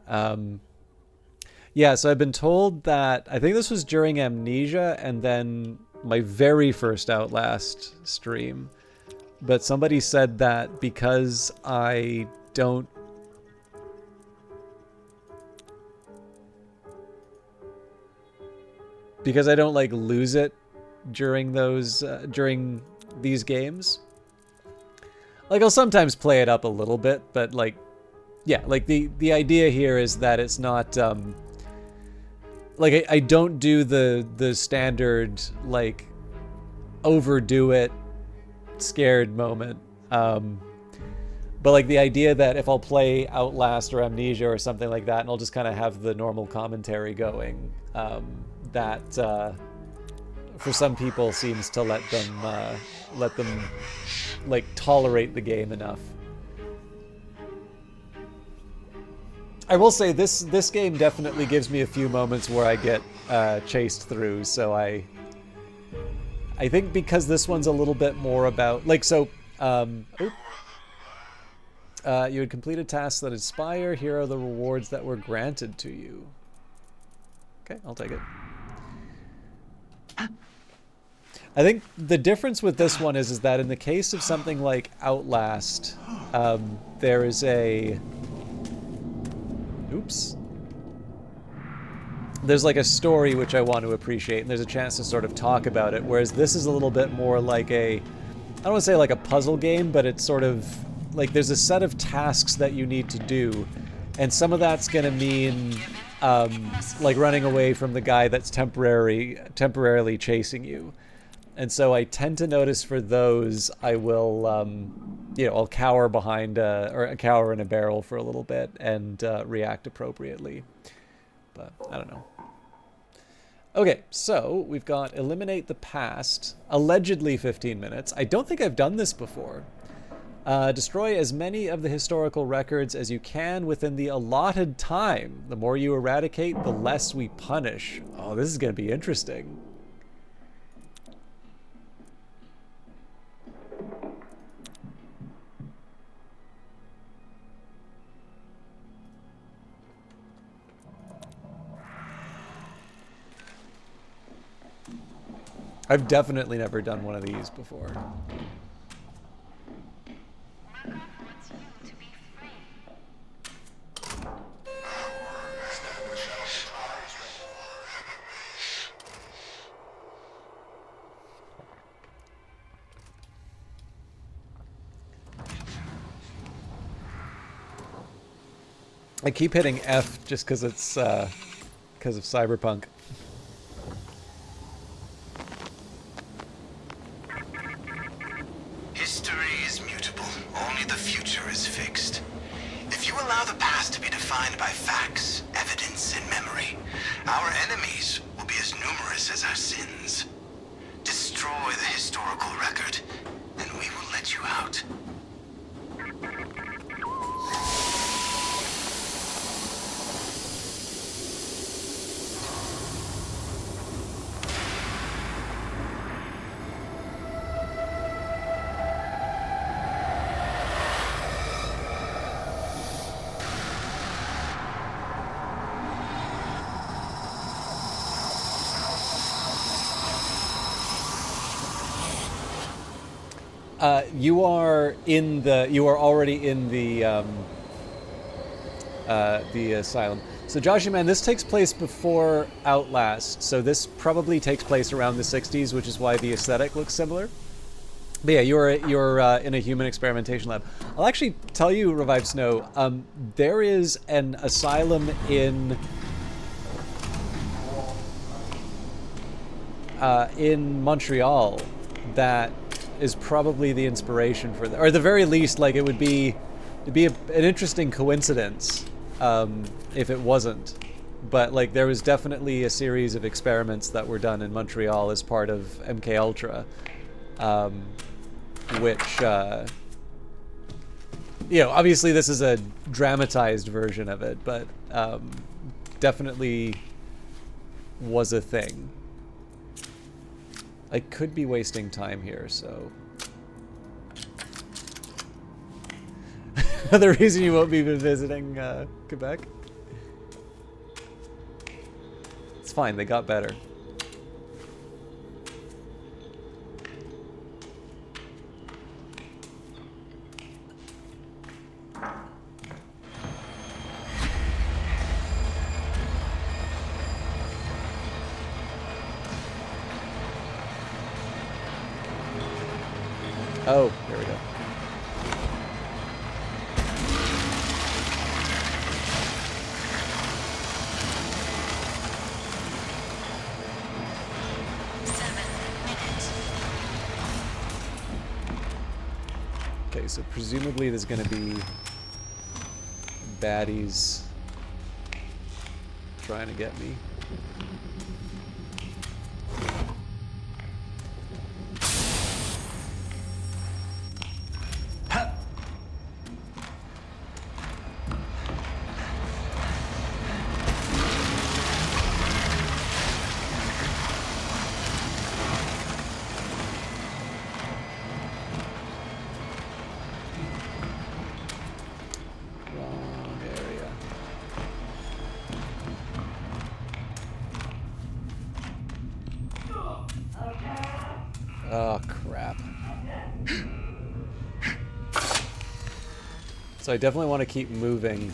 Yeah, so I've been told that, I think this was during Amnesia and then my very first Outlast stream, but somebody said that because I don't... Because I don't, like, lose it during those, during these games... Like, I'll sometimes play it up a little bit, but, like, yeah, like, the idea here is that it's not, like, I don't do the standard, like, overdo it, scared moment. But, like, the idea that if I'll play Outlast or Amnesia or something like that, and I'll just kind of have the normal commentary going, that, for some people seems to let them like tolerate the game enough. I will say this game definitely gives me a few moments where I get chased through, so I think because this one's a little bit more about like so you had completed tasks that inspire. Here are the rewards that were granted to you. Okay, I'll take it. I think the difference with this one is that in the case of something like Outlast, there is a... Oops. There's like a story which I want to appreciate, and there's a chance to sort of talk about it, whereas this is a little bit more like a... I don't want to say like a puzzle game, but it's sort of... Like there's a set of tasks that you need to do, and some of that's going to mean... like running away from the guy that's temporarily chasing you. And so I tend to notice for those, I will, you know, I'll cower behind, or cower in a barrel for a little bit and react appropriately. But I don't know. Okay, so we've got eliminate the past, allegedly 15 minutes. I don't think I've done this before. Destroy as many of the historical records as you can within the allotted time. The more you eradicate, the less we punish. Oh, this is going to be interesting. I've definitely never done one of these before. I keep hitting F just because it's because of Cyberpunk. History is mutable. Only the future is fixed. If you allow the past to be defined by facts, evidence, and memory, our enemies will be as numerous as our sins. Destroy the historical record, and we will let you out. You are already in the asylum. So Joshy Man, this takes place before Outlast, so this probably takes place around the 60s, which is why the aesthetic looks similar. But yeah, you're in a human experimentation lab. I'll actually tell you, Revive Snow, there is an asylum in Montreal that is probably the inspiration for that, or at the very least, like it'd be an interesting coincidence if it wasn't. But like there was definitely a series of experiments that were done in Montreal as part of MK Ultra, which obviously this is a dramatized version of it, but definitely was a thing. I could be wasting time here, so... The reason you won't be visiting Quebec? It's fine, they got better. Oh, there we go. Okay, so presumably there's going to be baddies trying to get me. Oh, crap. So I definitely want to keep moving.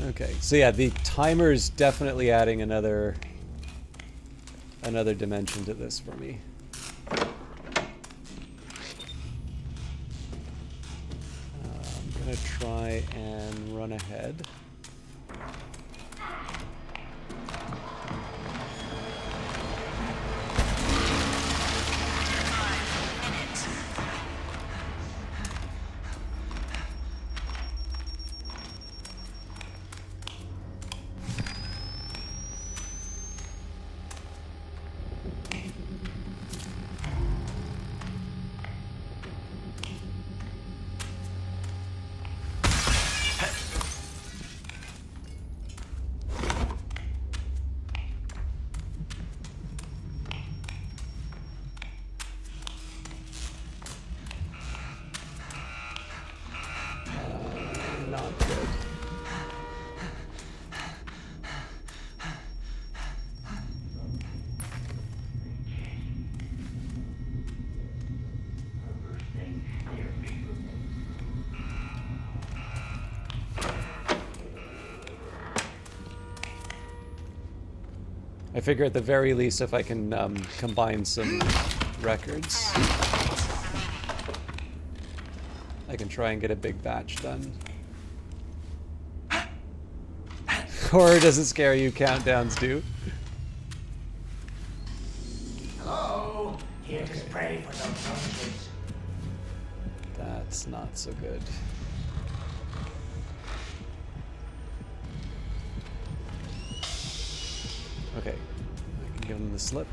Okay, so yeah, the timer's definitely adding another dimension to this for me. I'm gonna try and run ahead. Not good. I figure at the very least if I can combine some records, I can try and get a big batch done. Horror doesn't scare you, countdowns do. Hello? Here to pray for those soldiers. That's not so good. Okay, I can give him the slip.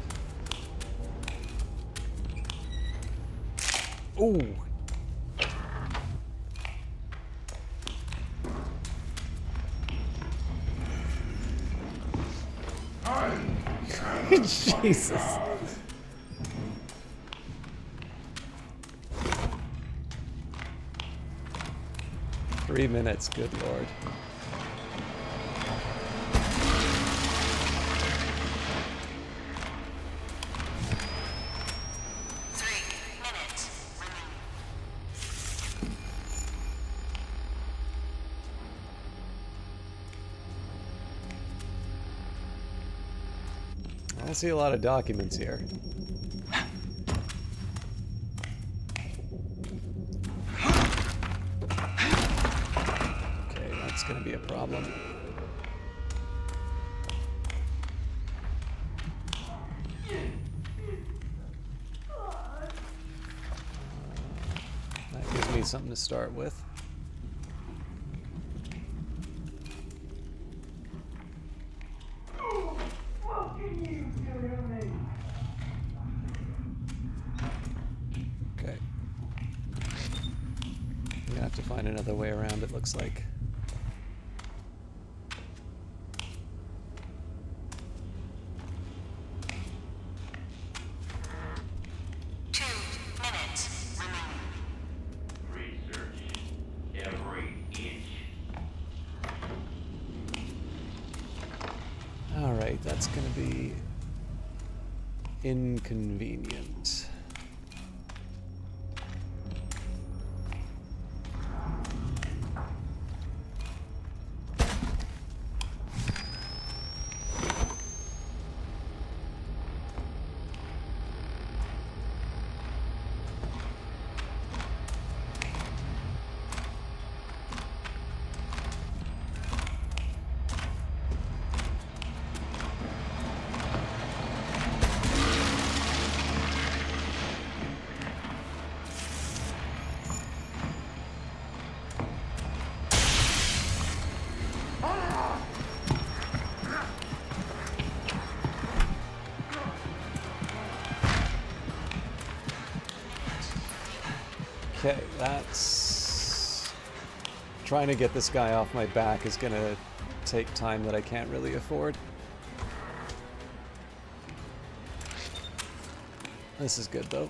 Ooh! Jesus. 3 minutes, good lord. I see a lot of documents here. Okay, that's gonna be a problem. That gives me something to start with. Okay. I'm gonna have to find another way around, it looks like. Alright, that's gonna be inconvenient. Okay, that's... Trying to get this guy off my back is gonna take time that I can't really afford. This is good, though.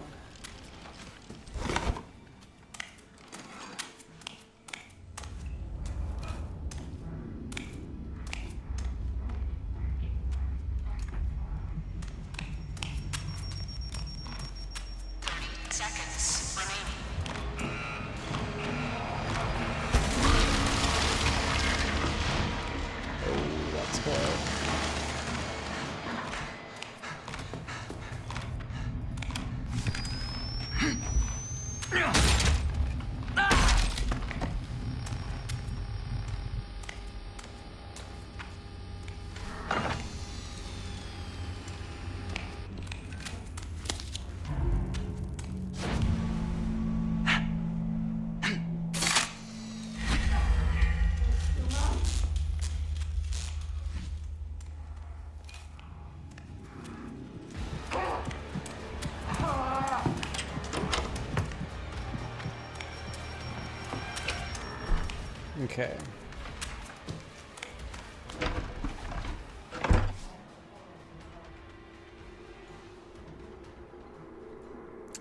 Okay.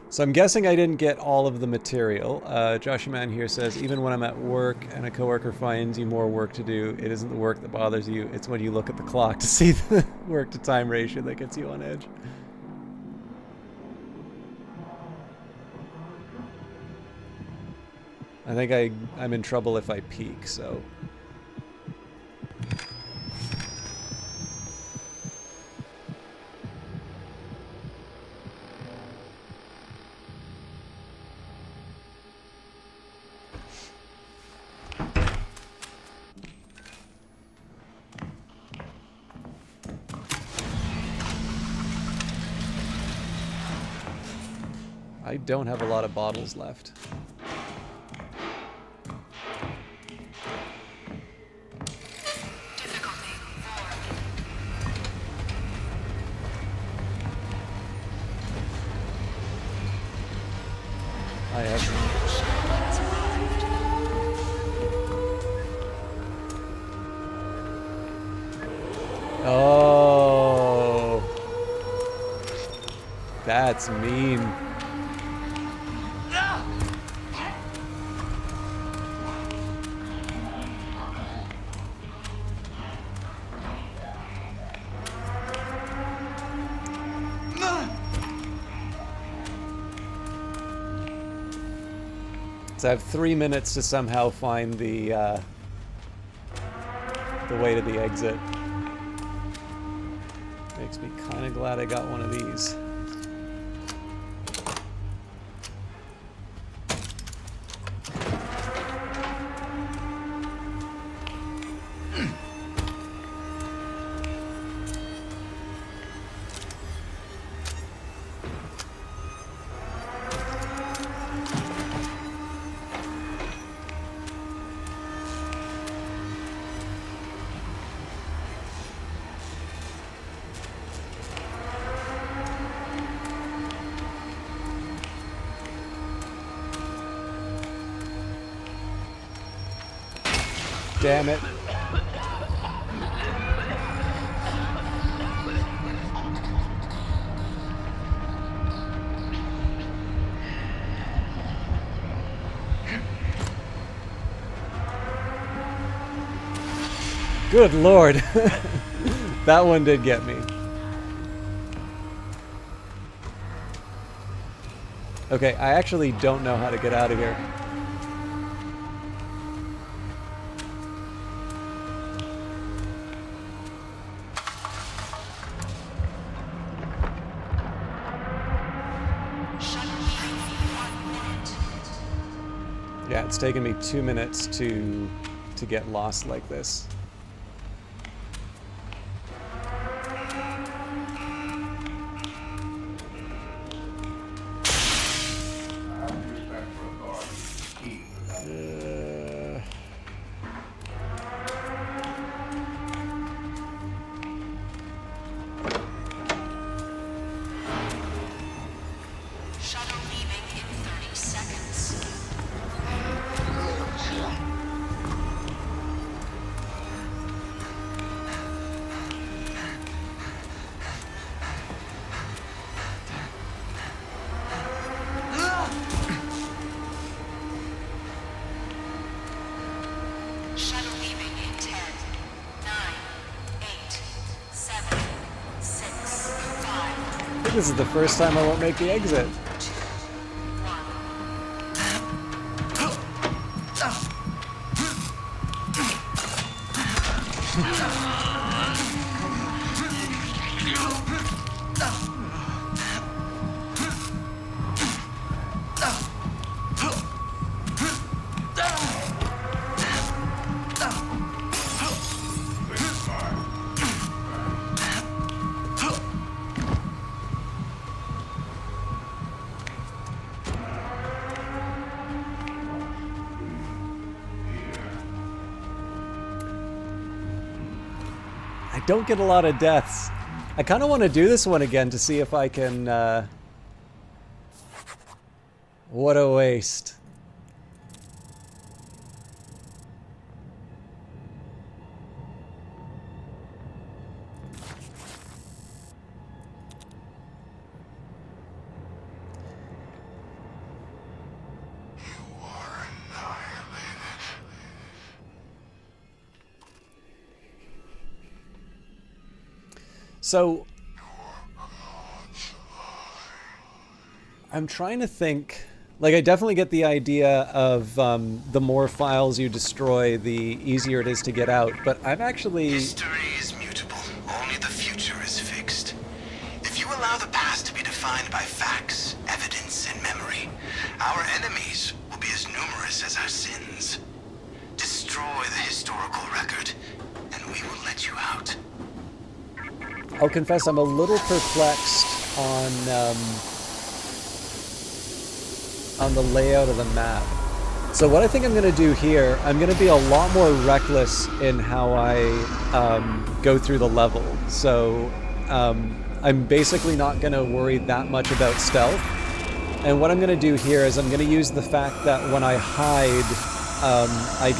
So I'm guessing I didn't get all of the material. Joshua Man here says, even when I'm at work and a coworker finds you more work to do, it isn't the work that bothers you, it's when you look at the clock to see the work to time ratio that gets you on edge. I think I'm in trouble if I peek, so... I don't have a lot of bottles left. I have... Oh, that's mean. So I have 3 minutes to somehow find the way to the exit. Makes me kind of glad I got one of these. Damn it. Good Lord. That one did get me. Okay, I actually don't know how to get out of here. Yeah, it's taken me 2 minutes to get lost like this. This is the first time I won't make the exit. I don't get a lot of deaths. I kind of want to do this one again to see if I can... What a waste. So I'm trying to think. Like, I definitely get the idea of the more files you destroy, the easier it is to get out. But I'm actually... History is mutable. Only the future is fixed. If you allow the past to be defined by facts, evidence, and memory, our enemies will be as numerous as our sins. Destroy the historical record, and we will let you out. I'll confess I'm a little perplexed on the layout of the map. So what I think I'm going to do here, I'm going to be a lot more reckless in how I go through the level. So I'm basically not going to worry that much about stealth. And what I'm going to do here is I'm going to use the fact that when I hide, I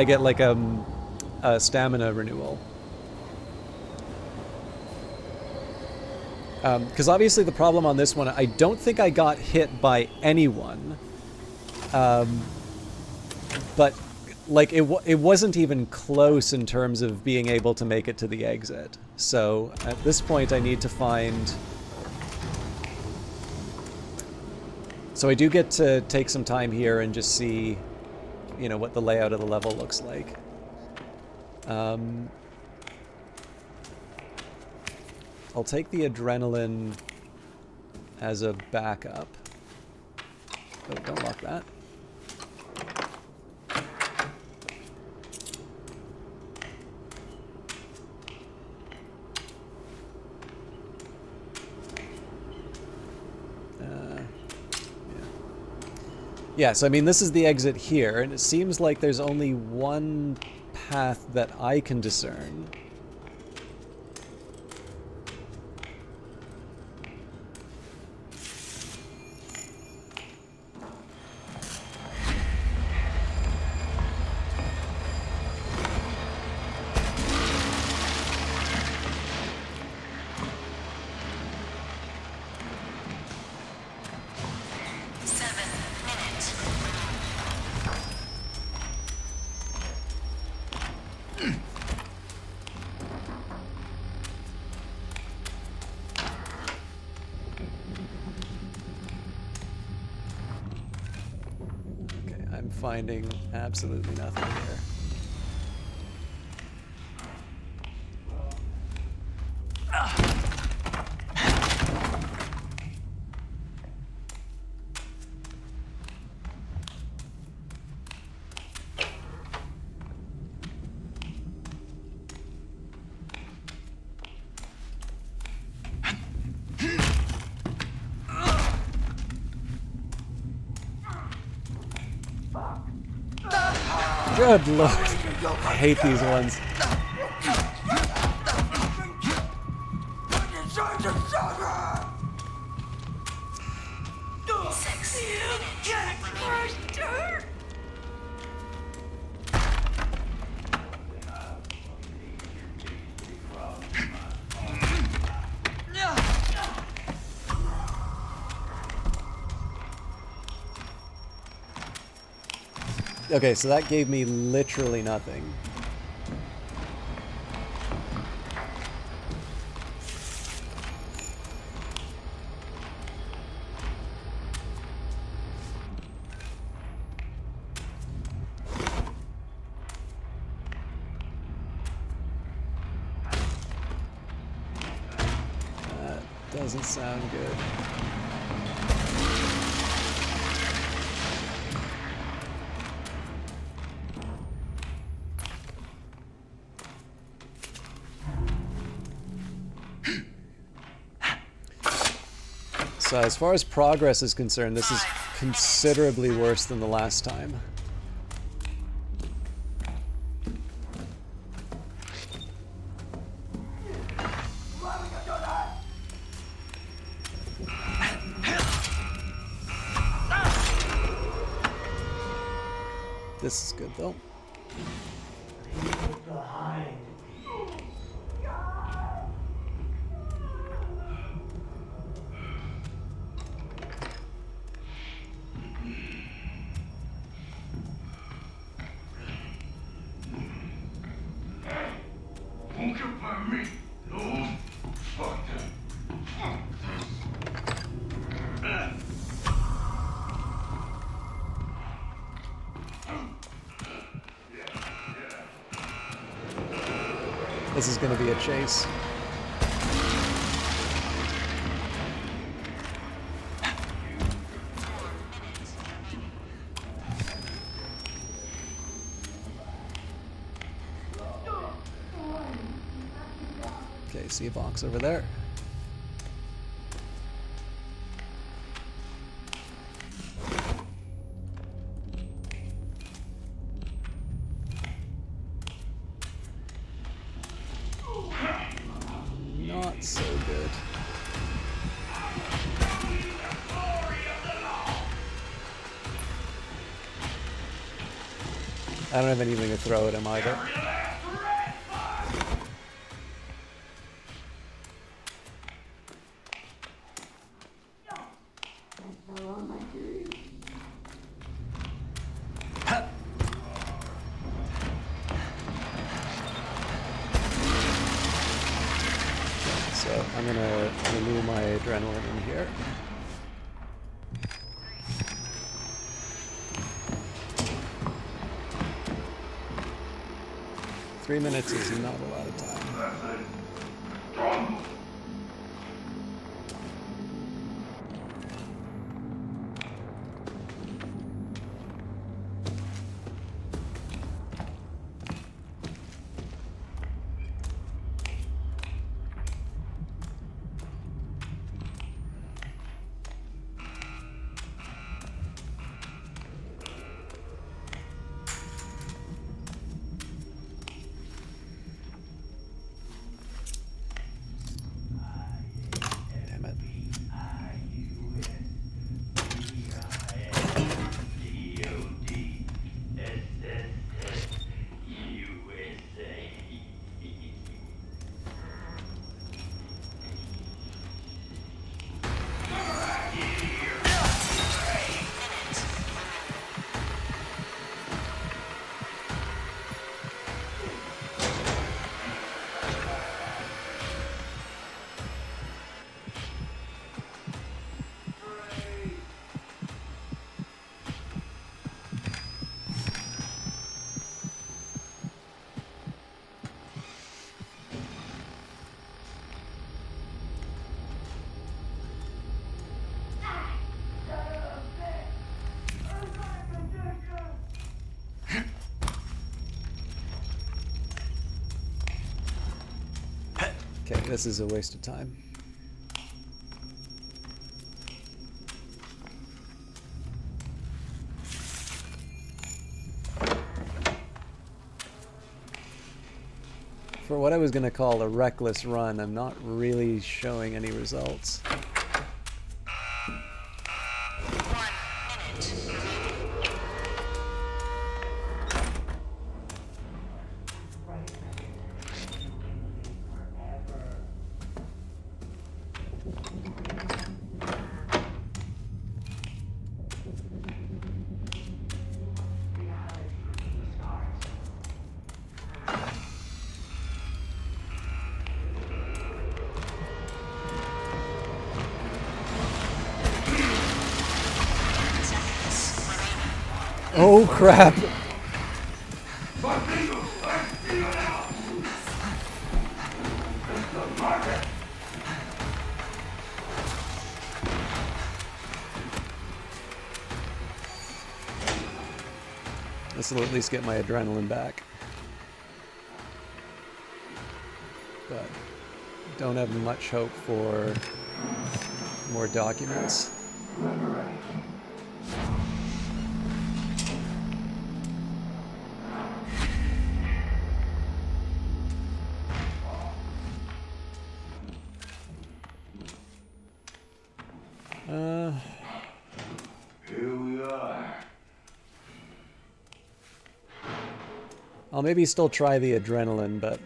get like a stamina renewal. Because obviously the problem on this one, I don't think I got hit by anyone. But like it wasn't even close in terms of being able to make it to the exit. So at this point I need to find... So I do get to take some time here and just see, you know, what the layout of the level looks like. I'll take the adrenaline as a backup. Oh, don't lock that. Yeah, so I mean, this is the exit here, and it seems like there's only one path that I can discern. Finding absolutely nothing here. Good lord. I hate these ones. Okay, so that gave me literally nothing. That doesn't sound good. So as far as progress is concerned, this is considerably worse than the last time. This is good though. This is going to be a chase. Okay, see a box over there. Not so good. I don't have anything to throw at him either. So I'm gonna renew my adrenaline in here. Three minutes is not a lot of time. Damn it. Okay, this is a waste of time. For what I was going to call a reckless run, I'm not really showing any results. Oh crap! This will at least get my adrenaline back. But don't have much hope for more documents. Here we are. I'll maybe still try the adrenaline, but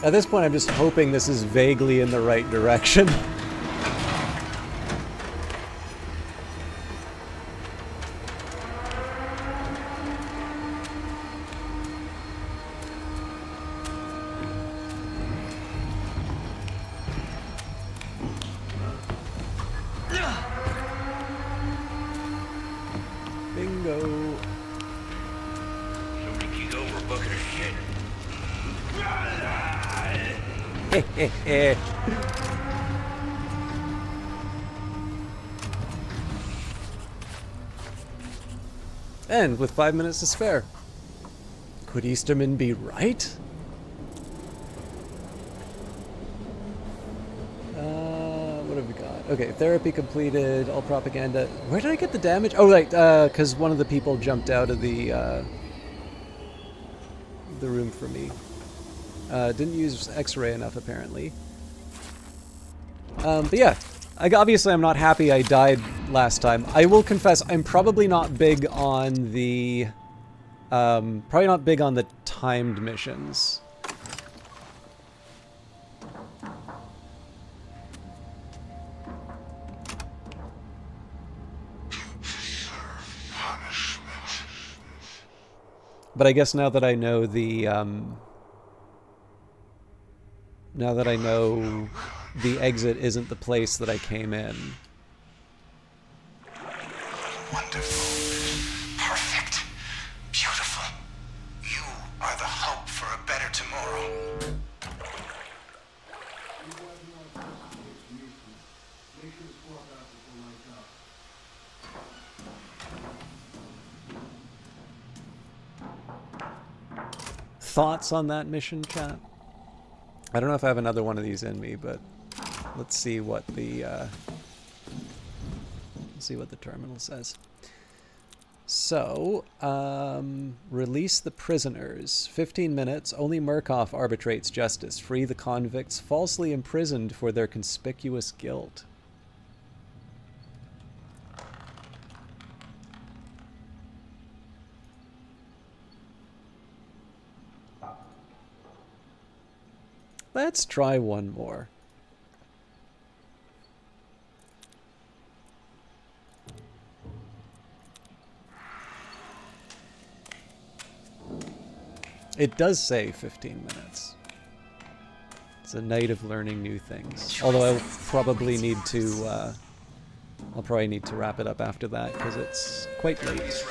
At this point, I'm just hoping this is vaguely in the right direction. Bingo. Somebody keys over a bucket of shit. And with 5 minutes to spare. Could Easterman be right? What have we got? Okay, therapy completed, all propaganda. Where did I get the damage? Oh, right, because one of the people jumped out of the room for me. Didn't use X-ray enough, apparently. But yeah, obviously I'm not happy I died last time. I will confess, I'm probably not big on the... probably not big on the timed missions. But I guess now that I know the, now that I know the exit isn't the place that I came in. Wonderful. Perfect. Beautiful. You are the hope for a better tomorrow. Thoughts on that mission, chat? I don't know if I have another one of these in me, but let's see what the terminal says. So, release the prisoners. 15 minutes. Only Murkoff arbitrates justice. Free the convicts falsely imprisoned for their conspicuous guilt. Let's try one more. It does say 15 minutes. It's a night of learning new things. Although I'll probably need to wrap it up after that because it's quite late.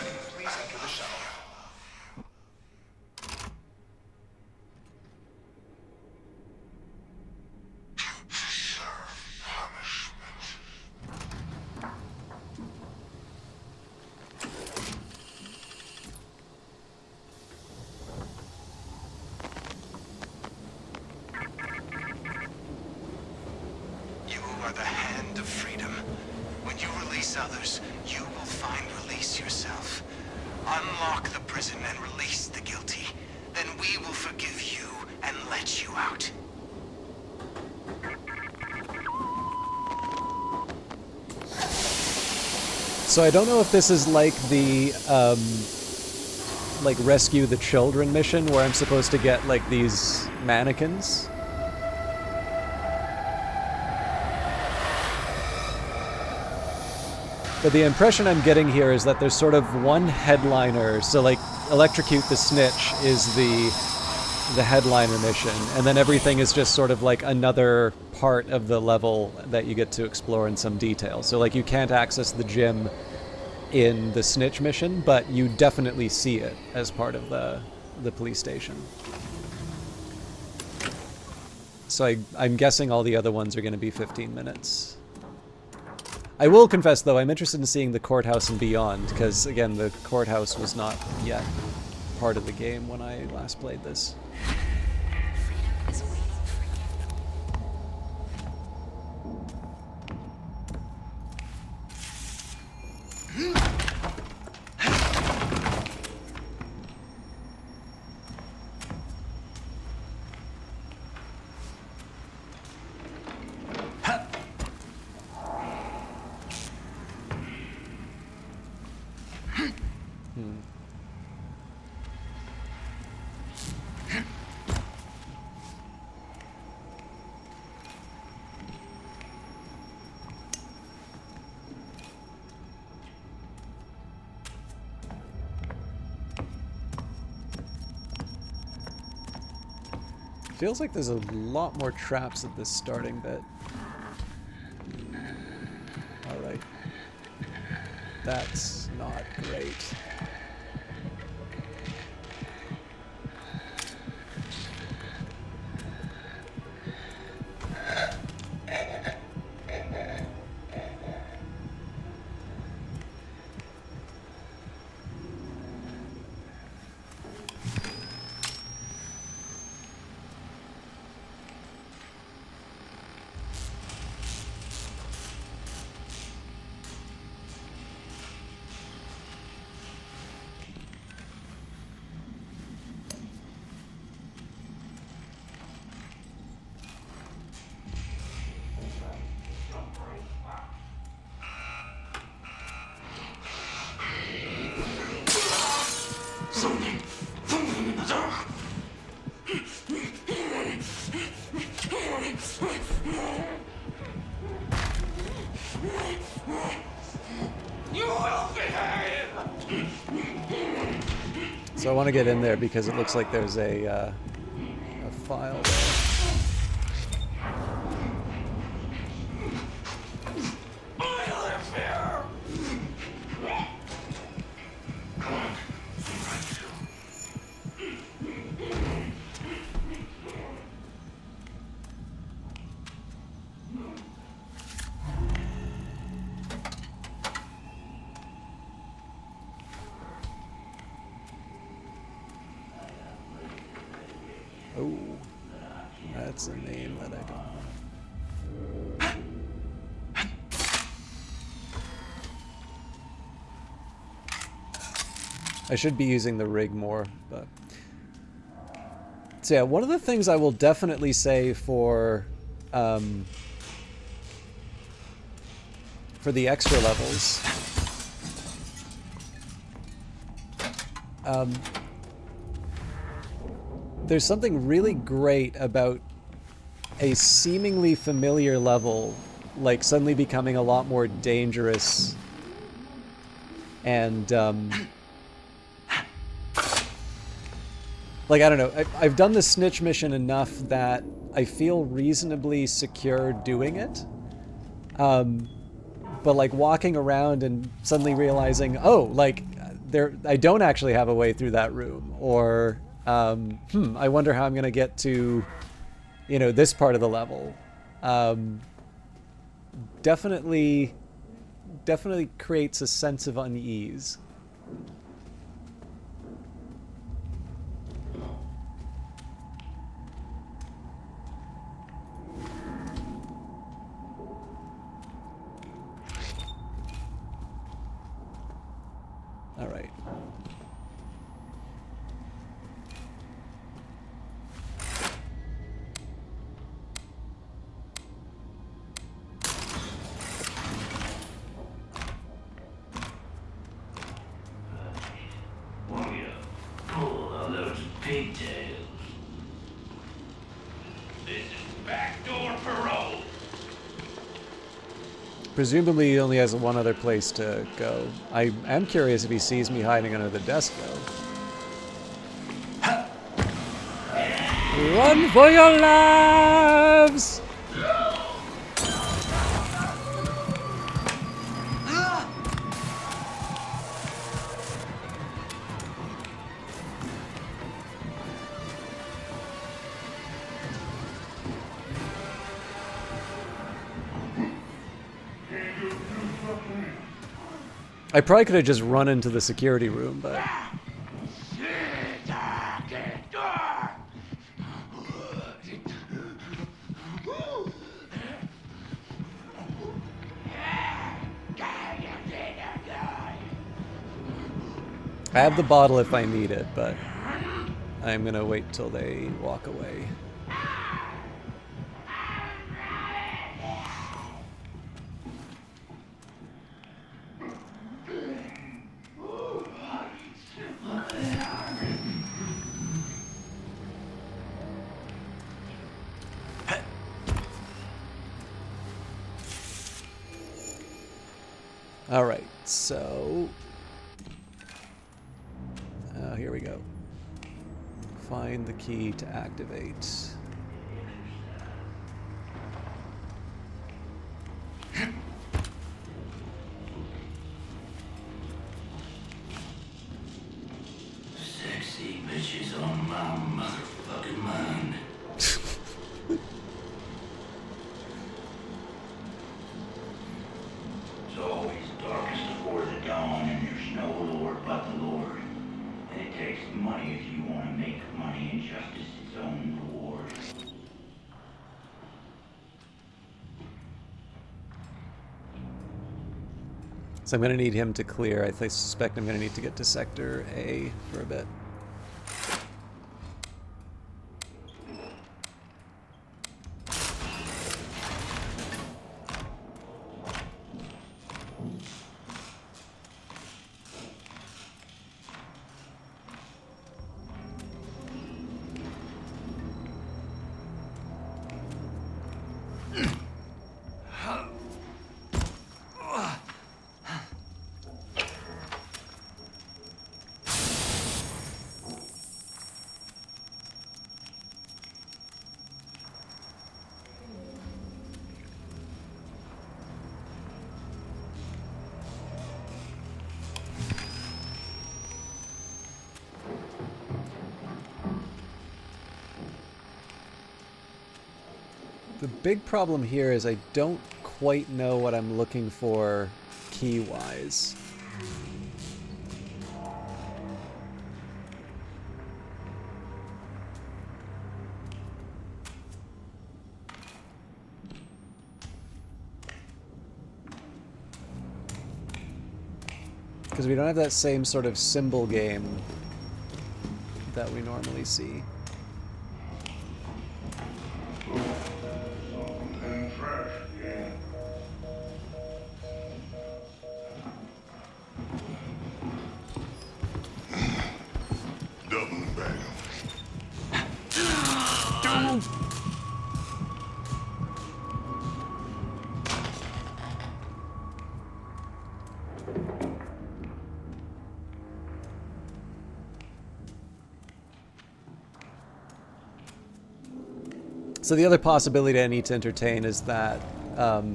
So I don't know if this is like the, like rescue the children mission where I'm supposed to get like these mannequins. But the impression I'm getting here is that there's sort of one headliner, so like electrocute the snitch is the headliner mission, and then everything is just sort of like another part of the level that you get to explore in some detail. So like you can't access the gym in the snitch mission, but you definitely see it as part of the police station. So I'm guessing all the other ones are going to be 15 minutes. I will confess, though, I'm interested in seeing the courthouse and beyond, because, again, the courthouse was not yet part of the game when I last played this. feels like there's a lot more traps at this starting bit. Alright. That's not great. So I want to get in there because it looks like there's a file there. Oh, that's a name that I don't know. I should be using the rig more, but... So yeah, one of the things I will definitely say for the extra levels... there's something really great about a seemingly familiar level, like, suddenly becoming a lot more dangerous and, like, I don't know, I've done the snitch mission enough that I feel reasonably secure doing it, but, like, walking around and suddenly realizing, oh, like, I don't actually have a way through that room, or... I wonder how I'm gonna get to, you know, this part of the level. Definitely creates a sense of unease. All right. Pigtails. This is backdoor parole. Presumably he only has one other place to go. I am curious if he sees me hiding under the desk, though. Run for your lives! I probably could have just run into the security room, but... I have the bottle if I need it, but I'm gonna wait till they walk away. All right, so here we go. Find the key to activate. always darkest before the dawn, and there's no Lord but the Lord. And it takes money if you want to make money and justice its own reward. So I'm going to need him to clear. I suspect I'm going to need to get to Sector A for a bit. The big problem here is I don't quite know what I'm looking for key-wise. Because we don't have that same sort of symbol game that we normally see. So the other possibility I need to entertain is that the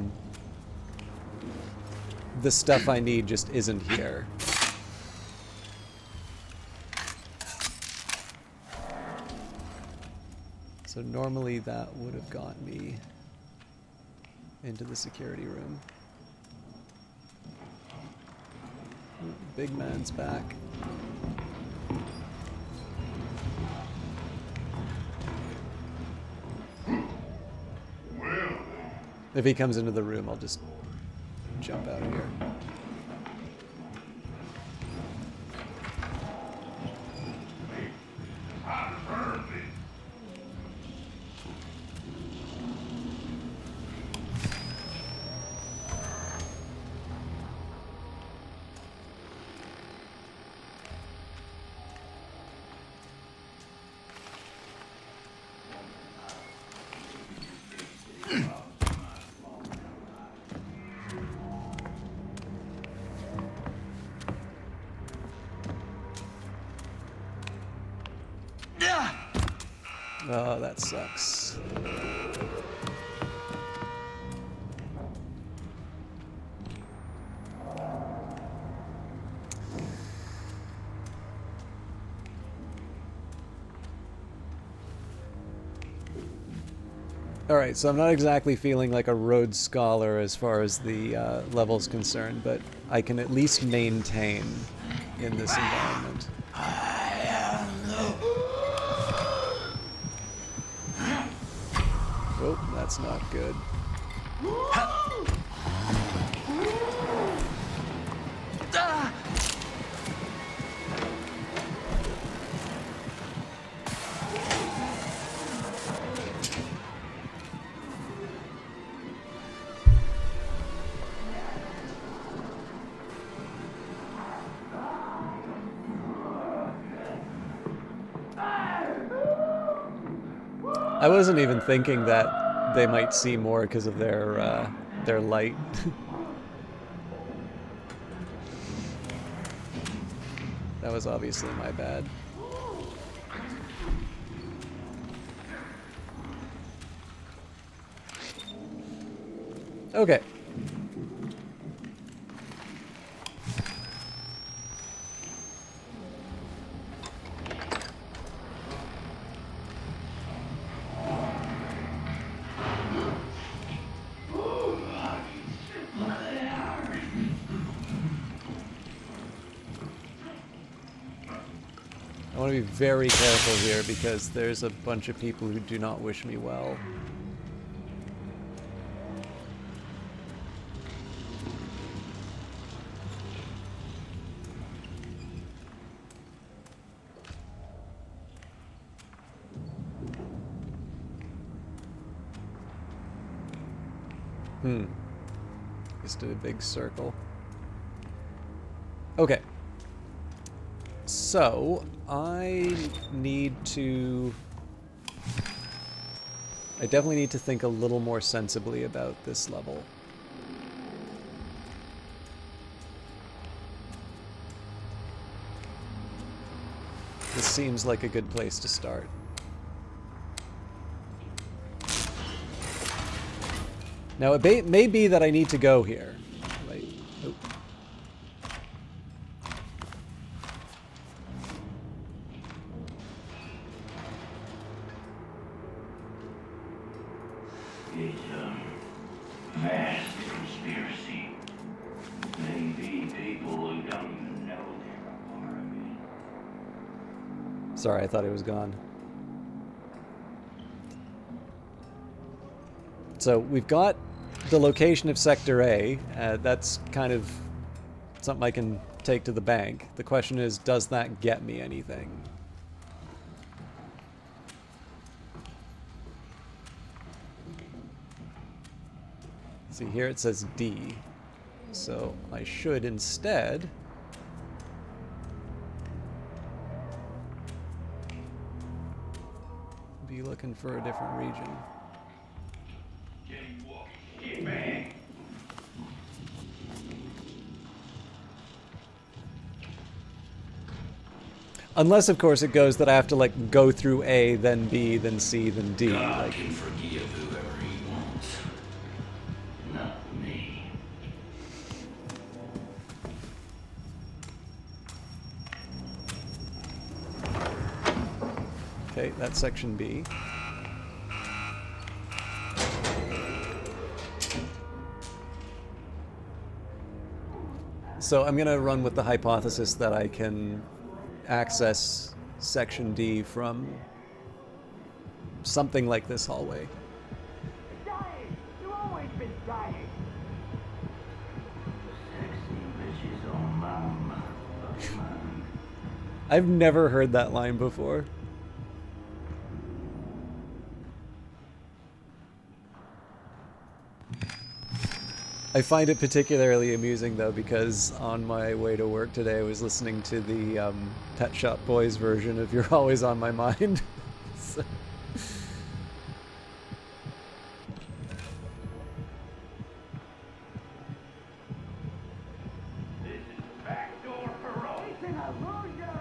stuff I need just isn't here. So normally that would have got me into the security room. Big man's back. If he comes into the room, I'll just jump out of here. Oh, that sucks. Alright, so I'm not exactly feeling like a Rhodes Scholar as far as the level's concerned, but I can at least maintain in this environment. Oh, that's not good. I wasn't even thinking that they might see more because of their light. That was obviously my bad. Okay. I want to be very careful here because there's a bunch of people who do not wish me well. Just did a big circle. Okay. So, I definitely need to think a little more sensibly about this level. This seems like a good place to start. Now, it may be that I need to go here. Right. Oh. It's a vast conspiracy. Maybe people who don't even know they're a part of it. Sorry, I thought it was gone. So we've got the location of Sector A. That's kind of something I can take to the bank. The question is, does that get me anything? See, here it says D. So I should instead be looking for a different region. Unless, of course, it goes that I have to, like, go through A, then B, then C, then D. God Like, can forgive whoever he wants. Not me. okay, that's section B. So I'm going to run with the hypothesis that I can access section D from something like this hallway. Dying! You've always been dying! Sexy bitches on mom. Fuck mine. I've never heard that line before. I find it particularly amusing, though, because on my way to work today, I was listening to the Pet Shop Boys version of You're Always on My Mind. So. This is backdoor parole. It's an illusion!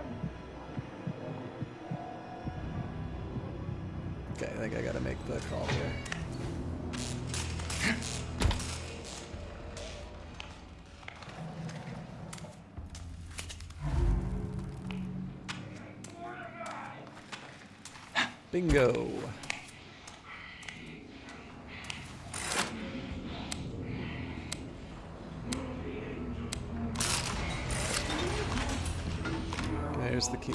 Okay, I think I gotta make the call here. Bingo. There's the key.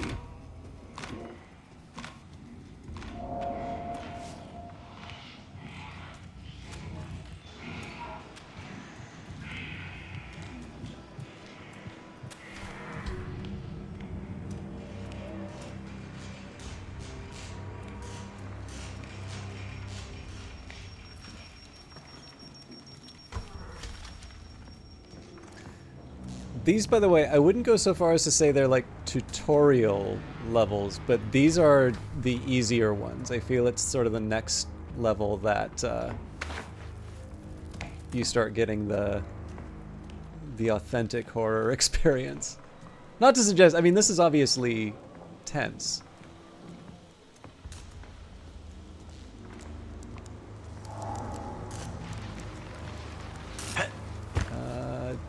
These, by the way, I wouldn't go so far as to say they're like tutorial levels, but these are the easier ones. I feel it's sort of the next level that you start getting the authentic horror experience. Not to suggest, I mean, this is obviously tense.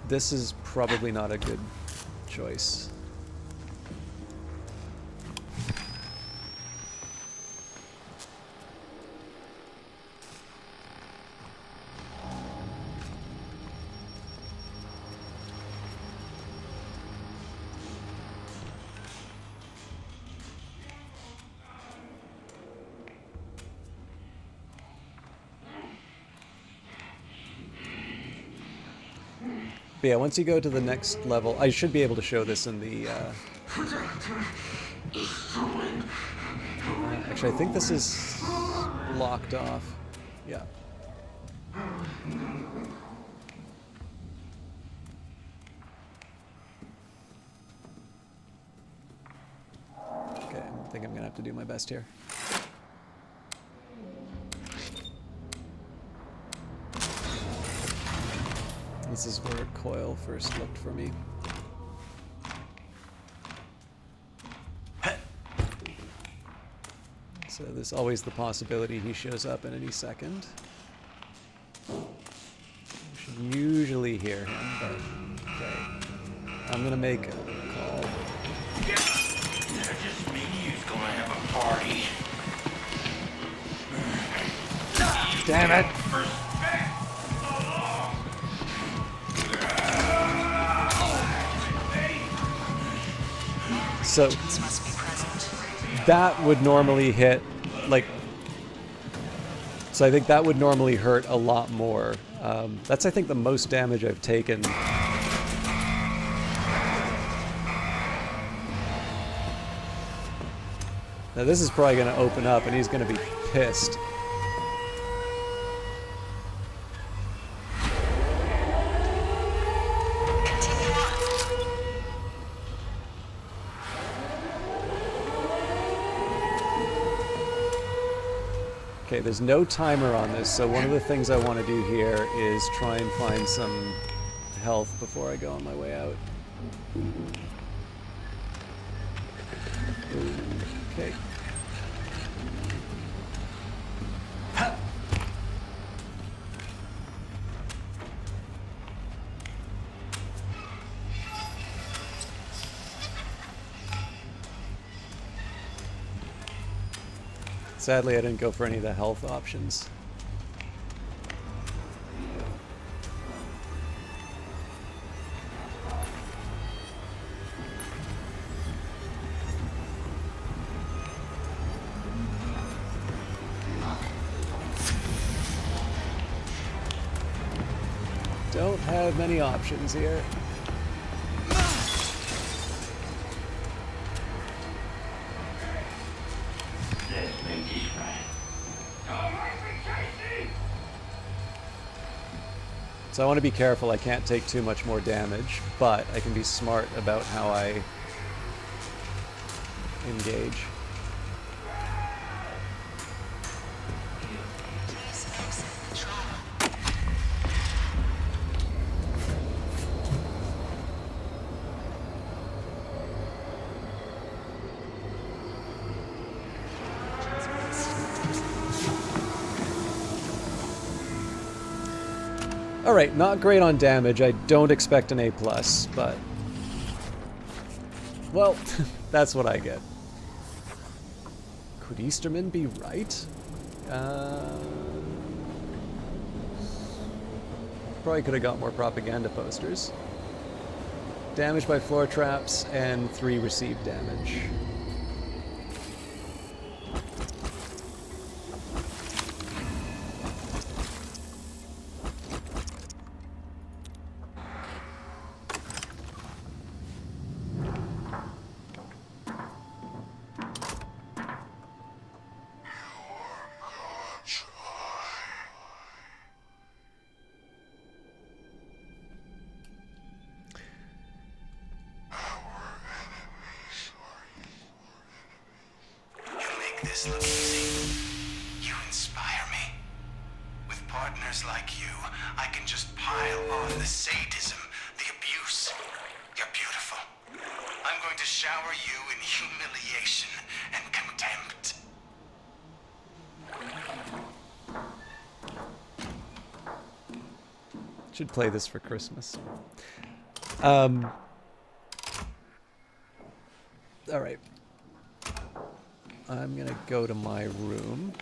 This is probably not a good choice. But yeah, once you go to the next level, I should be able to show this in the... actually, I think this is locked off. Yeah. Okay, I think I'm gonna have to do my best here. This is where Coil first looked for me. So there's always the possibility he shows up in any second. You should usually hear him, but okay. I'm gonna make a call. They're just me who's gonna have a party. Damn it! So that would normally hit, like, so I think that would normally hurt a lot more. That's, I think, the most damage I've taken. Now this is probably going to open up and he's going to be pissed. Okay, there's no timer on this, so one of the things I want to do here is try and find some health before I go on my way out. Okay. Sadly, I didn't go for any of the health options. Don't have many options here. So I want to be careful. I can't take too much more damage, but I can be smart about how I engage. Alright, not great on damage. I don't expect an A+, but... well, that's what I get. Could Easterman be right? Probably could have got more propaganda posters. Damage by floor traps and 3 received damage. This look easy. You inspire me. With partners like you, I can just pile on the sadism, the abuse. You're beautiful. I'm going to shower you in humiliation and contempt. Should play this for Christmas. Alright. I'm gonna go to my room.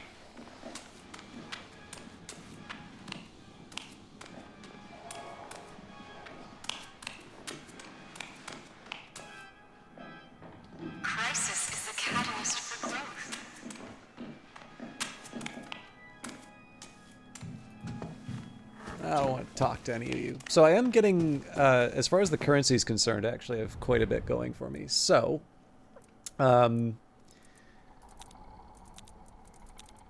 Crisis is the catalyst for growth. I don't want to talk to any of you. So I am getting, as far as the currency is concerned, actually I have quite a bit going for me. So,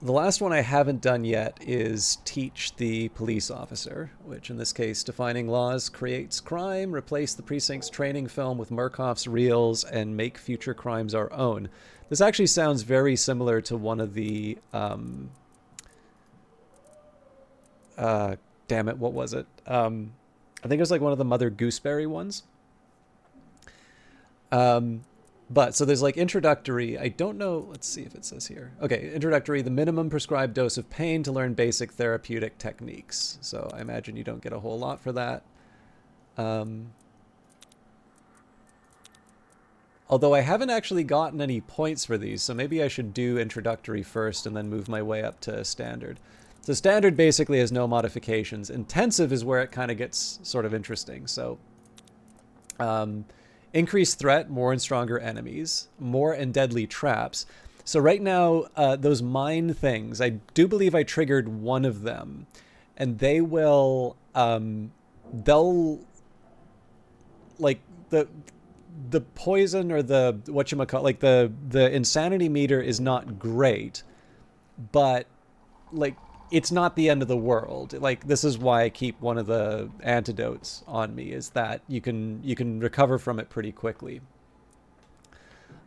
the last one I haven't done yet is teach the police officer, which in this case, defining laws creates crime, replace the precinct's training film with Murkoff's reels, and make future crimes our own. This actually sounds very similar to one of the, damn it, what was it? I think it was like one of the Mother Gooseberry ones. But so there's like introductory, I don't know, let's see if it says here. Okay, introductory, the minimum prescribed dose of pain to learn basic therapeutic techniques. So I imagine you don't get a whole lot for that. Although I haven't actually gotten any points for these, so maybe I should do introductory first and then move my way up to standard. So standard basically has no modifications. Intensive is where it kind of gets sort of interesting. So, increased threat, more and stronger enemies, more and deadly traps. So right now, those mine things, I do believe I triggered one of them, and they will, they'll, like, the poison or the, whatchamacallit, like the insanity meter is not great, but, like, it's not the end of the world. Like, this is why I keep one of the antidotes on me, is that you can recover from it pretty quickly.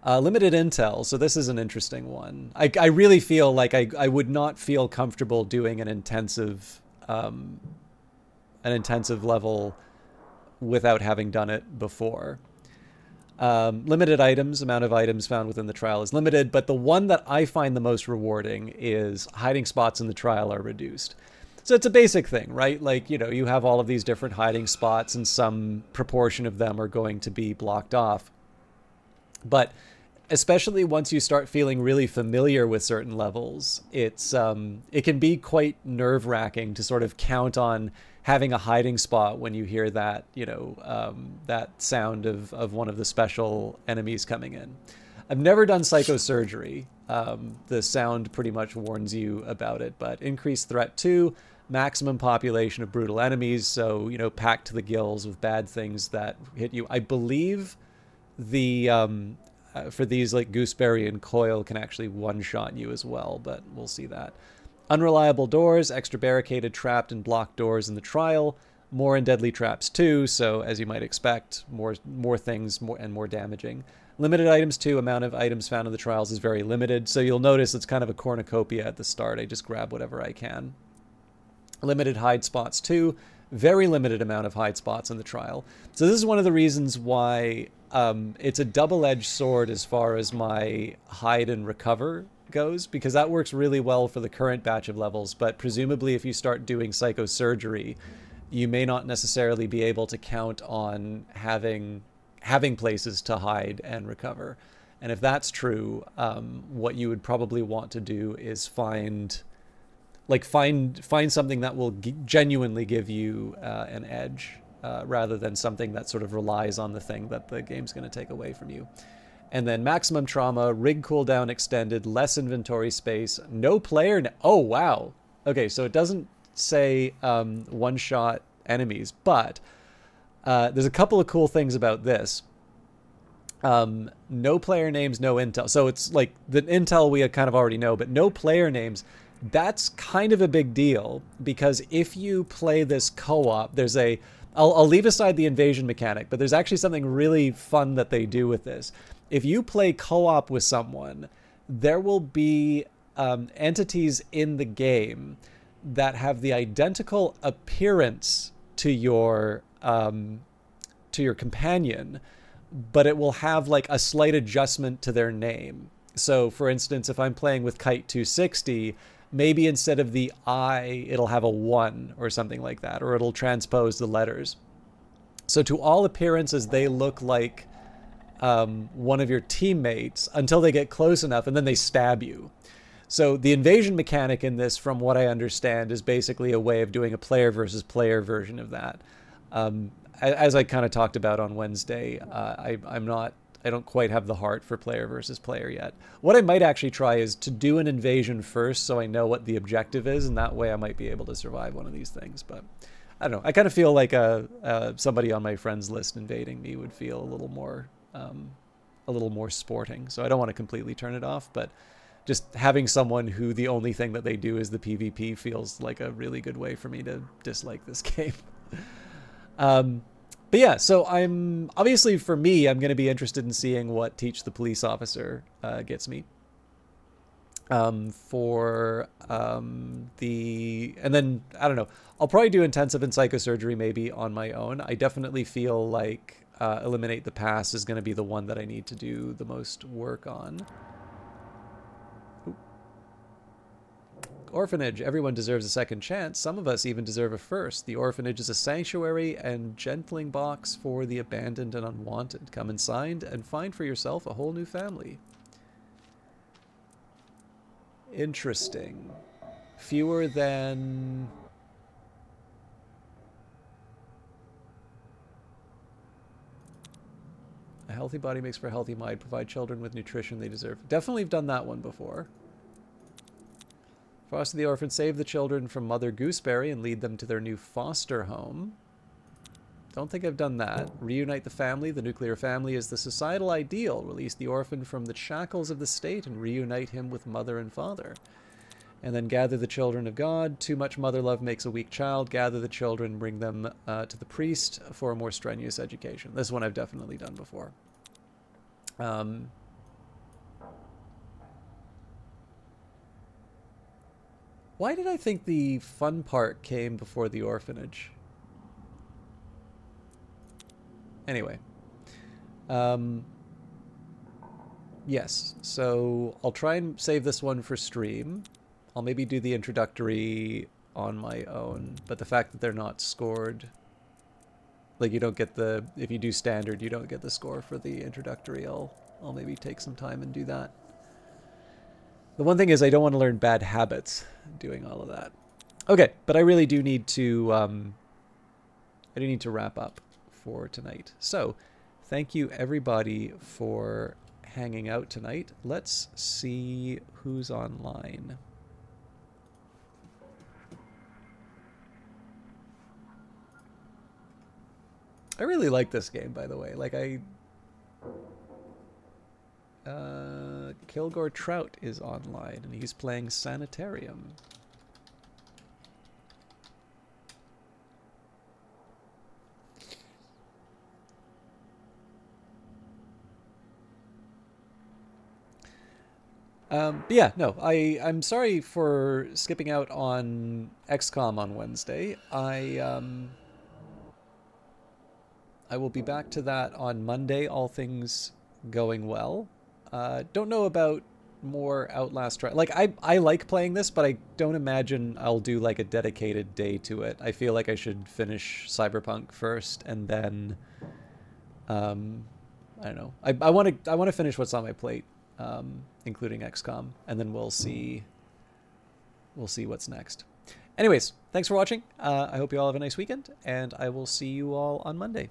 Limited intel. So this is an interesting one. I really feel like I would not feel comfortable doing an intensive level without having done it before. Limited items, amount of items found within the trial is limited, but the one that I find the most rewarding is hiding spots in the trial are reduced. So it's a basic thing, right? Like, you know, you have all of these different hiding spots and some proportion of them are going to be blocked off. But especially once you start feeling really familiar with certain levels, it's it can be quite nerve-wracking to sort of count on having a hiding spot when you hear that, you know, that sound of one of the special enemies coming in. I've never done psychosurgery. The sound pretty much warns you about it, but increased threat 2, maximum population of brutal enemies, so, you know, packed to the gills with bad things that hit you. I believe the, for these, like, Gooseberry and Coil can actually one-shot you as well, but we'll see that. Unreliable doors, extra barricaded, trapped, and blocked doors in the trial. More and deadly traps too, so as you might expect, more things, more damaging. Limited items too, amount of items found in the trials is very limited, so you'll notice it's kind of a cornucopia at the start. I just grab whatever I can. Limited hide spots too, very limited amount of hide spots in the trial. So this is one of the reasons why it's a double-edged sword as far as my hide and recover goes, because that works really well for the current batch of levels, but presumably if you start doing psychosurgery, you may not necessarily be able to count on having places to hide and recover. And if that's true, what you would probably want to do is find something that will genuinely give you an edge, rather than something that sort of relies on the thing that the game's going to take away from you. And then maximum trauma, rig cooldown extended, less inventory space, no player... Oh, wow. Okay, so it doesn't say one-shot enemies, but there's a couple of cool things about this. No player names, no intel. So it's like the intel we kind of already know, but no player names. That's kind of a big deal, because if you play this co-op, there's a... I'll leave aside the invasion mechanic, but there's actually something really fun that they do with this. If you play co-op with someone, there will be entities in the game that have the identical appearance to your companion, but it will have like a slight adjustment to their name. So for instance, if I'm playing with Kite 260, maybe instead of the I, it'll have a 1 or something like that, or it'll transpose the letters. So to all appearances, they look like one of your teammates until they get close enough, and then they stab you. So the invasion mechanic in this, from what I understand, is basically a way of doing a player versus player version of that. As I kind of talked about on Wednesday, I don't quite have the heart for player versus player yet. What I might actually try is to do an invasion first, so I know what the objective is, and that way I might be able to survive one of these things. But I don't know. I kind of feel like somebody on my friends list invading me would feel a little more sporting. So I don't want to completely turn it off, but just having someone who the only thing that they do is the PvP feels like a really good way for me to dislike this game. But yeah, so I'm obviously, for me, I'm going to be interested in seeing what Teach the Police Officer gets me. And then I don't know, I'll probably do intensive and psychosurgery maybe on my own. I definitely feel like Eliminate the Past is going to be the one that I need to do the most work on. Ooh. Orphanage. Everyone deserves a second chance. Some of us even deserve a first. The orphanage is a sanctuary and gentling box for the abandoned and unwanted. Come inside and find for yourself a whole new family. Interesting. Fewer than... A healthy body makes for a healthy mind. Provide children with nutrition they deserve. Definitely have done that one before. Foster the orphan. Save the children from Mother Gooseberry and lead them to their new foster home. Don't think I've done that. Reunite the family. The nuclear family is the societal ideal. Release the orphan from the shackles of the state and reunite him with mother and father. And then gather the children of God. Too much mother love makes a weak child. Gather the children, bring them to the priest for a more strenuous education. This one I've definitely done before. Why did I think the fun part came before the orphanage? Anyway. Yes, so I'll try and save this one for stream. I'll maybe do the introductory on my own, but the fact that they're not scored, like you don't get the, if you do standard, you don't get the score for the introductory. I'll maybe take some time and do that. The one thing is I don't want to learn bad habits doing all of that. Okay, but I really do need to, wrap up for tonight. So, thank you everybody for hanging out tonight. Let's see who's online. I really like this game, by the way. Like, Kilgore Trout is online, and he's playing Sanitarium. But yeah, no, I'm sorry for skipping out on XCOM on Wednesday. I will be back to that on Monday, all things going well. Don't know about more Outlast. Like, I like playing this, but I don't imagine I'll do like a dedicated day to it. I feel like I should finish Cyberpunk first, and then I don't know. I want to finish what's on my plate, including XCOM, and then we'll see what's next. Anyways, thanks for watching. I hope you all have a nice weekend, and I will see you all on Monday.